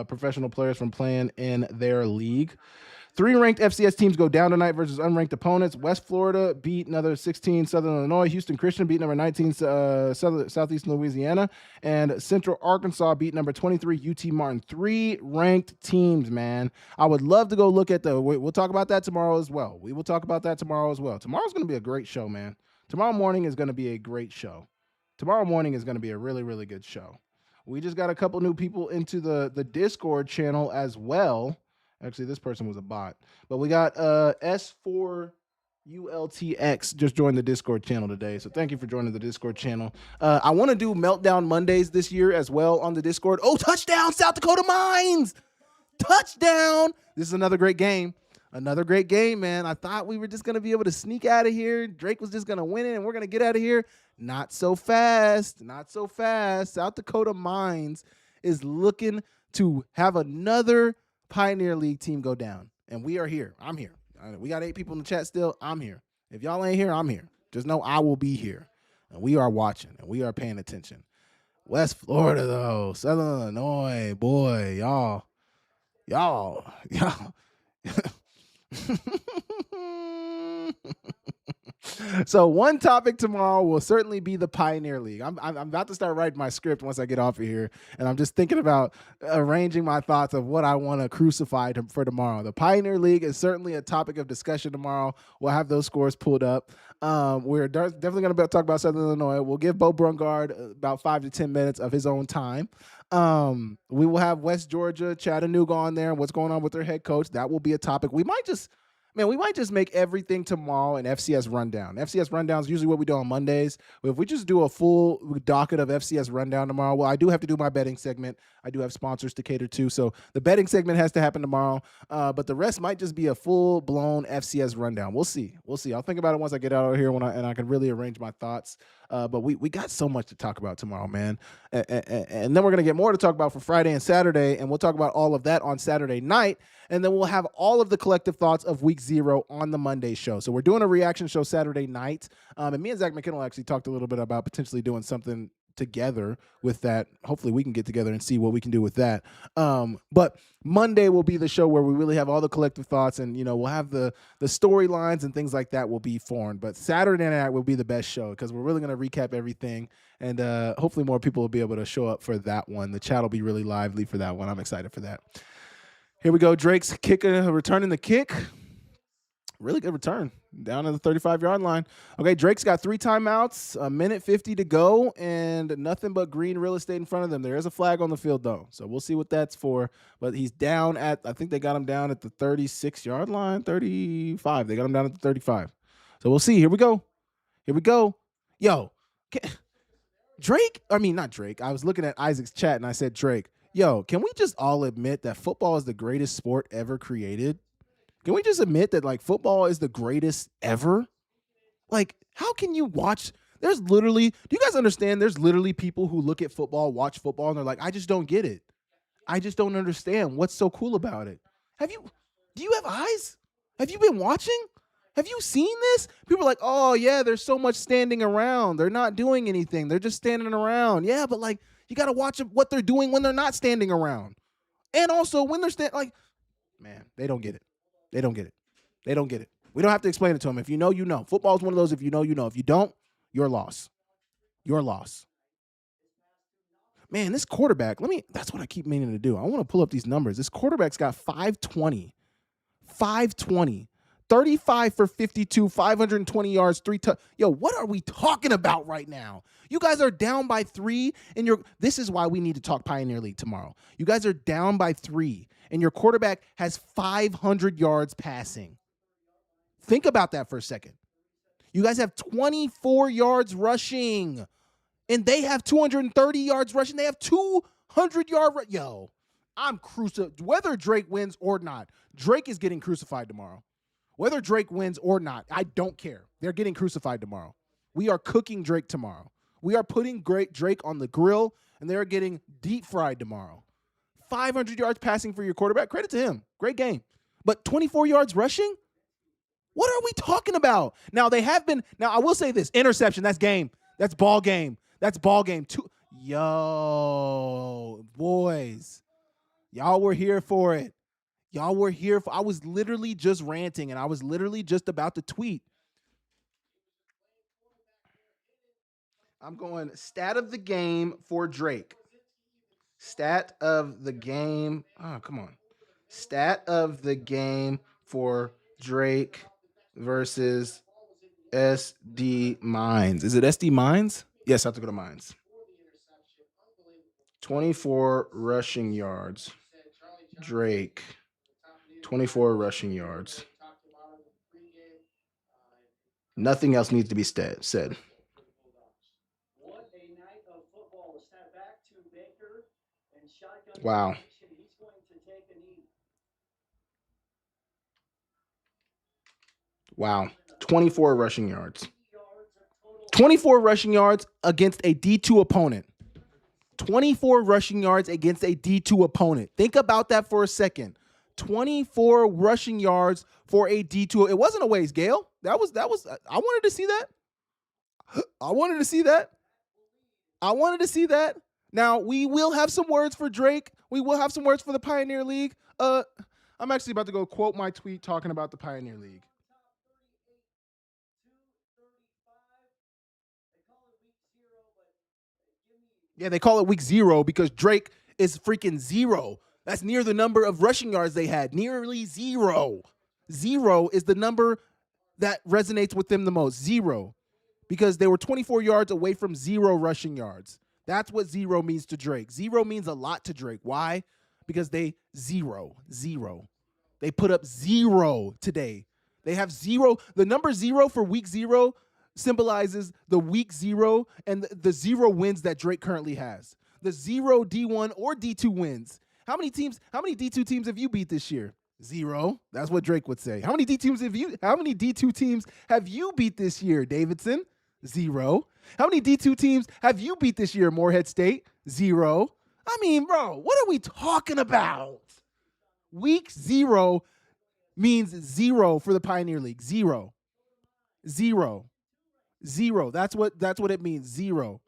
professional players from playing in their league. 3 ranked FCS teams go down tonight versus unranked opponents. West Florida beat another 16 Southern Illinois. Houston Christian beat number 19 Southeastern Louisiana. And Central Arkansas beat number 23 UT Martin. 3 ranked teams, man. I would love to go look at we'll talk about that tomorrow as well. Tomorrow's going to be a great show, man. Tomorrow morning is going to be a great show. Tomorrow morning is going to be a really, really good show. We just got a couple new people into the Discord channel as well. Actually, this person was a bot. But we got S4ULTX just joined the Discord channel today. So thank you for joining the Discord channel. I want to do Meltdown Mondays this year as well on the Discord. Oh, touchdown, South Dakota Mines! Touchdown! This is another great game. Another great game, man. I thought we were just going to be able to sneak out of here. Drake was just going to win it, and we're going to get out of here. Not so fast. Not so fast. South Dakota Mines is looking to have another Pioneer League team go down. And we are here. I'm here. We got 8 people in the chat still. I'm here. If y'all ain't here, I'm here. Just know I will be here. And we are watching, and we are paying attention. West Florida, though. Southern Illinois. Boy, y'all. So one topic tomorrow will certainly be the Pioneer League. I'm about to start writing my script once I get off of here, and I'm just thinking about arranging my thoughts of what I want to crucify for tomorrow. The Pioneer League is certainly a topic of discussion tomorrow. We'll have those scores pulled up. We're definitely going to talk about Southern Illinois. We'll give Bo Brungard about 5 to 10 minutes of his own time. We will have West Georgia, Chattanooga on there, and what's going on with their head coach. That will be a topic. We might just make everything tomorrow an FCS rundown. FCS rundown is usually what we do on Mondays. If we just do a full docket of FCS rundown tomorrow, well, I do have to do my betting segment. I do have sponsors to cater to, so the betting segment has to happen tomorrow. But the rest might just be a full-blown FCS rundown. We'll see. I'll think about it once I get out of here and I can really arrange my thoughts. But we got so much to talk about tomorrow, man. And then we're going to get more to talk about for Friday and Saturday, and we'll talk about all of that on Saturday night. And then we'll have all of the collective thoughts of week 0 on the Monday show. So we're doing a reaction show Saturday night. And me and Zach McKinnell actually talked a little bit about potentially doing something together with that. Hopefully we can get together and see what we can do with that. But Monday will be the show where we really have all the collective thoughts, and we'll have the storylines and things like that will be formed. But Saturday night will be the best show because we're really going to recap everything, and hopefully more people will be able to show up for that one. The chat will be really lively for that one. I'm excited for that. Here we go. Drake's returning the kick. Really good return down at the 35-yard line. Okay, Drake's got 3 timeouts, 1:50 to go, and nothing but green real estate in front of them. There is a flag on the field, though, so we'll see what that's for. But he's down at, I think they got him down at the 36-yard line, 35. They got him down at the 35. So we'll see. Here we go. Yo, not Drake. I was looking at Isaac's chat, and I said, Drake, yo, can we just all admit that football is the greatest sport ever created? Can we just admit that, football is the greatest ever? How can you watch? Do you guys understand? There's literally people who look at football, watch football, and they're like, I just don't get it. I just don't understand what's so cool about it. Do you have eyes? Have you been watching? Have you seen this? People are like, oh, yeah, there's so much standing around. They're not doing anything. They're just standing around. Yeah, but, you got to watch what they're doing when they're not standing around. And also when they're man, they don't get it. They don't get it. We don't have to explain it to them. If you know, you know. Football is one of those, if you know, you know. If you don't, your loss. Man, this quarterback, that's what I keep meaning to do. I want to pull up these numbers. This quarterback's got 520, 35 for 52, 520 yards, 3 Yo, what are we talking about right now? You guys are down by 3, and this is why we need to talk Pioneer League tomorrow. You guys are down by 3, and your quarterback has 500 yards passing. Think about that for a second. You guys have 24 yards rushing, and they have 230 yards rushing. They have 200-yard Yo, I'm crucified. Whether Drake wins or not, Drake is getting crucified tomorrow. Whether Drake wins or not, I don't care. They're getting crucified tomorrow. We are cooking Drake tomorrow. We are putting Drake on the grill, and they're getting deep fried tomorrow. 500 yards passing for your quarterback. Credit to him. Great game. But 24 yards rushing? What are we talking about? Now, I will say this. Interception, that's game. That's ball game. Yo, boys. Y'all were here for it. I was literally just ranting, and I was literally just about to tweet. I'm going stat of the game for Drake. Stat of the game. Oh, come on. Stat of the game for Drake versus SD Mines. Is it SD Mines? Yes, I have to go to Mines. 24 rushing yards. Drake. 24 rushing yards. Nothing else needs to be said. Wow. Wow. 24 rushing yards. 24 rushing yards against a D2 opponent. 24 rushing yards against a D2 opponent. Think about that for a second. 24 rushing yards for a D2. It wasn't a waste, Gale. That was I wanted to see that. I wanted to see that. I wanted to see that. Now, we will have some words for Drake. We will have some words for the Pioneer League. I'm actually about to go quote my tweet talking about the Pioneer League. Yeah, they call it week 0 because Drake is freaking 0. That's near the number of rushing yards they had. Nearly 0. 0 is the number that resonates with them the most. 0. Because they were 24 yards away from 0 rushing yards. That's what 0 means to Drake. 0 means a lot to Drake. Why? Because they 0. They put up 0 today. They have 0. The number 0 for week 0 symbolizes the week 0 and the 0 wins that Drake currently has. The 0 D1 or D2 wins. How many D2 teams have you beat this year? 0. That's what Drake would say. How many D2 teams have you beat this year, Davidson? 0. How many D2 teams have you beat this year, Morehead State? 0. I mean, bro, what are we talking about? Week 0 means 0 for the Pioneer League. 0. That's what it means. 0.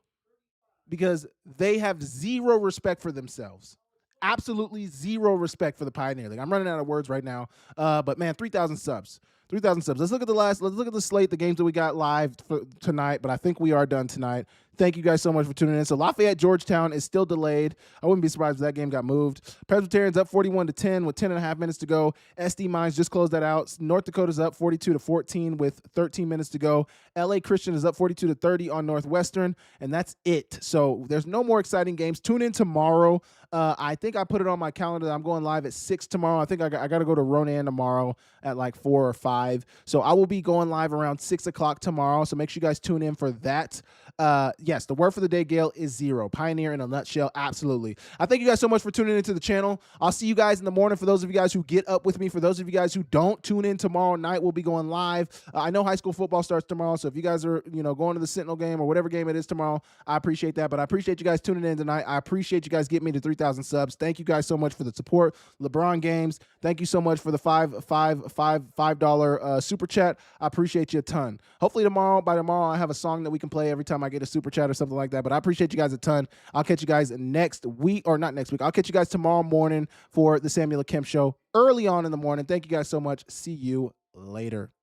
Because they have 0 respect for themselves. Absolutely 0 respect for the Pioneer League. I'm running out of words right now. But man, 3,000 subs. 3,000 subs. Let's look at the slate, the games that we got live for tonight, but I think we are done tonight. Thank you guys so much for tuning in. So Lafayette, Georgetown is still delayed. I wouldn't be surprised if that game got moved. Presbyterian's up 41-10 with 10.5 minutes to go. SD Mines just closed that out. North Dakota's up 42-14 with 13 minutes to go. LA Christian is up 42-30 on Northwestern, and that's it. So there's no more exciting games. Tune in tomorrow. I think I put it on my calendar that I'm going live at 6 tomorrow. I think I got to go to Ronan tomorrow at like 4 or 5. So I will be going live around 6 o'clock tomorrow. So make sure you guys tune in for that. Yes, the word for the day, Gale, is 0. Pioneer in a nutshell. Absolutely. I thank you guys so much for tuning into the channel. I'll see you guys in the morning. For those of you guys who get up with me, for those of you guys who don't tune in tomorrow night, we'll be going live. I know high school football starts tomorrow. So if you guys are, going to the Sentinel game or whatever game it is tomorrow, I appreciate that. But I appreciate you guys tuning in tonight. I appreciate you guys getting me to 3,000 subs. Thank you guys so much for the support. LeBron Games, thank you so much for the $5 super chat. I appreciate you a ton. Hopefully by tomorrow, I have a song that we can play every time I get a super chat or something like that. But I appreciate you guys a ton. I'll catch you guys next week, or not next week. I'll catch you guys tomorrow morning for the Samuel Akem Show early on in the morning. Thank you guys so much. See you later.